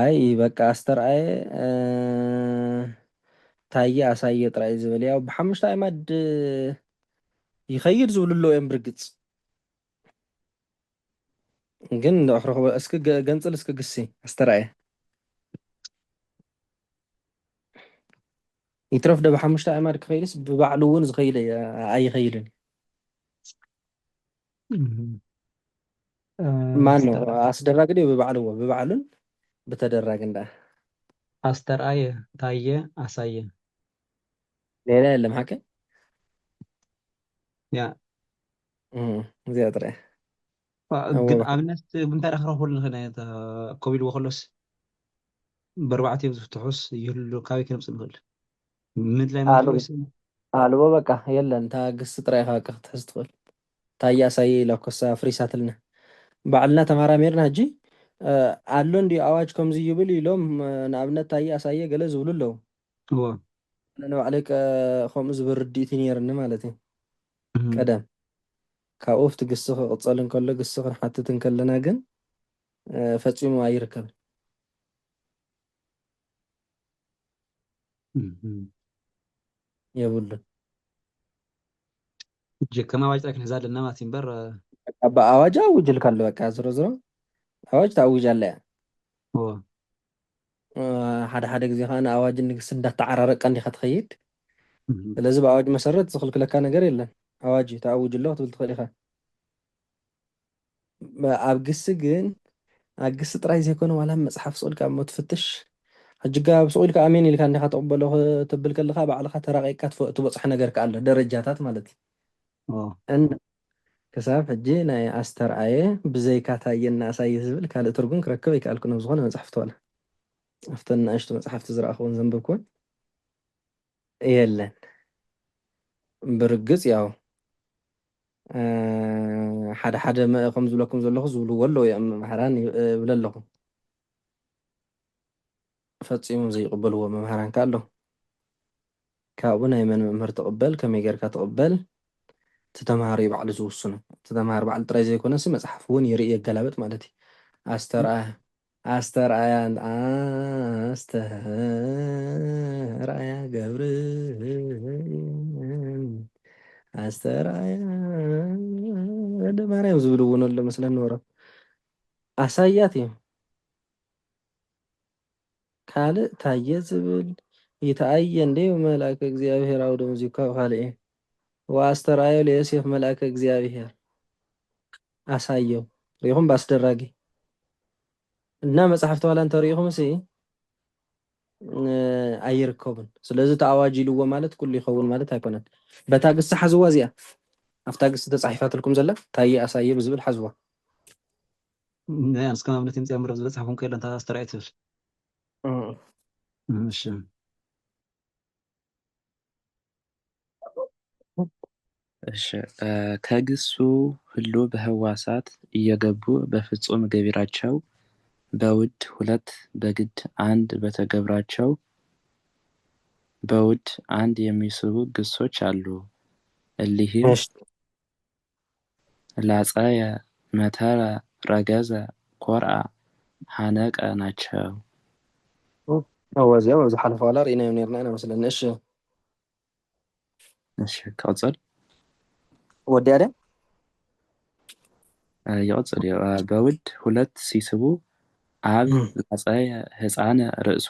ኣይ በቃ ኣስተርኣየ ታየ ኣሳየ ጥራይ ዝብል ያው ብሓሙሽተ ኣዕማድ ይኸይድ ዝብልሎ እዮም ብርግፅ ግን ንኣኽረኽቦ እስኪ ገንፅል እስኪ ግሲ ኣስተርኣየ ይትረፍ ዶ ብሓሙሽተ ኣዕማድ ክኸይድስ ብባዕሉ እውን ዝኸይደ ኣይኸይድን ማን ነው ኣስደራጊ ድዩ ብባዕሉን ብተደራጊ እንዳ ኣስተርኣየ ታየ ኣሳየ ሌላ የለም ሓቀ ያ እዚኣ ጥራይ ግን ኣብነት ብምንታይ ረክረክበሉ ንኽእል ከቢልዎ ከሎስ ብኣርባዕትዮም ዝፍትሑስ ይህሉ ካበይ ክነምፅእ ንኽእል ምድላይ ማለት ኣልቦ በቃ የለን እታ ግሲ ጥራይ ኢኻ ክትሕዝ ትኽእል ታየ ኣሳየ ኢላ ኮሳ ፍሪሳትልና ባዕልና ተመራሚርና ሕጂ ኣሎ እንዲ ኣዋጅ ከምዚ ይብል ኢሎም ንኣብነት ታየ ኣሳየ ገለ ዝብሉ ኣለዉ ንባዕለይ ከምኡ ዝብል ርድኢቲ ነይርኒ ማለት እዩ ቀደም ካብኡ ኣብቲ ግሲ ክቕፀል እንከሎ ግሲ ክንሓትት ከለና ግን ፈፂሙ ኣይርከብን የብሉን ከም ኣዋጅ ጥራይ ክንሕዛ ኣለና ማለት እዩ እምበር بأواج أوج الكلو بقى زرو زرو أواج تأوج عليه هو حدا ጊዜ ኸ ኣዋጅ ንግስ እንዳተዓራረቀ እንዲኻ ትኸይድ مهم. ስለዚ ብኣዋጅ መሰረት ዝኽልክለካ ነገር የለን ኣዋጅ እዩ ተኣውጅ ኣሎ ክትብል ትኽእል ኢኻ ኣብ ግሲ ግን ኣብ ግሲ ጥራይ ዘይኮነ ዋላ መፅሓፍ ስቕልካ እሞ ትፍትሽ ሕጂጋ ብስቑኢልካ ኣሜን ኢልካ እንዲኻ ተቕበሎ ክትብል ከለኻ ባዕልኻ ተራቂቅካ ትበፅሖ ነገር ከ ኣሎ ደረጃታት ማለት هو እዩ ክሳብ ሕጂ ናይ ኣስተርኣየ ብዘይካ ታየና ኣሳየ ዝብል ካልእ ትርጉም ክረክብ ኣይከኣልኩን ኣብ ዝኾነ መፅሓፍቲ ዋላ ኣብተን ንኣሽቱ መፅሓፍቲ ዝረኣኽቦን ዘንብብክዎን የለን ብርግፅ ያው ሓደ ሓደ ከም ዝብለኩም ዘለኹ ዝብልዎ ኣለዉ እዮም መምሃራን ይብል ኣለኹ ፈፂሙ ዘይቕበልዎ መምሃራን ከ ኣለዉ ካብኡ ናይ መን መምህር ትቕበል ከመይ ጌርካ ትቕበል እቲ ተምሃሮ እዩ ባዕሉ ዝውስኑ እቲ ተምሃር ባዕሉ ጥራይ ዘይኮነሲ መፅሓፍ እውን ይርኢ የገላበጥ ማለት እዩ ኣስተርኣያ ኣስተርኣያ ኣስተርኣያ ገብር ኣስተርኣያ ወደ ማርያም ዝብል እውን ኣሎ መስለኒ ወረብ ኣሳያት እዩ ካልእ ታየ ዝብል ይተኣየ እንዴ መልአከ እግዚአብሔር ኣውደ ሙዚቃ ካልእ እየ ወአስተርአዮ ለዮሴፍ መልአከ እግዚአብሔር ኣሳየው ሪኢኹም በኣስደራጊ እና መፅሓፍቲ ዋላ እንተሪኢኹም ሲ ኣይርከቡን ስለዚ ተኣዋጅ ኢልዎ ማለት ኩሉ ይኸውን ማለት ኣይኮነን በታ ግሲ ሓዝዋ እዚኣ ኣብታ ግሲ ተፃሒፋትልኩም ዘላ ታየ ኣሳየ ብዝብል ሓዝዋ يعني اسكان عملت انت امر بس حكون كده انت استرعيت مش እሺ ከግሱ ሁሉ በህዋሳት እየገቡ በፍጹም ገቢራቸው በውድ ሁለት በግድ አንድ በተገብራቸው በውድ አንድ የሚስቡ ግሶች አሉ። እሊህም ላጸየ፣ መተረ፣ ረገዘ፣ ኮርአ፣ ሐነቀ ናቸው። أوزيا وزحلف على رأينا يونيرنا أنا مثلا إيش እሺ ቀጽል ودي عليه ይቀጽል በውድ ሁለት ሲስቡ አብ ላጸየ ህፃነ ርእሶ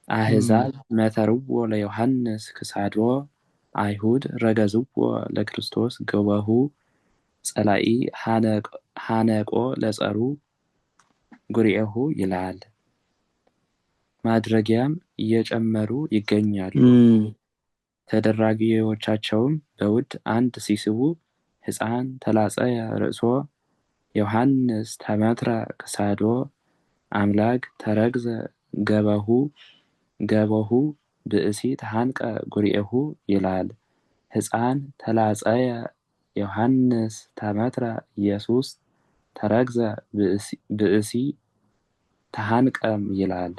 አሕዛብ መተርዎ ለዮሐንስ ክሳድዎ አይሁድ ረገዝዎ ለክርስቶስ ገበሁ ጸላኢ ሐነቆ ለጸሩ ጉርኤሁ ይላል። ማድረጊያም እየጨመሩ ይገኛሉ። ተደራጊዎቻቸውም በውድ አንድ ሲስቡ ሕፃን ተላጸየ ርእሶ፣ ዮሐንስ ተመትረ ክሳዶ፣ አምላክ ተረግዘ ገበሁ ብእሲ ተሃንቀ ጉርኤሁ ይላል። ሕፃን ተላጸየ ዮሐንስ ተመትረ ኢየሱስ ተረግዘ ብእሲ ተሃንቀም ይላል።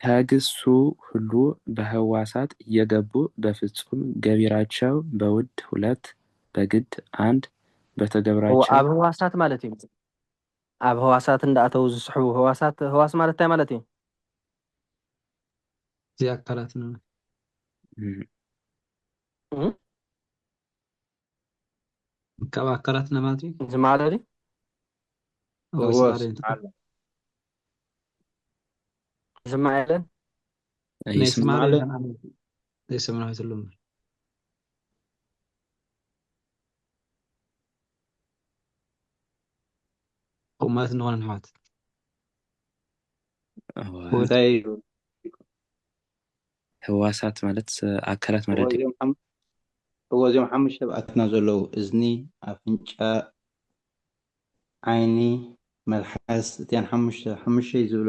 ከግሱ ሁሉ በህዋሳት እየገቡ በፍጹም ገቢራቸው በውድ ሁለት በግድ አንድ በተገብራቸው ኣብ ህዋሳት ማለት እዩ ኣብ ህዋሳት እንዳኣተው ዝስሕቡ ህዋስ ማለት እንታይ ማለት እዩ زي أكلاتنا كما أكلاتنا ماتي ዝማዕለ ድዩ أو هو يسمعني ዝማዕ የለን يسمعني ليس من هاي اللون ومات نغنى نحوات ህዋሳት ማለት አካላት ማለት እዩ። هو እዚኦም ሓሙሽተ ብኣትና ዘለዉ እዝኒ፣ ኣፍንጫ፣ ዓይኒ፣ መልሓስ እቲአን ሓሙሽተ እዩ ዝብሎ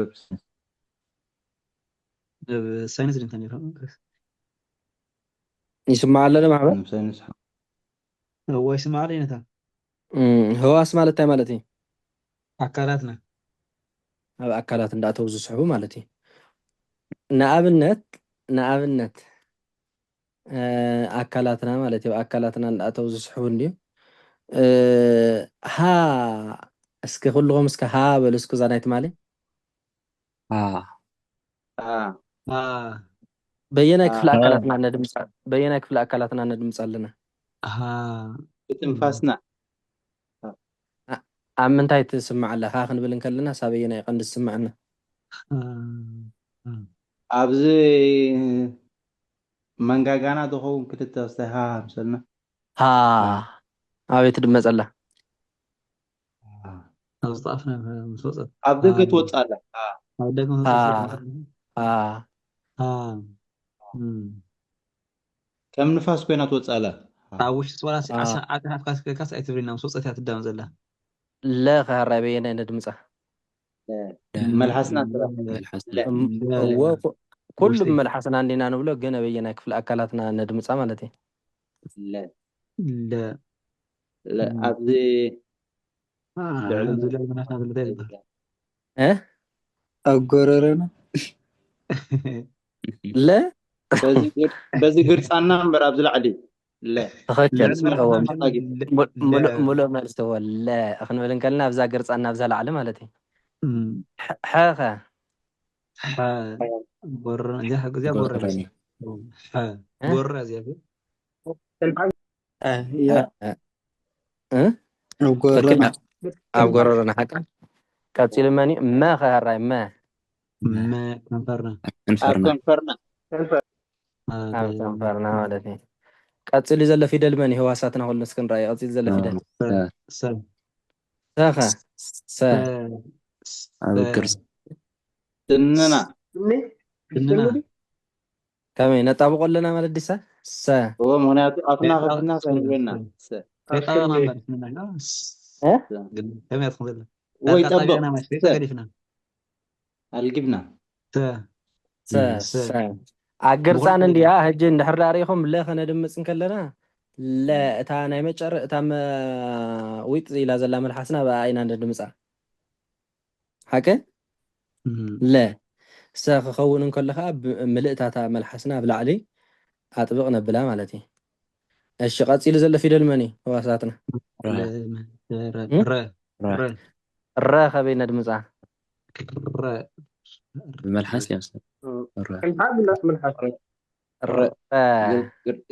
ساينس اللي انت ይስማዕ ኣለነ ማሕበር ሳይንስ هو يسمع علينا تا ህዋስ ማለት እንታይ ማለት እዩ أكلاتنا ኣብ ኣካላት እንዳኣተው ዝስሕቡ ማለት እዩ ንኣብነት ኣካላትና ማለት እዩ ኣካላትና እንዳኣተው ዝስሕቡ እንድዩ ሃ እስኪ ኩልኩም እስኪ ሃ በሉ እስኪ እዛ ናይቲ ማለ በየናይ ክፍለ አካላትና ነድምጻ በየናይ ክፍለ አካላትና ነድምጻ ኣለና ብትንፋስና ኣብ ምንታይ ትስማዕ ኣለካ ክንብል እንከለና ሳበየናይ ቀንዲ ዝስማዓና ኣብዚ መንጋጋና ዝኸውን ክልተ ወስታይ ምሰልና ሃ ኣበይ ትድመፅ ኣላ ኣብ ዝጣፍና ምስ ወፀት ኣብ ደገ ትወፅእ ኣላ ኣብ ደገ ከም ንፋስ ኮይና ትወፅእ ኣላ ኣብ ውሽጢ ፅዋላ ዓካስ ኣይትብልና ምስ ወፀት እያ ትዳመፅ ዘላ ለ ከሃራይ በየናይ ነድምፃ መልሓስና ኩሉም መልሓስና እንዲና ንብሎ ግን በየናይ ክፍለ ኣካላትና ነድምፃ ማለት እዩ ኣብዚ ኣብ ጎረረና ለ በዚ ግርፃና እምበር ኣብ ዝላዕሊ ተኸከል ሙሉእ መልሲ እዎ ለ ክንብል እንከልና ኣብዛ ግርፃና ኣብዛ ላዕሊ ማለት እዩ ሓኸ ኣብ ጎረሮና ሓቃ ቀፂሉ መኒ መ ከሃራይ መ ከንፈርና ኣብ ከንፈርና ማለት እዩ ቀፂሉ ዘሎ ፊደል መን ህዋሳትና ኩሉ እስክንረኣዩ ቀፂሉ ዘሎ ፊደል ሰኸ ሰ ኣብ ቅርፂ ትንና ከመይ ነጣብቆ ኣለና ማለት ዲሳ ሰ ምክንያቱ ኣፍና ከፍትና ሰንብለና ወይ ጠበቅ ኣልጊብና ኣገርፃን እንዲያ ሕጂ እንድሕር ዳሪኹም ለ ከነድምፅ እንከለና ለ እታ ናይ መጨረ እታ ዊጥ ኢላ ዘላ መልሓስና ብኣይና ነድምፃ ሓቀ ለ ሰ ክኸውን እንከሎ ከዓ ምልእታታ መልሓስና ኣብ ላዕሊ ኣጥብቕ ነብላ ማለት እዩ እሺ ቀፂሉ ዘሎ ፊደል መን እዩ ህዋሳትና ረ ከበይ ነድምፃ ብመልሓስ እያ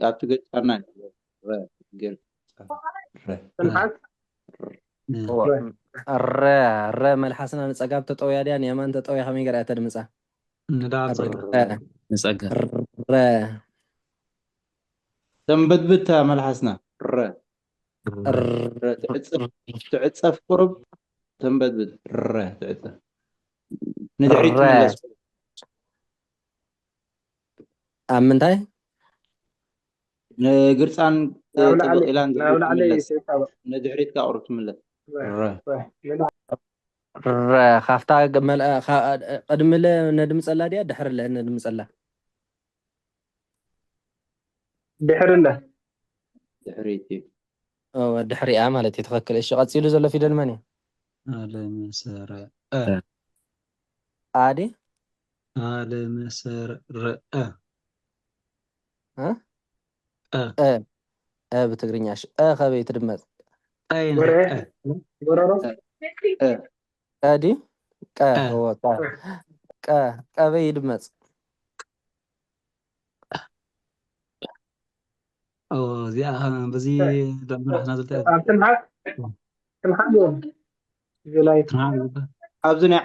ኣብቲ ገፃና ረ መልሓስና ንፀጋብ ተጠውያ ድያ ንየማን ተጠውያ ከመይ ገርያ ተድምፃ ረ ተንበድብታ መልሓስና ትዕፀፍ ቁርብ ተንበድብድ ትዕፀፍ ንድሕሪት ትመለስ ኣብ ምንታይ ንግርፃን ኢላን ንድሕሪት ካ ቁርብ ትምለስ ረ ካፍታ ቅድሚ ለ ነድምፀላ ድያ ድሕሪ ለ ነድምፀላ ድሕሪት እዩ ድሕሪኣ ማለት እዩ ትኽክል እሺ ቀፂሉ ዘሎ ፊደል መን እዩ ኣዲ ብትግርኛ ከበይ ትድመፅ ቀዲ ቀበይ ይድመፅ እዚኣ በዚ ኣብዚ ናይ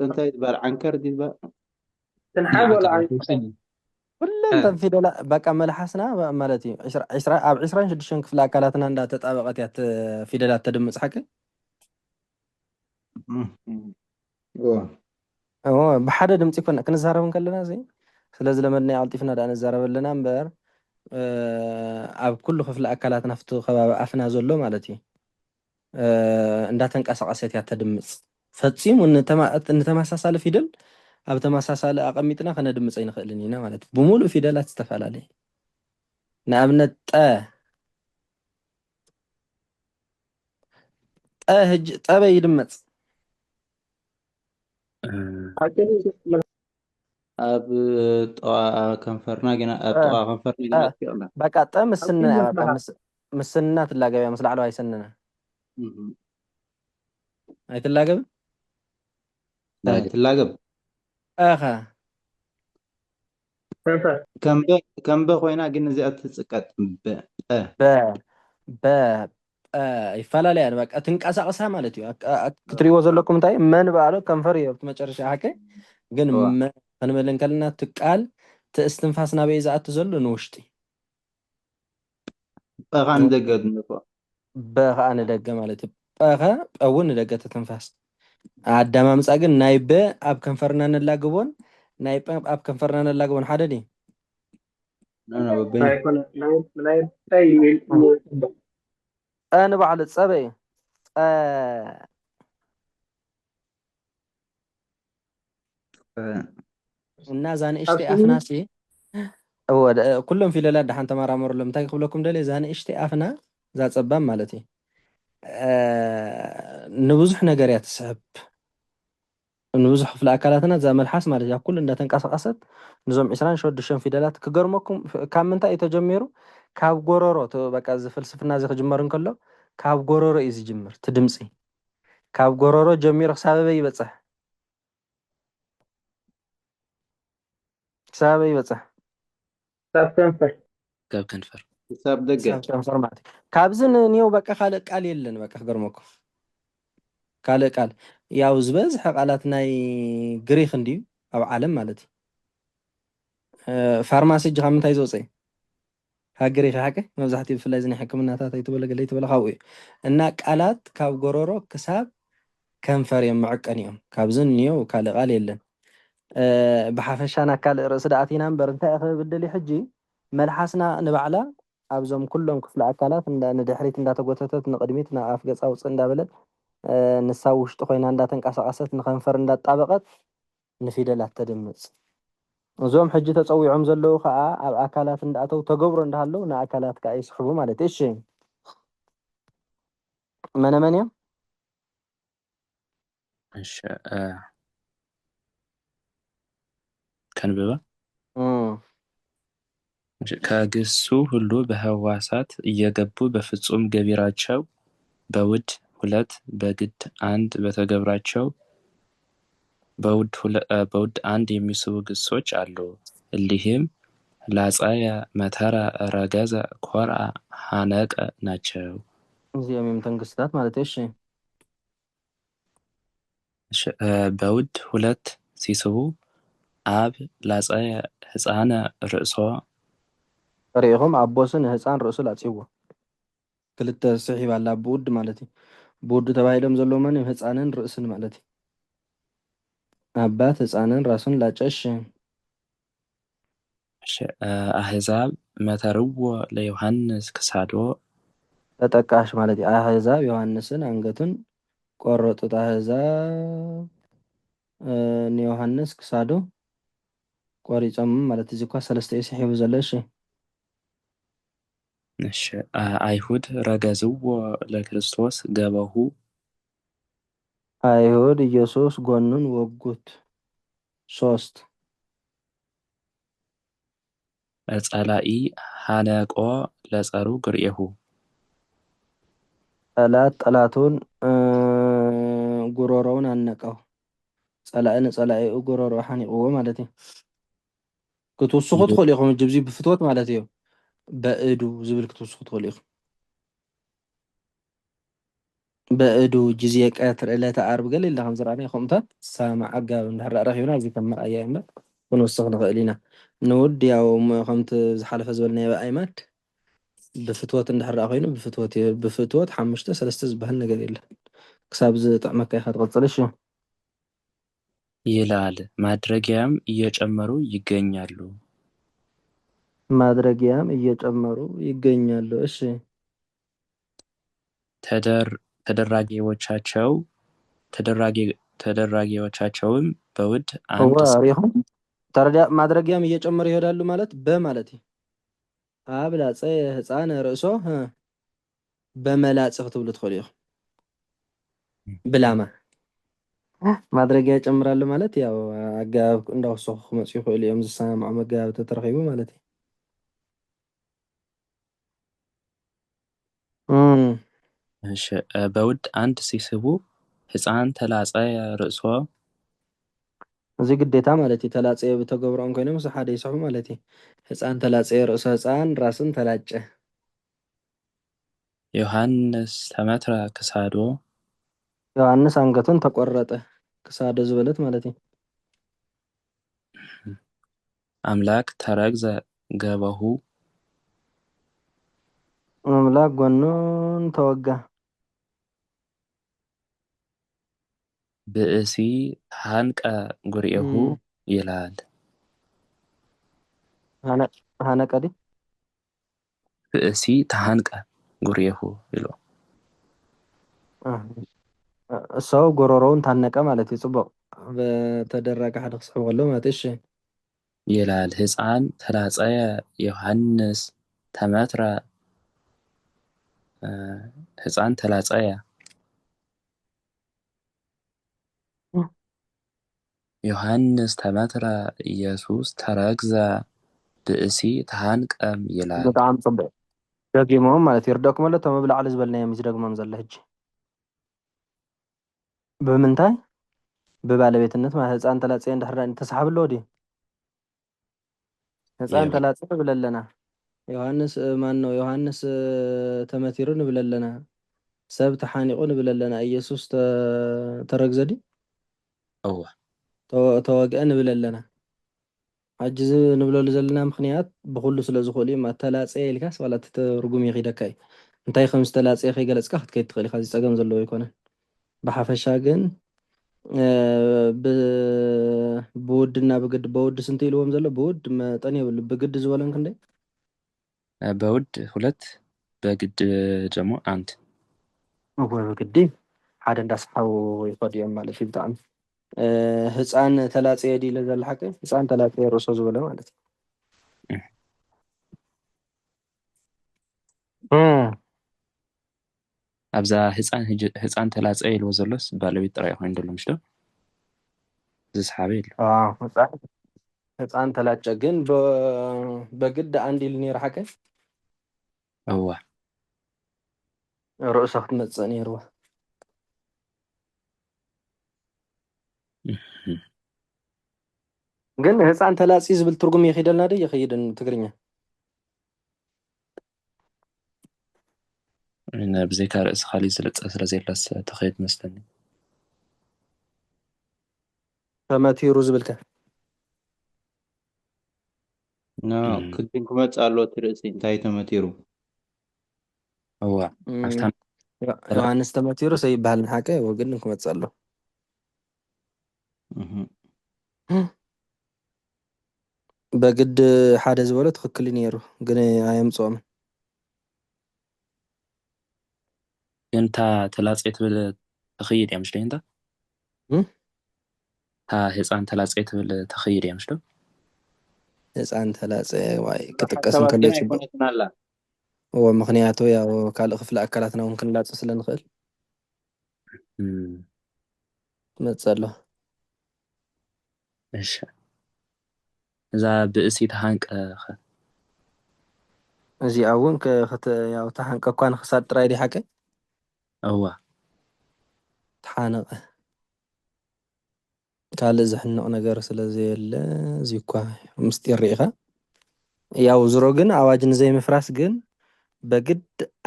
እንታይ ትበሃል ዓንከር ትበሃል ኩለን ፊደላ በቃ መልሓስና ማለት እዩ ኣብ 26 ክፍለ ኣካላትና እንዳተጣበቀት እያ ፊደላት ተድምፅ ሓቂ ብሓደ ድምፂ ኮና ክንዛረብ ከለና እዚ ስለዚ ለመድናይ ቀልጢፍና ዳ ነዛረብ ኣለና እምበር ኣብ ኩሉ ክፍለ ኣካላትና ፍቲ ከባቢ ኣፍና ዘሎ ማለት እዩ እንዳተንቀሳቀሰት እያ ተድምፅ ፈፂሙ ንተመሳሳሊ ፊደል ኣብ ተመሳሳሊ ኣቐሚጥና ከነድምፀ ይንኽእልን ኢና ማለት እዩ ብሙሉእ ፊደላት ዝተፈላለየ ንኣብነት ሕጂ ጠበይ ይድመፅ ኣብ ጥቃ ከንፈርና ግና ኣብ ጥቃ ከንፈርና ግና በቃ ጠ ምስና በቃ ምስና ትላገብ ምስ ላዕለዋ ኣይሰንና ኣይትላገብን ትላገብ ኣኻ ከም በ ኮይና ግን እዚኣ ትፅቀጥ በ በ ይፈላለያ በቃ ትንቀሳቀሳ ማለት እዩ ክትሪእዎ ዘለኩም እንታይ መን በዓሎ ከንፈር እዩ ኣብቲ መጨረሻ ሓቀ ግን ክንብል ከለና ትቃል ትእስትንፋስ ናበይ ዝኣቱ ዘሎ ንውሽጢ በኻ ንደገ ንኮ በ ከዓ ንደገ ማለት እዩ በኸ እውን ንደገ ትንፋስ ኣዳማምፃ ግን ናይ በ ኣብ ከንፈርና ነላግቦን ናይ በ ኣብ ከንፈርና ነላግቦን ሓደ ድዩ ንባዕሉ ፀበ እዩ እና ዛንእሽተይ ኣፍናሲ ኩሎም ፊደላት ድሓን ተመራመሩሎም እንታይ ክብለኩም ደልየ ዛንእሽተይ ኣፍና ዛፀባም ማለት እዩ ንብዙሕ ነገር እያ ትስሕብ ንብዙሕ ክፍሊ ኣካላትና እዛ መልሓስ ማለት እያ ኩሉ እንዳተንቀሳቀሰት ንዞም 26 ፊደላት ክገርመኩም ካብ ምንታይ እዩ ተጀሚሩ ካብ ጎረሮ በቃ ዝፍልስፍና እዚ ክጅመር እንከሎ ካብ ጎረሮ እዩ ዝጅምር እቲ ድምፂ ካብ ጎረሮ ጀሚሩ ክሳብ ኣበይ ይበፅሕ ክሳብ ኣበይ ይበፅሕ ካብ ከንፈር ክሳብ ደገ ከንፈር ማለት እዩ ካብዚ ንኒው በቃ ካልእ ቃል የለን በቃ ክገርመኩም ካልእ ቃል ያው ዝበዝሐ ቃላት ናይ ግሪክ እንድዩ ኣብ ዓለም ማለት እዩ ፋርማሲ እጂ ካብ ምንታይ ዝወፀ ካብ ግሪክ ሓቀ መብዛሕትኡ ብፍላይ እዚ ናይ ሕክምናታት ኣይትበለ ገለ ኣይትበለ ካብኡ እዩ እና ቃላት ካብ ጎረሮ ክሳብ ከንፈር እዮም መዐቀን እዮም ካብዚ ንኒው ካልእ ቃል የለን ብሓፈሻ ናብ ካልእ ርእሲ ዳኣቲና እምበር እንታይ ክብል ደልዩ ሕጂ መልሓስና ንባዕላ ኣብዞም ኩሎም ክፍሊ ኣካላት ንድሕሪት እንዳተጎተተት ንቅድሚት ናብ ኣፍ ገፃ ውፅእ እንዳበለት ንሳ ውሽጢ ኮይና እንዳተንቀሳቀሰት ንከንፈር እንዳጣበቀት ንፊደላት ተድምፅ እዞም ሕጂ ተፀዊዖም ዘለዉ ከዓ ኣብ ኣካላት እንዳኣተው ተገብሮ እንዳሃለው ንኣካላት ከዓ ይስሕቡ ማለት እዩ እሺ መነመን እዮም እሺ ከንብባ ከግሱ ሁሉ በህዋሳት እየገቡ በፍጹም ገቢራቸው በውድ ሁለት በግድ አንድ በተገብራቸው በውድ አንድ የሚስቡ ግሶች አሉ። እሊህም ላጻየ፣ መተረ፣ ረገዘ፣ ኮርአ፣ ሀነቀ ናቸው። እዚኦም የምተንግስታት ማለት እሺ በውድ ሁለት ሲስቡ አብ ላጻየ ህፃነ ርእሶ ሪኢኹም ኣቦስን ህፃን ርእሱ ላፅይዎ ክልተ ስሒብ ኣላ ብውድ ማለት እዩ ብውድ ተባሂሎም ዘለዎ መን ህፃንን ርእስን ማለት እዩ ኣባት ህፃንን ራሱን ላጨሽ ኣህዛብ መተርዎ ለዮሃንስ ክሳዶ ተጠቃሽ ማለት እዩ ኣህዛብ ዮሃንስን አንገቱን ቆረጡት ኣህዛብ ንዮሃንስ ክሳዶ ቆሪፆም ማለት እዚ እኳ ሰለስተ እዩ ስሒቡ ዘሎ እሺ አይሁድ ረገዝዎ ለክርስቶስ ገበሁ አይሁድ ኢየሱስ ጎኑን ወጉት ሶስት ጸላኢ ሃነቆ ለጸሩ ግርኤሁ ጠላቱን ጉሮሮውን አነቀው ጸላኢ ንጸላኢኡ ጉሮሮ ሓኒቅዎ ማለት እዩ ክትውስኹ ትኽእሉ ኢኹም ጅብዚ ብፍትወት ማለት እዩ በእዱ ዝብል ክትውስኹ ትኽእሉ ኢኹም በእዱ ጊዜ ቀትር ዕለተ ዓርብ ገለ ኢልና ከም ዝረኣና ከምኡታት ሳማዕ ኣጋብ እንድሕር ረኺብና እዚ ከም መርኣያ እምበር ክንወስኽ ንኽእል ኢና ንውድ ያው ከምቲ ዝሓለፈ ዝበልናዮ ኣእይማድ ብፍትወት እንድሕር ኮይኑ ብፍትወት 5 3 ዝበሃል ነገር የለን ክሳብ ዝጥዕመካ ኢኻ ትቕፅል እሺ ይላል ማድረጊያም እየጨመሩ ይገኛሉ ማድረጊያም እየጨመሩ ይገኛሉ እሺ ተደራጊዎቻቸውም በውድ አንድ ሪኹም ማድረጊያም እየጨመሩ ይሄዳሉ ማለት በማለት እዩ ኣብ ላፀ ህፃን ርእሶ በመላፅ ክትብሉ ትኽእሉ ኢኹም ብላማ ማድረጊያ ይጨምራሉ ማለት ያው ኣገባብ እንዳወሰኹ ክመፁ ይኽእሉ እዮም ዝሰማምዖ መገባብ ተተረኺቡ ማለት እዩ በውድ አንድ ሲስቡ ህፃን ተላፀየ ርእሶ እዚ ግዴታ ማለት እዩ ተላፀየ ብተገብሮኦም ኮይኖም ምስ ሓደ ይስሑ ማለት እዩ ህፃን ተላፀየ ርእሰ ህፃን ራስን ተላጨ ዮሐንስ ተመትረ ክሳዶ ዮሐንስ አንገቱን ተቆረጠ ክሳዶ ዝበለት ማለት እዩ አምላክ ተረግዘ ገበሁ አምላክ ጎኑን ተወጋ ብእሲ ተሃንቀ ጉርኤሁ ይላል። ሃነቀ ዲ ብእሲ ተሃንቀ ጉርኤሁ ኢሉ እሰው ጎሮሮውን ታነቀ ማለት እዩ ፅቡቅ በተደረገ ሓደ ክስሕብ ከሎ ማለት እሺ ይላል። ህፃን ተላፀየ ዮሐንስ ተመትረ ህፃን ተላፀየ ዮሐንስ ተመትረ ኢየሱስ ተረግዘ ብእሲ ተሃንቀም ይላል። በጣም ፅቡቅ ደጊሞም ማለት ይርደቅሞ ሎ ቶም ብላዕሊ ዝበልናዮም ዝደግሞም ዘሎ ሕጂ ብምንታይ ብባለቤትነት ማለት ህፃን ተላፀየ እንድሕር ተሰሓብሎ ድዩ ህፃን ተላፀየ ንብል ኣለና ዮሐንስ ማን ነው ዮሐንስ ተመቲሩ ንብል ኣለና ሰብ ተሓኒቁ ንብል ኣለና ኢየሱስ ተረግዘ ድዩ እዋ ተወግአ ንብል ኣለና ሕጂ እዚ ንብለሉ ዘለና ምክንያት ብኩሉ ስለ ዝኽእል እዩ ተላፀየ ኢልካስ ዋላ እቲ ትርጉም ይኺደካ እዩ እንታይ ከም ዝተላፀየ ከይገለፅካ ክትከይድ ትኽእል ኢካ እዚ ፀገም ዘለዎ ኣይኮነን ብሓፈሻ ግን ብውድና ብግዲ በውድ ስንት ኢልዎም ዘሎ ብውድ መጠን የብሉ ብግዲ ዝበለን ክንደይ በውድ ሁለት በግድ ደግሞ አንድ ወይ በግዲ ሓደ እንዳሰሓቡ ይኸዱ እዮም ማለት እዩ ብጣዕሚ ህፃን ተላፀየ ዲ ኢለ ዘሎ ሓቂ ህፃን ተላፀየ ርእሶ ዝበለ ማለት እዩ ኣብዛ ህፃን ተላፀየ ኢልዎ ዘሎስ ባለቤት ጥራይ ኮይኑ ዘሎ ምሽቶ ዝሰሓበ የለ ህፃን ተላጨ ግን በግድ አንድ ኢሉ ነይሩ ሓቂ እዋ ርእሶ ክትመፅእ ነይርዋ ግን ህፃን ተላፂ ዝብል ትርጉም ይኸይደልና ዶ ይኸይድን ትግርኛ ብዘይካ ርእሲ ካሊእ ዝልፀ ስለዘይላስ ተኸይድ መስለኒ ተመቲሩ ዝብልከ ክድን ክመፅእ ኣሎ እቲ ርእሲ እንታይ ተመቲሩ እዋ ዮሐንስ ተመቲሩ ሰይበሃል ንሓቀ ወግን ክመፅእ ኣሎ በግድ ሓደ ዝበሎ ትክክል ነይሩ ግን ኣየምፅኦምን ግን እታ ተላፀየ ትብል ተኸይድ እያ ምስሊ እንታ እታ ህፃን ተላፀየ ትብል ተኸይድ እያ ምስሊ ህፃን ተላፀየ ዋይ ክጥቀስን ከሎ ይፅቡቅ ምክንያቱ ያው ካልእ ክፍሊ ኣካላትና እውን ክንላፅ ስለ ንኽእል ትመፅእ ኣሎ እሺ እዛ ብእሲ ተሃንቀ እዚኣ እውን ያው ተሃንቀ እኳ ንክሳድ ጥራይ ዲ ሓቀ እዋ ተሓነቐ ካልእ ዝሕንቕ ነገር ስለዘየለ እዚ እኳ ምስጢር ሪኢኻ ያው ዝሮ ግን ኣዋጅ ንዘይምፍራስ ግን በግድ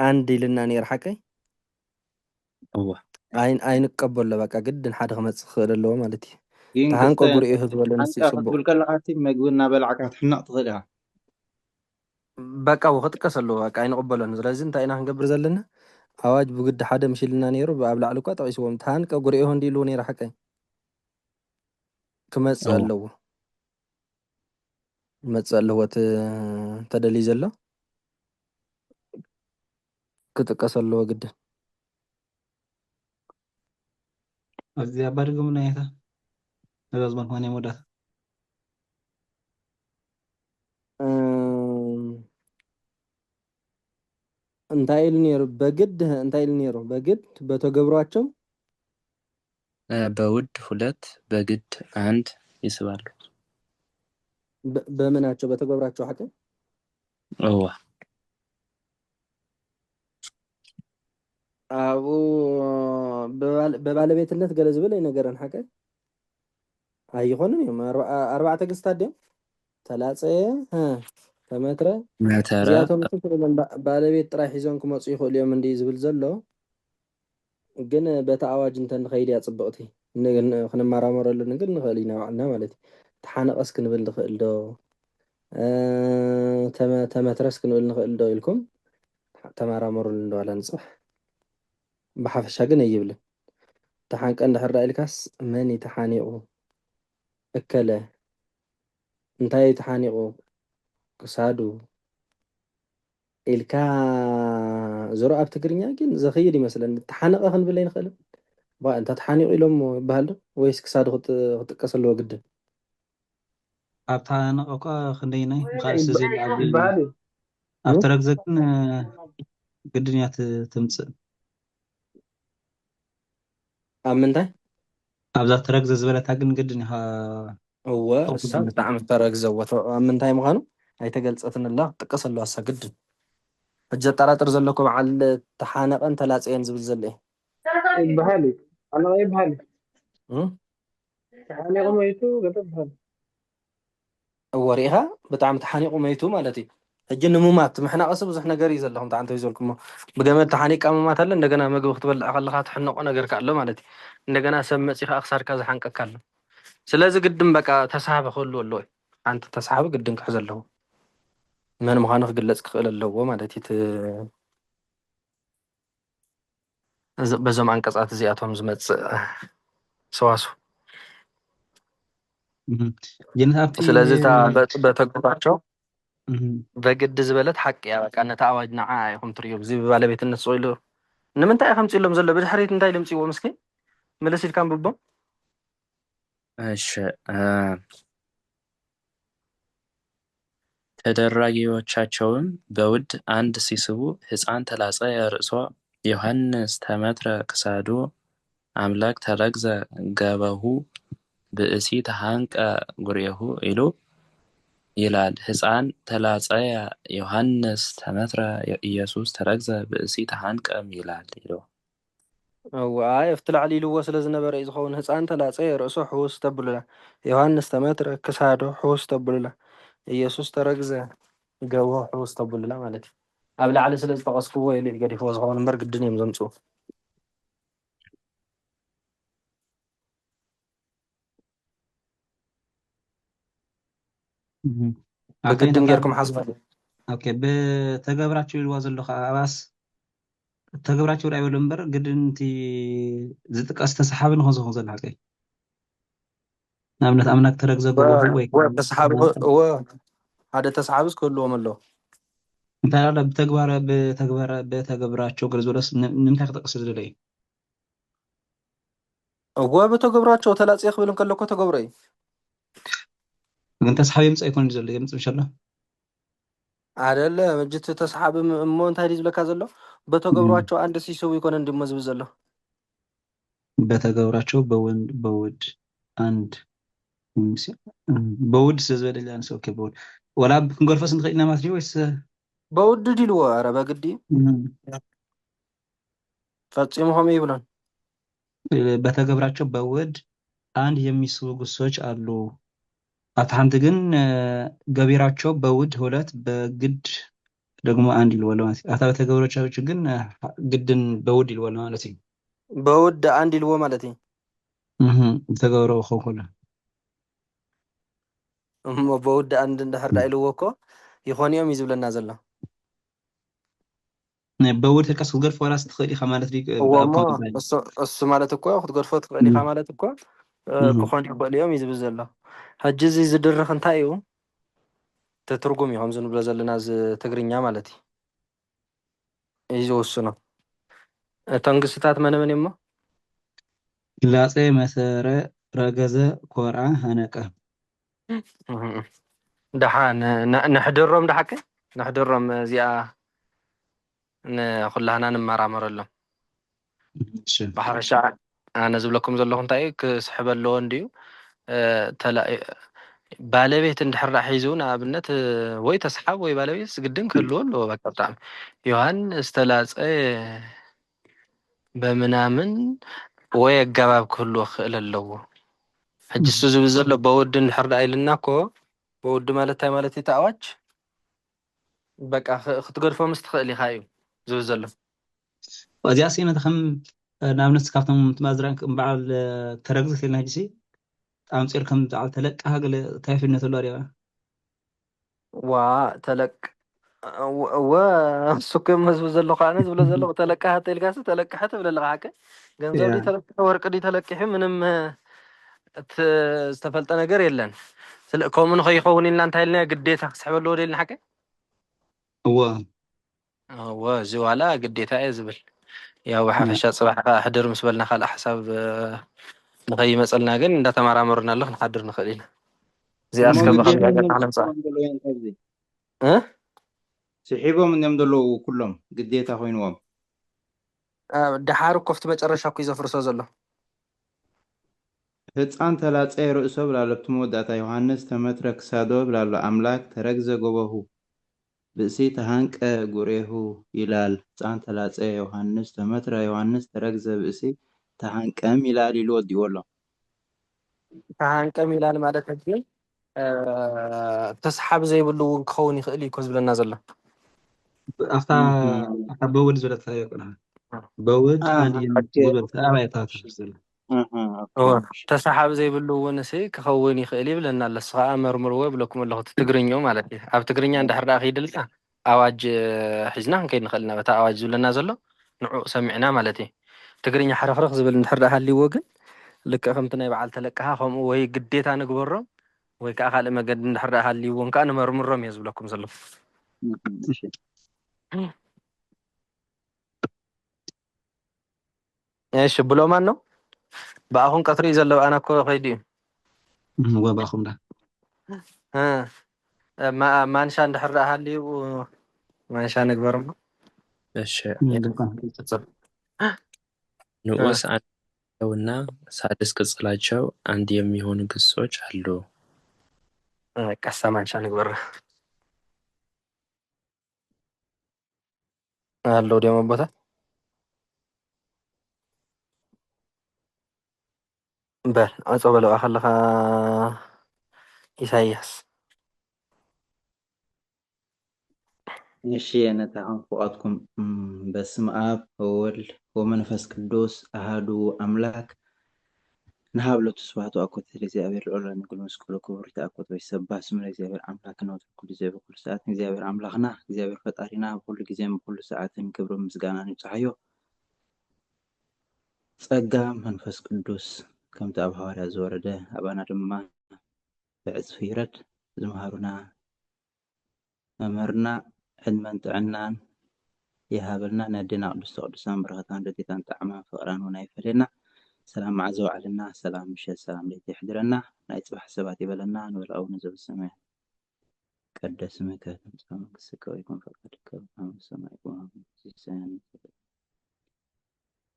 አንድ ኢልና ነይሩ ሓቀይ እዋ ኣይንቀበሎ በቃ ግድን ሓደ ክመፅእ ክኽእል ኣለዎ ማለት እዩ ተሃንቀ ጉርኤሁ ዝበለ ንስ ፅቡቅ ክትብል ከለካ መግቢ እናበልዓካ ትሕናቕ ትኽእል ኢኻ በቃ ክጥቀስ ኣለዎ በቃ ኣይንቕበሎን ስለዚ እንታይ ኢና ክንገብር ዘለና ኣዋጅ ብግዲ ሓደ ምሽልና ነይሩ ኣብ ላዕሊ እኳ ጠቂስዎም ተሃንቀ ጉርኤሁ እንዲልዎ ነይሩ ሓቀይ ክመፅእ ኣለዎ መፅእ ኣለዎ ተደልዩ ዘሎ ክጥቀስ ኣለዎ ግድን እዚኣ ባድግም ናይታ ነጋዝማን ኮነ ወዳት እንታይ ኢሉ ነይሩ በግድ እንታይ ኢሉ ነይሩ በግድ በተገብሯቸው በውድ ሁለት በግድ አንድ ይስባሉ በምናቸው በተገብሯቸው ሓቀ እዋ ኣብኡ በባለቤትነት ገለ ዝብል ኣይነገረን ሓቀ ኣይኮነን እዮም ኣርባዕተ ግዝታት ድዮም ተላፀየ ተመትረ መተረ እዚኣቶም ባለቤት ጥራይ ሒዞም ክመፁ ይኽእሉ እዮም እንዲ ዝብል ዘሎ ግን በታ ኣዋጅ እንተ ንኸይድ እያ ፅብቕቲ ክንመራመረሉ ግን ንኽእል ኢና ባዕልና ማለት እዩ ተሓነቐስ ክንብል ንኽእል ዶ ተመትረስ ክንብል ንኽእል ዶ ኢልኩም ተመራመሩሉ እንደዋላ ንፅባሕ ብሓፈሻ ግን ኣይብልን ተሓንቀ እንድሕር ኢልካስ መን ተሓኒቑ እከለ እንታይ ተሓኒቑ ክሳዱ ኢልካ ዞሮ ኣብ ትግርኛ ግን ዘኽይድ ይመስለኒ ተሓነቐ ክንብል ኣይንኽእልን እንታ ተሓኒቑ ኢሎም ይበሃል ዶ ወይስ ክሳዱ ክጥቀስ ኣለዎ ግድን ኣብ ተሓነቐ እኳ ክንደይናይ ካልሲ ዝብል ይበሃል እዩ ኣብ ተረግዘ ግን ግድን እያ ትምፅእ ኣብ ምንታይ ኣብዛ ተረግዘ ዝበለታ ግን ግድን ኢኻ እወ እሳ ብጣዕሚ ተረግዘወቶ ኣብ ምንታይ ምዃኑ ኣይተገልፀትን ኣላ ክጥቀስ ኣለዋ እሳ ግድን ሕጂ ኣጠራጥር ዘለኩ በዓል ተሓነቐን ተላፀየን ዝብል ዘሎ እየ ይበሃል እዩ ኣነ ይበሃል ተሓኒቑ መይቱ ገለ ይበሃል እወ ሪኢኻ ብጣዕሚ ተሓኒቑ መይቱ ማለት እዩ ሕጂ ንምማት ምሕናቐሲ ብዙሕ ነገር እዩ ዘለኹም ተዓንተ ይዘልኩሞ ብገመድ ተሓኒቕካ ምማት ኣለ እንደገና ምግቢ ክትበልዕ ከለካ ትሕነቆ ነገር ኣሎ ማለት እዩ እንደገና ሰብ መፂኻ ክሳድካ ዝሓንቀካ ኣሎ ስለዚ ግድን በቃ ተሳሃቢ ክህልዎ ኣለዎ ሓንቲ ተሳሃቢ ግድን ክሕዝ ኣለዎ መን ምዃኑ ክግለፅ ክኽእል ኣለዎ ማለት እዩ በዞም አንቀጻት እዚኣቶም ዝመፅእ ሰዋስው ስለዚ በተግባራቸው በግድ ዝበለት ሓቂ እያ በቃ ነታ ኣዋጅ ንዓ ኢኹም ትርእዩ እዚ ብባለቤትነት ስኢሉ ንምንታይ ከምፂ ኢሎም ዘሎ ብድሕሪት እንታይ ልምፅዎ ምስኪ መለስ ኢልካ ንብቦ እሺ ተደራጊዎቻቸውም በውድ አንድ ሲስቡ ሕፃን ተላጸ ርእሶ ዮሐንስ ተመትረ ክሳዱ አምላክ ተረግዘ ገበሁ ብእሲ ተሃንቀ ጉርኤሁ ኢሉ ይላል። ሕፃን ተላጸየ ዮሐንስ ተመትረ ኢየሱስ ተረግዘ ብእሲ ተሃንቀም ይላል ኢሉ ዋይ ኣብቲ ላዕሊ ኢልዎ ስለ ዝነበረ እዩ ዝኸውን ህፃን ተላፀየ ርእሶ ሕውስ ተብሉላ ዮሐንስ ተመትረ ክሳዶ ሕውስ ተብሉላ ኢየሱስ ተረግዘ ገቦ ሕውስ ተብሉላ ማለት እዩ ኣብ ላዕሊ ስለ ዝጠቐስክዎ ኢሉ ገዲፍዎ ዝኸውን እምበር ግድን እዮም ዘምፅኡ ብግድን ጌርኩም ሓስቡ ኦኬ ብተገብራችሁ ኢልዋ ዘለኹ ኣባስ ተገብራችሁ ራእይ ብሎ እምበር ግድን እቲ ዝጥቀስ ተሰሓቢ ንኸዝኹ ዘሎ ሓቀይ ንኣብነት ኣምላክ ተረግዘ ገቦሁ ወይ ተሰሓቢ ሓደ ተሰሓቢስ ክህልዎም ኣለዎ እንታይ ላ ብተግባራቸው ገለ ዝበለስ ንምንታይ ክጠቅስ ዝደለ እዩ እዎ ብተገብራቸው ተላፅየ ክብል እንከለኮ ተገብሮ እዩ ግን ተሰሓቢ የምፅእ ኣይኮነ ዘሎ የምፅእ ምሻሎ አደለ መጅት ተሰሓቢ እሞ እንታይ ዝብለካ ዘሎ በተገብሯቸው አንድ ሲሰቡ ይኮነ እንድሞ ዝብል ዘሎ በተገብራቸው በውድ አንድ በውድ ስለዝበደለ አንሰ ኦኬ በውድ ወላ ክንጎልፈስ ንኽእል ኢና ማለት ወይስ በውድ ዲልዎ ኧረ በግዲ ፈፂሙኹም ይብለን በተገብራቸው በውድ አንድ የሚስቡ ግሶች አሉ አታንት ግን ገቢራቸው በውድ ሁለት በግድ ደግሞ አንድ ይልወለ ማለት አታ በተገብራቸው ግን ግድን በውድ ይልወለ ማለት ነው በውድ አንድ ይልዎ ማለት ነው ተገብረው ኾለ በውድ አንድ እንደህርዳ ይልዎ እኮ ይኾንዮም ይዝብለና ዘሎ በውድ ተቀስ ገርፍ ወራስ ትኽእል ኢኻ ማለት እሱ ማለት እኮ ክትገርፎ ትኽእል ኢኻ ማለት እኮ ክኾን ይኽእል እዮም ይዝብል ዘሎ ሕጂ እዚ ዝድርኽ እንታይ እዩ ተትርጉም እዮም ዝንብሎ ዘለና ዝ ትግርኛ ማለት እዩ ዝውስኖ እቶም ግስታት መነ እሞ ላጼ መሰረ ረገዘ ኮርዓ ሃነቀ ደሓን ንሕድሮም ደሓከ ንሕድሮም እዚኣ ንኩላህና ንመራመረሎም ብሓፈሻ ኣነ ዝብለኩም ዘለኹ እንታይ እዩ ክስሕብ ኣለዎ እንድዩ ባለቤት እንድሕር ሒዙ ንኣብነት ወይ ተስሓብ ወይ ባለቤት ግድን ክህልዎ ኣለዎ በቃ ብጣዕሚ ዮሐንስ ተላፀ በምናምን ወይ ኣገባብ ክህልዎ ክእል ኣለዎ ሕጂ እሱ ዝብል ዘሎ በውድ እንድሕር ዳ ኢልና እኮ በውድ ማለት እንታይ ማለት እዩ ተኣዋጅ በቃ ክትገድፎ ምስ ትኽእል ኢኻ እዩ ዝብል ዘሎ እዚኣ ሲነት ከም ንኣብነት ካብቶም ትማዝራን በዓል ተረግዝት ኢልና ሕጂ ኣምፂር ከም በዓል ተለቅሓ ገለ ታይፍነት ኣሎ ሪባ ዋ ተለቅ እሱክም ህዝቢ ዘሎ ከዓነ ዝብሎ ዘለኹ ተለቅሓ ተኢልካሲ ተለቅሐ ትብል ኣለኻ ሓቀ ገንዘብ ዲ ተለቅሐ ወርቂ ዲ ተለቂሑ ምንም ዝተፈልጠ ነገር የለን ከምኡ ንኸይኸውን ኢልና እንታይ ኢልና ግዴታ ክስሕብ ኣለዎ ደኢልና ሓቀ እወ እዚ ዋላ ግዴታ እየ ዝብል ያው ብሓፈሻ ፅባሕ ሕድር ምስ በልና ካልእ ሓሳብ ንኸይመፀልና ግን እንዳተመራመሩና ኣሎ ክንሓድር ንኽእል ኢና እዚኣ እስከ ስሒቦም እኒኦም ዘለዉ ኩሎም ግዴታ ኮይንዎም ድሓር እኮ ኣብቲ መጨረሻ እኮ እዩ ዘፍርሶ ዘሎ ህፃን ተላፀየ ርእሶ ብላሎ ኣብቲ መወዳእታ ዮሃንስ ተመትረ ክሳዶ ብላሎ ኣምላክ ተረግዘ ጎበሁ ብእሲ ተሃንቀ ጉሬሁ ይላል ህፃን ተላፀየ ዮሃንስ ተመትረ ዮሃንስ ተረግዘ ብእሲ ተሃንቀም ይላል ኢሉ ወዲዎ ኣሎ ተሃንቀም ይላል ማለት ግን ተሰሓቢ ዘይብሉ እውን ክኸውን ይኽእል እዩ እኮ ዝብለና ዘሎ ኣፍታ በውድ ዝበለት ይቆና በውድ ዝበለት ኣባይታ ተፈስል ተሰሓቢ ዘይብሉ እውን እሲ ክኸውን ይኽእል ይብለና ኣሎ እሱ ከዓ መርምርዎ ይብለኩም ኣለኹ ትግርኛው ማለት እዩ ኣብ ትግርኛ እንድሕር ዳ ከይድልካ ኣዋጅ ሒዝና ክንከይድ ንኽእል ኢና በታ ኣዋጅ ዝብለና ዘሎ ንዑ ሰሚዕና ማለት እዩ ትግርኛ ሕረኽረኽ ዝብል እንድሕር ዳ ሃልይዎ ግን ልክዕ ከምቲ ናይ በዓል ተለቅሓ ከምኡ ወይ ግዴታ ንግበሮ ወይ ከዓ ካልእ መገዲ እንድሕር ዳ ሃልይዎን ከዓ ንመርምሮም እየ ዝብለኩም ዘለኹ እሺ ብሎ ማን ነው በኣኹን ቀትሪ ዘለዎ ኣነ እኮ ከይዲ እዩ ወባኹም ዳ ማንሻ እንድሕር ዳ ሃልዩ ማንሻ ንግበር እሞ እሺ ንዑስ አንድና ሳድስ ቅጽላቸው አንድ የሚሆኑ ግሶች አሉ ቀሳ ማንሻ ንግበር አለው ደግሞ ቦታ በል ኣጾ በለው ኣኸለኻ ኢሳይያስ እሺ ነታኹም ፍቃድኩም በስመ አብ ወወልድ ወመንፈስ ቅዱስ አሃዱ አምላክ ንሃብለቱ ስብሐቱ አኮት ለእግዚአብሔር ልዑል ንጉል መስቀሉ ክቡር ተአኮት ወይሰባህ ስሙ ለእግዚአብሔር አምላክ ነው ኩሉ ጊዜ በኩሉ ሰዓት እግዚአብሔር አምላክና እግዚአብሔር ፈጣሪና በኩሉ ጊዜም በኩሉ ሰዓትን ክብር ምስጋና ንጽሐዮ ጸጋ መንፈስ ቅዱስ ከምቲ ኣብ ሐዋርያ ዝወረደ ኣባና ድማ ብዕፅፊ ይረድ ዝመሃሩና መምህርና ዕድመን ጥዕናን يهابلنا ندينا قدس قدسان بركتان رديتان طعما فقران ونايفلنا سلام مع زوعلنا سلام مش سلام ليت يحضرنا نايصبح حسابات يبلنا نولأو نزل السماء قدس اسمك تمسك قسك ويكون فقدك وهم السماء وهم السماء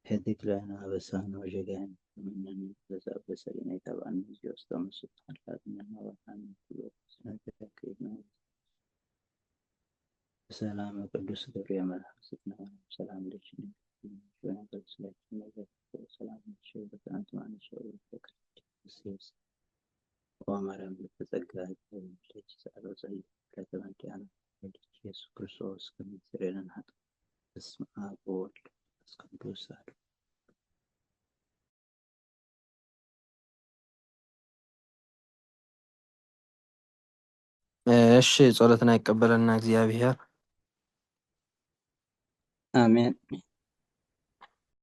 هديك لنا بسان وجدان من الزاب بسرين يتابعن يستم سبحان الله من وكان كل سنة سلام قدوس ገብርኤል መልአክ ሰላም ለችኝ ወንበል ስለችን ነገር ሰላም ለችኝ በትናንት ማለት ነው ክርስቶስ ወማርያም ተጸጋ ለች ጸሎት ጸሎት ከተመደነ ኢየሱስ ክርስቶስ ከሚሰረን ሀጥ በስመ አብ ወወልድ ወመንፈስ ቅዱስ አሐዱ እሺ ጸሎትና ይቀበለና እግዚአብሔር አሜን